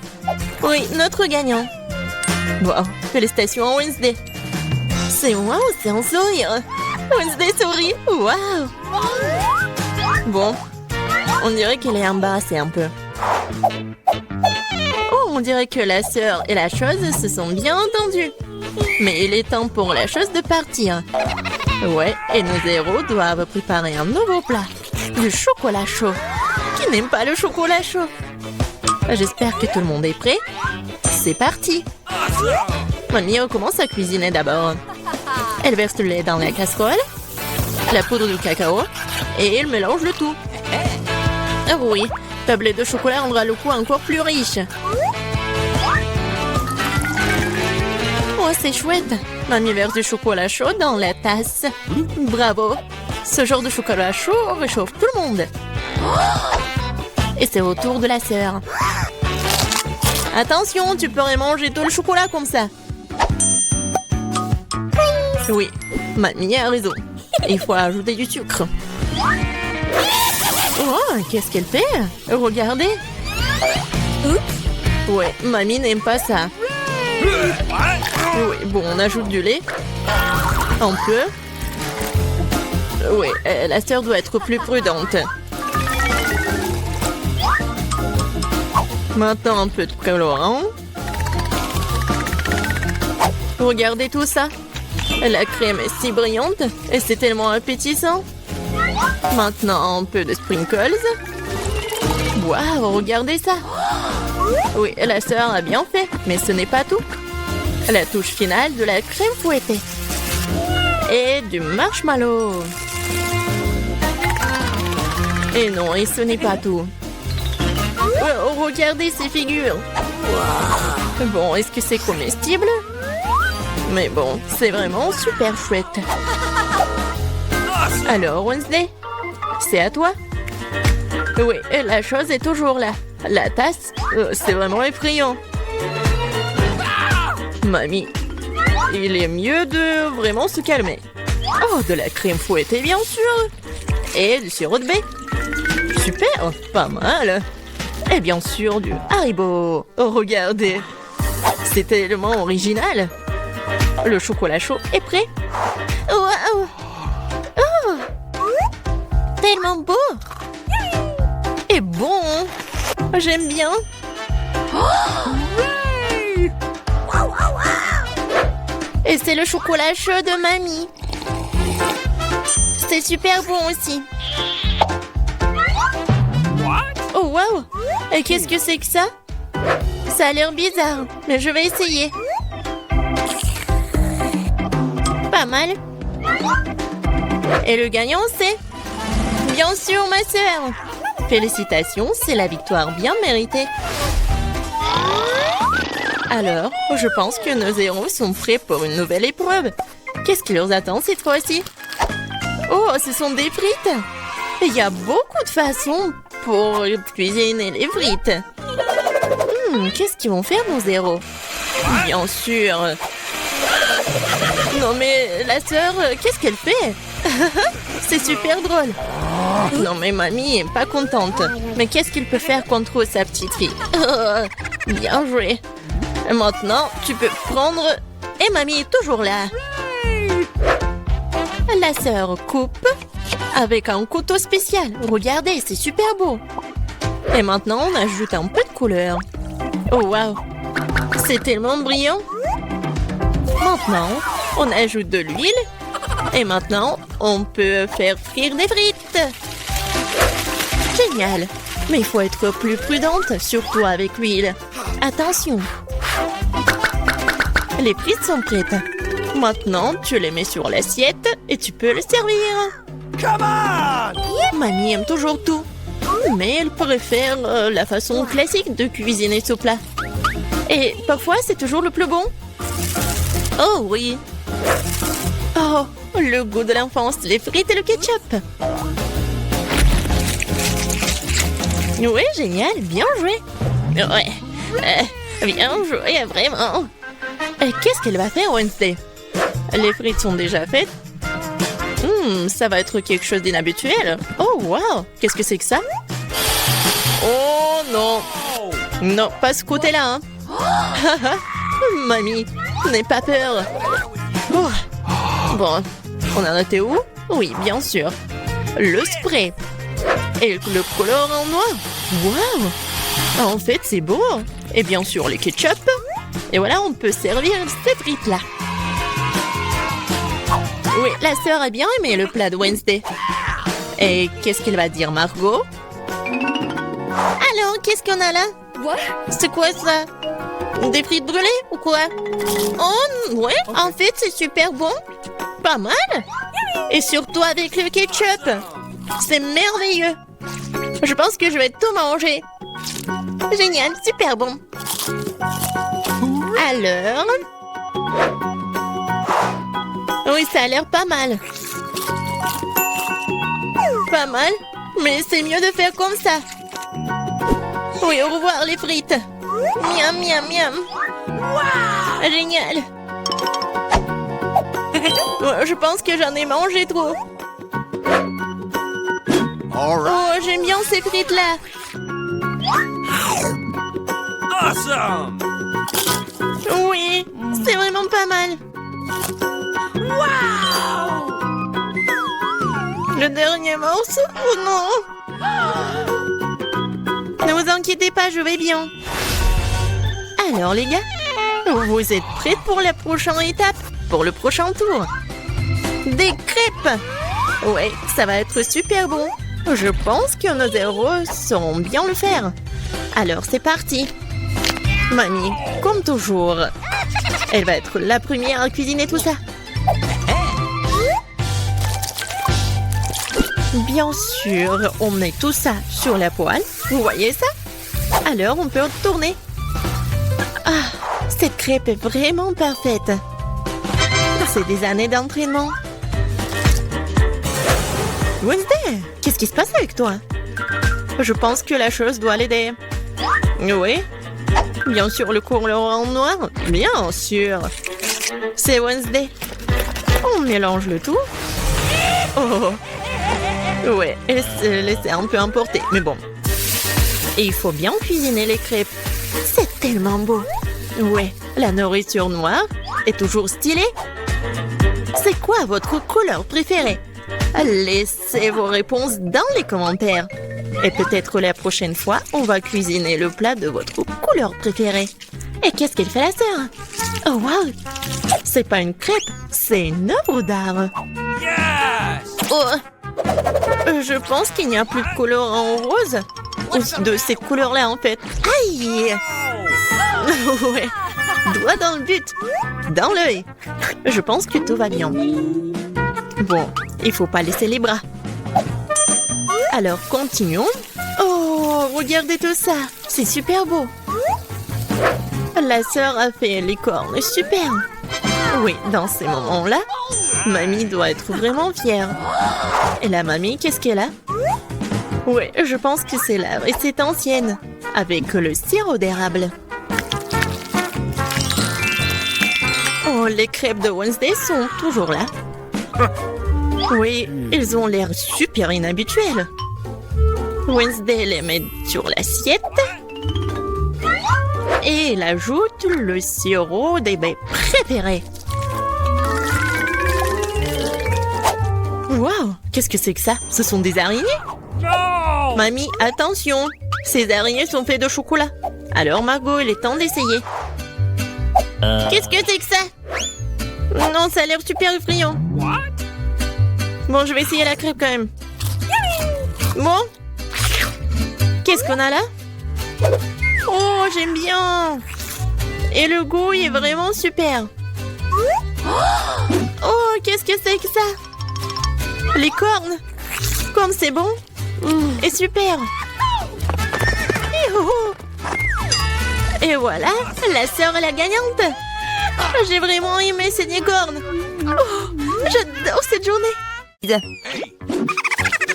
Oui, notre gagnant. Wow, félicitations à Wednesday. C'est wow, c'est un sourire. Wednesday sourit. Wow. Bon, on dirait qu'elle est embarrassée un peu. Oh, on dirait que la sœur et la chose se sont bien entendues. Mais il est temps pour la chose de partir. Ouais, et nos héros doivent préparer un nouveau plat. Du chocolat chaud. Qui n'aime pas le chocolat chaud? J'espère que tout le monde est prêt. C'est parti. Mamie commence à cuisiner d'abord. Elle verse le lait dans la casserole. la poudre de cacao et il mélange le tout. Ah oui, tablette de chocolat rendra le goût encore plus riche. Oh, c'est chouette. Mamie verse du chocolat chaud dans la tasse. Bravo. Ce genre de chocolat chaud réchauffe tout le monde. Et c'est au tour de la sœur. Attention, tu pourrais manger tout le chocolat comme ça. Oui, mamie a raison. Il faut ajouter du sucre. Oh, qu'est-ce qu'elle fait? Regardez. Ouais, mamie n'aime pas ça. Oui, bon, on ajoute du lait. Un peu. Oui, la sœur doit être plus prudente. Maintenant, un peu de colorant. Regardez tout ça. La crème est si brillante et c'est tellement appétissant. Maintenant, un peu de sprinkles. Waouh, regardez ça. Oui, la sœur a bien fait, mais ce n'est pas tout. La touche finale de la crème fouettée. Et du marshmallow. Et non, et ce n'est pas tout. Oh, regardez ces figures. Bon, est-ce que c'est comestible? Mais bon, c'est vraiment super chouette. Alors, Wednesday, c'est à toi. Oui, la chose est toujours là. La tasse, c'est vraiment effrayant. Mamie, il est mieux de vraiment se calmer. Oh, de la crème fouettée, bien sûr. Et du sirop de baie. Super, pas mal. Et bien sûr, du Haribo. Oh, regardez. C'est tellement original. Le chocolat chaud est prêt. Wow. Oh, tellement beau. Et bon. J'aime bien. Et c'est le chocolat chaud de mamie. C'est super bon aussi. Oh wow! Et qu'est-ce que c'est que ça? Ça a l'air bizarre, mais je vais essayer. Pas mal. Et le gagnant, c'est... Bien sûr, ma sœur. Félicitations, c'est la victoire bien méritée. Alors, je pense que nos héros sont prêts pour une nouvelle épreuve. Qu'est-ce qui leur attend cette fois-ci? Oh, ce sont des frites. Il y a beaucoup de façons pour cuisiner les frites. Qu'est-ce qu'ils vont faire, nos héros? Bien sûr. Non mais, la sœur, qu'est-ce qu'elle fait? C'est super drôle. Non mais mamie est pas contente. Mais qu'est-ce qu'il peut faire contre sa petite fille? Bien joué. Maintenant, tu peux prendre... Et mamie est toujours là. La sœur coupe avec un couteau spécial. Regardez, c'est super beau. Et maintenant, on ajoute un peu de couleur. Oh, wow. C'est tellement brillant. Maintenant, on ajoute de l'huile. Et maintenant, on peut faire frire des frites. Génial. Mais il faut être plus prudente, surtout avec l'huile. Attention. Les frites sont prêtes. Maintenant, tu les mets sur l'assiette et tu peux les servir. Come on! Mamie aime toujours tout. Mais elle préfère la façon classique de cuisiner ce plat. Et parfois, c'est toujours le plus bon. Oh oui. Oh, le goût de l'enfance, les frites et le ketchup. Oui, génial, bien joué. Ouais, bien joué, vraiment. Qu'est-ce qu'elle va faire, Wednesday? Les frites sont déjà faites. Ça va être quelque chose d'inhabituel. Oh, wow, qu'est-ce que c'est que ça? Oh non. Non, pas ce côté-là. Hein. Mamie, n'aie pas peur. Oh. Bon, on en était où? Oui, bien sûr. Le spray. Et le colorant noir. Waouh! En fait, c'est beau. Et bien sûr, les ketchup. Et voilà, on peut servir ces frites-là. Oui, la sœur a bien aimé le plat de Wednesday. Et qu'est-ce qu'elle va dire, Margot? Alors, qu'est-ce qu'on a là? C'est quoi ça? Des frites brûlées ou quoi? Oh, ouais, en fait, c'est super bon. Pas mal. Et surtout avec le ketchup. C'est merveilleux. Je pense que je vais tout manger. Génial, super bon. Alors... Oui, ça a l'air pas mal. Pas mal, mais c'est mieux de faire comme ça. Oui, au revoir les frites. Miam, miam, miam. Wow! Génial. Je pense que j'en ai mangé trop. Oh, j'aime bien ces frites-là. Awesome! Oui, c'est vraiment pas mal. Wow! Le dernier morceau? Oh non! Ne vous inquiétez pas, je vais bien. Alors les gars, vous êtes prêts pour la prochaine étape? Pour le prochain tour? Des crêpes! Ouais, ça va être super bon. Je pense que nos héros sauront bien le faire. Alors c'est parti. Mamie, comme toujours, elle va être la première à cuisiner tout ça. Bien sûr, on met tout ça sur la poêle. Vous voyez ça? Alors, on peut tourner. Ah, cette crêpe est vraiment parfaite. C'est des années d'entraînement. Wednesday, qu'est-ce qui se passe avec toi? Je pense que la chose doit l'aider. Oui? Bien sûr, le couleur en noir? Bien sûr. C'est Wednesday. On mélange le tout. Oh! Ouais, elle s'est laissée un peu emporter, mais bon. Et il faut bien cuisiner les crêpes. C'est tellement beau. Ouais, la nourriture noire est toujours stylée. C'est quoi votre couleur préférée? Laissez vos réponses dans les commentaires. Et peut-être la prochaine fois, on va cuisiner le plat de votre couleur préférée. Et qu'est-ce qu'elle fait la sœur? Oh wow! C'est pas une crêpe, c'est une œuvre d'art. Yes! Oh! Je pense qu'il n'y a plus de couleur en rose. Ou de cette couleur-là, en fait. Aïe! Ouais. Doigt dans le but. Dans l'œil. Je pense que tout va bien. Bon, il faut pas laisser les bras. Alors, continuons. Oh, regardez tout ça. C'est super beau. La sœur a fait les cornes. Super. Oui, dans ces moments-là, mamie doit être vraiment fière. Et la mamie, qu'est-ce qu'elle a? Oui, je pense que c'est la recette ancienne, avec le sirop d'érable. Oh, les crêpes de Wednesday sont toujours là. Oui, ils ont l'air super inhabituels. Wednesday les met sur l'assiette. Et elle ajoute le sirop des baies préférés. Waouh, qu'est-ce que c'est que ça? Ce sont des araignées? No! Mamie, attention! Ces araignées sont faites de chocolat. Alors Margot, il est temps d'essayer. Qu'est-ce que c'est que ça? Non, ça a l'air super effrayant. Bon, je vais essayer la crêpe quand même. Bon. Qu'est-ce qu'on a là? Oh, j'aime bien. Et le goût est vraiment super. Oh, qu'est-ce que c'est que ça? Les cornes. Comme c'est bon. Et super. Et voilà, la sœur est la gagnante. J'ai vraiment aimé ces cornes. Oh, j'adore cette journée.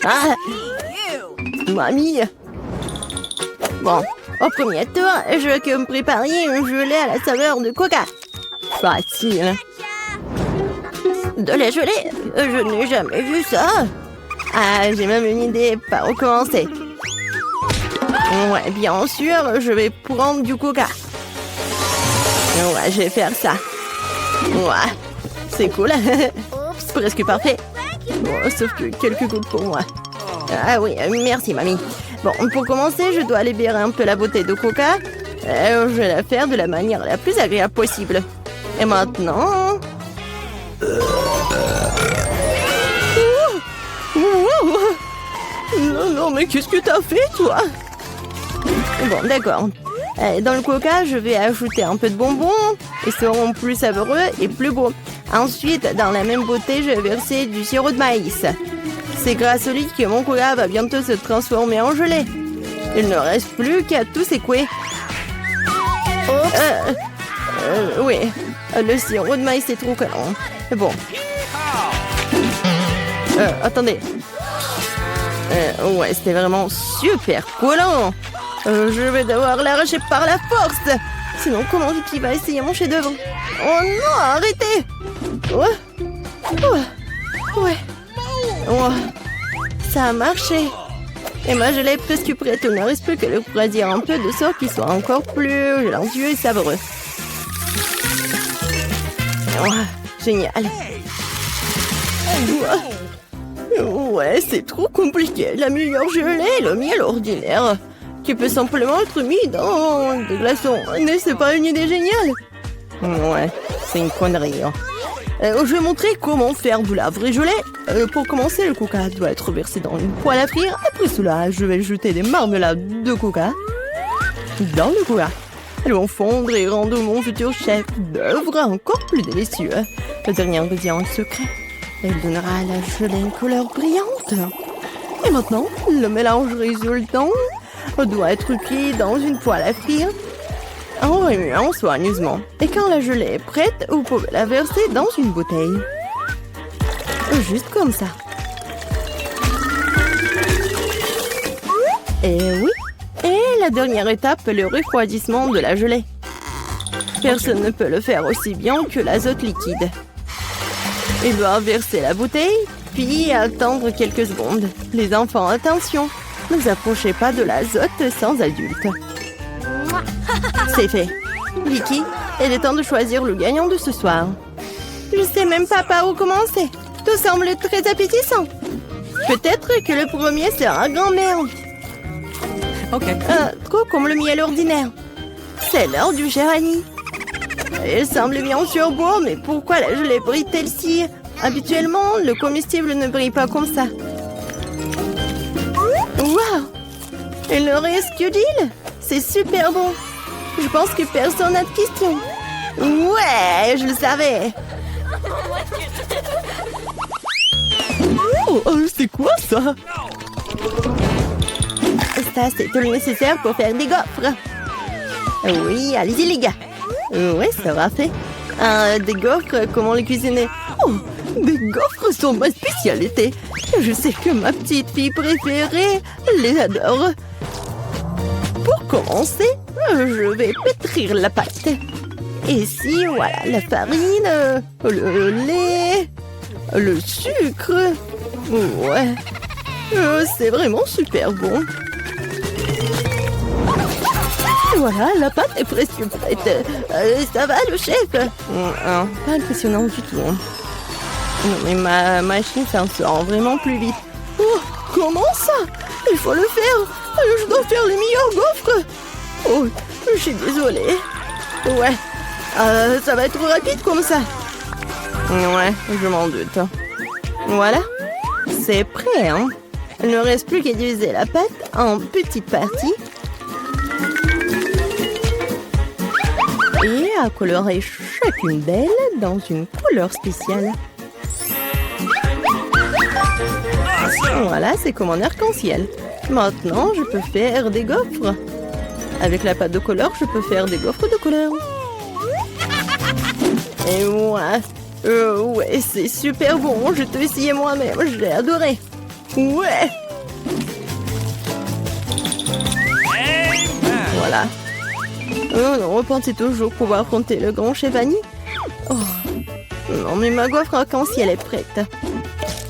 Ah! Mamie! Bon, au premier tour, je veux que me prépariez un gelée à la saveur de coca. Facile. De la gelée? Je n'ai jamais vu ça. Ah, j'ai même une idée par où commencer. Ouais, bien sûr, je vais prendre du coca. Ouais, je vais faire ça. Ouais, c'est cool. Presque parfait. Bon, sauf que quelques gouttes pour moi. Ah oui, merci mamie. Bon, pour commencer, je dois libérer un peu la bouteille de coca. Je vais la faire de la manière la plus agréable possible. Et maintenant... Non, non, mais qu'est-ce que t'as fait, toi? Bon, d'accord. Dans le coca, je vais ajouter un peu de bonbons. Ils seront plus savoureux et plus beaux. Ensuite, dans la même bouteille, je vais verser du sirop de maïs. C'est grâce au lit que mon coca va bientôt se transformer en gelée. Il ne reste plus qu'à tout secouer. Oui, le sirop de maïs est trop collant. Bon. Attendez. Ouais, c'était vraiment super collant. Je vais devoir l'arracher par la force. Sinon, comment Vicky va essayer mon chef-d'œuvre? Oh non, arrêtez! Ouais. Ça a marché. Et ma gelée est presque prête. Il ne reste plus que le refroidir un peu de sorte qu'il soit encore plus gélancieux et savoureux. Génial. Ouais, c'est trop compliqué. La meilleure gelée est le miel ordinaire, qui peut simplement être mis dans des glaçons. N'est-ce pas une idée géniale? Ouais, c'est une connerie. Je vais montrer comment faire de la vraie gelée. Pour commencer, le coca doit être versé dans une poêle à frire. Après cela, je vais jeter des marmelades de coca dans le coca. Elles vont fondre et rendre mon futur chef d'œuvre encore plus délicieux. Le dernier ingrédient secret. Il donnera à la gelée une couleur brillante. Et maintenant, le mélange résultant doit être cuit dans une poêle à frire en remuant soigneusement. Et quand la gelée est prête, vous pouvez la verser dans une bouteille. Juste comme ça. Et oui. Et la dernière étape, le refroidissement de la gelée. Personne ne peut le faire aussi bien que l'azote liquide. Il doit verser la bouteille, puis attendre quelques secondes. Les enfants, attention, ne vous approchez pas de l'azote sans adulte. C'est fait. Vicky, il est temps de choisir le gagnant de ce soir. Je sais même pas par où commencer. Tout semble très appétissant. Peut-être que le premier sera grand-mère. Ok. Trop comme le miel ordinaire. C'est l'heure du cher Annie. Il semble bien sûr beau, mais pourquoi la gelée brille-t-elle si? Habituellement, le comestible ne brille pas comme ça. Waouh! Il ne reste que d'huile. C'est super bon. Je pense que personne n'a de questions. Ouais, je le savais. C'est quoi ça? Ça, c'est tout le nécessaire pour faire des gaufres. Oui, allez-y les gars. Oui, ça va fait. Des gaufres, comment les cuisiner? Oh, des gaufres sont ma spécialité. Je sais que ma petite fille préférée les adore. Pour commencer, je vais pétrir la pâte. Ici, voilà, la farine, le lait, le sucre. Ouais, c'est vraiment super bon. Voilà, la pâte est presque prête. Ça va, le chef? Pas impressionnant du tout. Non, mais ma machine s'en sort vraiment plus vite. Oh, comment ça? Il faut le faire. Je dois faire les meilleurs gaufres. Oh, je suis désolée. Ouais, ça va être rapide comme ça. Ouais, je m'en doute. Voilà, c'est prêt, hein? Il ne reste plus qu'à diviser la pâte en petites parties. Et à colorer chacune d'elles dans une couleur spéciale. Voilà, c'est comme un arc-en-ciel. Maintenant, je peux faire des gaufres. Avec la pâte de couleur, je peux faire des gaufres de couleur. Et ouais, c'est super bon. Je t'ai essayé moi-même, je l'ai adoré. Ouais. Voilà. On pensait toujours pouvoir affronter le grand chef Annie. Oh. Non, mais ma gaufre arc-en-ciel est prête.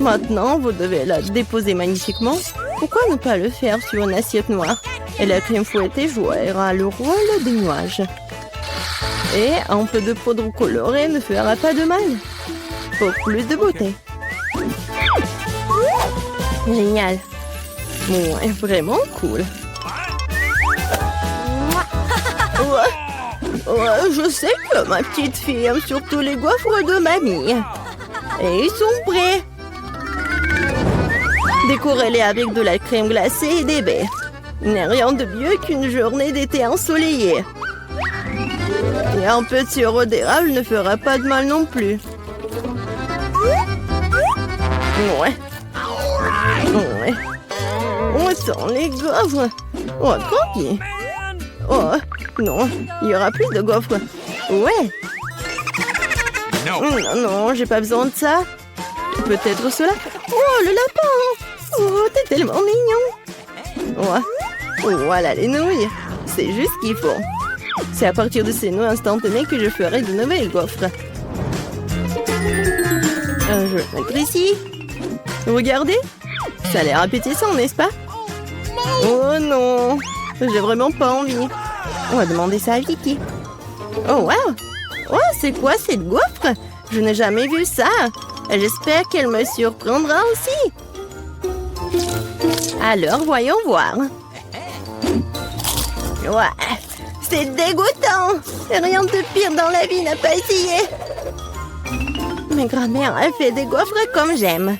Maintenant, vous devez la déposer magnifiquement. Pourquoi ne pas le faire sur une assiette noire? Et la crème fouettée jouera le rôle des nuages. Et un peu de poudre colorée ne fera pas de mal. Pour plus de beauté. Génial. Ouais, vraiment cool. Ouais, je sais que ma petite fille aime surtout les gaufres de mamie. Et ils sont prêts. Décorez-les avec de la crème glacée et des baies. Il n'y a rien de mieux qu'une journée d'été ensoleillée. Et un peu de sirop d'érable ne fera pas de mal non plus. Ouais. Ouais. On sent les gaufres. Oh, tranquille. Oh, non, il y aura plus de gaufres. Ouais. Non, non, j'ai pas besoin de ça. Peut-être cela. Oh, le lapin. Oh, t'es tellement mignon. Oh, voilà les nouilles. C'est juste ce qu'il faut. C'est à partir de ces nouilles instantanées que je ferai de nouvelles gaufres. Je vais mettre ici. Regardez. Ça a l'air appétissant, n'est-ce pas? Oh non. J'ai vraiment pas envie. On va demander ça à Vicky. Oh, wow. Oh, c'est quoi cette gaufre? Je n'ai jamais vu ça. J'espère qu'elle me surprendra aussi. Alors, voyons voir. Ouais, c'est dégoûtant. Rien de pire dans la vie n'a pas essayé. Ma grand-mère a fait des gaufres comme j'aime.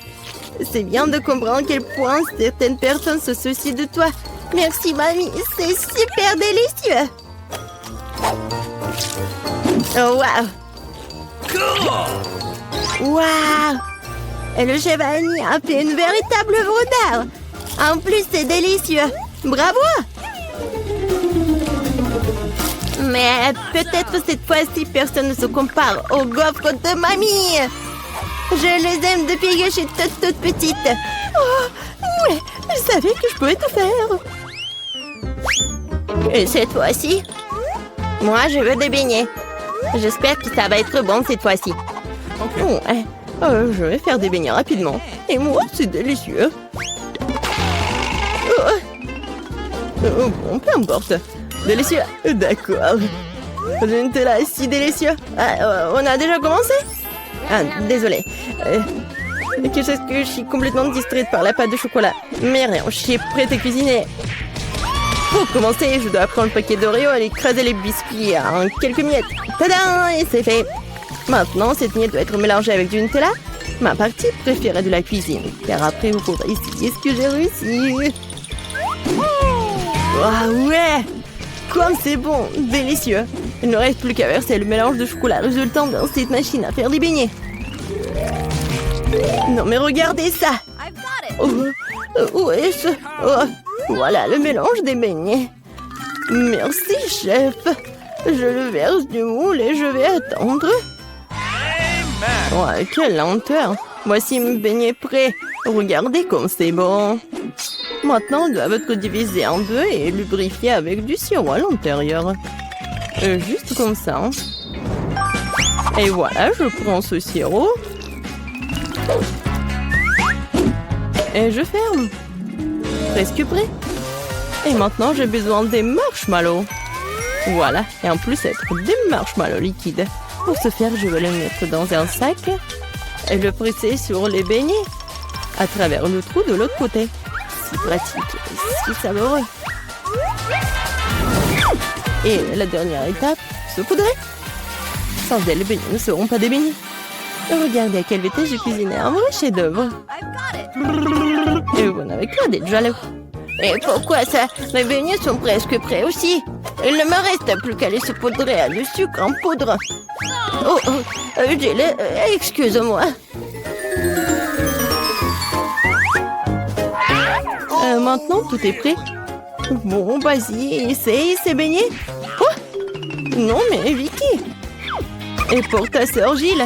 C'est bien de comprendre à quel point certaines personnes se soucient de toi. Merci, mamie. C'est super délicieux. Oh, wow. Wow. Et le chef Annie a fait une véritable œuvre d'art. En plus, c'est délicieux. Bravo. Mais peut-être cette fois-ci, personne ne se compare aux gaufres de mamie. Je les aime depuis que je suis toute petite. Oh, ouais, je savais que je pouvais tout faire. Et cette fois-ci, moi, je veux des beignets. J'espère que ça va être bon cette fois-ci. Ouais, je vais faire des beignets rapidement. Et moi, c'est délicieux. Bon, peu importe. Délicieux. D'accord. Le Nutella est si délicieux. On a déjà commencé? Désolée. Quelque chose que je suis complètement distraite par la pâte de chocolat. Mais rien, je suis prête à cuisiner. Pour commencer, je dois prendre le paquet d'Oreo et l'écraser les biscuits en quelques miettes. Tadam! Et c'est fait. Maintenant, cette miette doit être mélangée avec du Nutella. Ma partie préférée de la cuisine. Car après, vous pourrez essayer ce que j'ai réussi. Oh, ouais! Comme c'est bon! Délicieux! Il ne reste plus qu'à verser le mélange de chocolat résultant dans cette machine à faire des beignets. Non mais regardez ça! Où est-ce? Oh, voilà le mélange des beignets. Merci, chef. Je le verse du moule et je vais attendre. Oh, quelle lenteur! Voici mes beignets prêts. Regardez comme c'est bon. Maintenant, ils doivent être divisés en deux et lubrifiés avec du sirop à l'intérieur. Juste comme ça. Et voilà, je prends ce sirop. Et je ferme. Presque prêt. Et maintenant, j'ai besoin des marshmallows. Voilà. Et en plus, être des marshmallows liquides. Pour ce faire, je vais les mettre dans un sac et le presser sur les beignets à travers le trou de l'autre côté. Si pratique, si savoureux. Et la dernière étape, saupoudrer. Sans elle, les beignets ne seront pas des beignets. Regardez à quelle vitesse j'ai cuisiné un vrai chef-d'œuvre. Et vous n'avez qu'à d'être jaloux. Et pourquoi ça? Mes beignets sont presque prêts aussi. Il ne me reste plus qu'à les saupoudrer à du sucre en poudre. Excuse-moi. Maintenant, tout est prêt. Bon, vas-y, essaye ces beignets. Oh! Non, mais Vicky. Et pour ta sœur Gilles.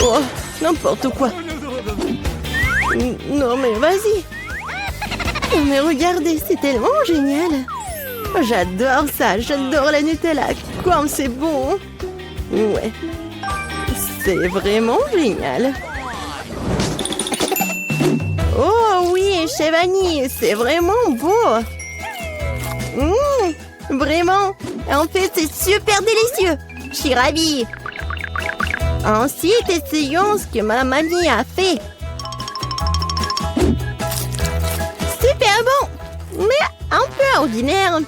Oh, n'importe quoi. Non, mais vas-y. Mais regardez, c'est tellement génial. J'adore ça, j'adore la Nutella. Comme c'est bon. Ouais. C'est vraiment génial. Oh oui, chef Annie, c'est vraiment beau. Vraiment. En fait, c'est super délicieux. Je suis ravie. Ensuite, essayons ce que ma mamie a fait. Super bon, mais un peu ordinaire.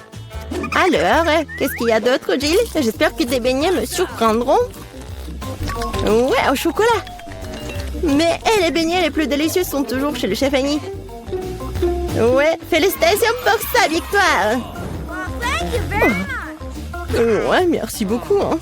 Alors, qu'est-ce qu'il y a d'autre, Gilles? J'espère que tes beignets me surprendront. Ouais, au chocolat. Mais les beignets les plus délicieux sont toujours chez le chef Annie. Ouais, félicitations pour sa victoire. Oh. Ouais, merci beaucoup. Hein.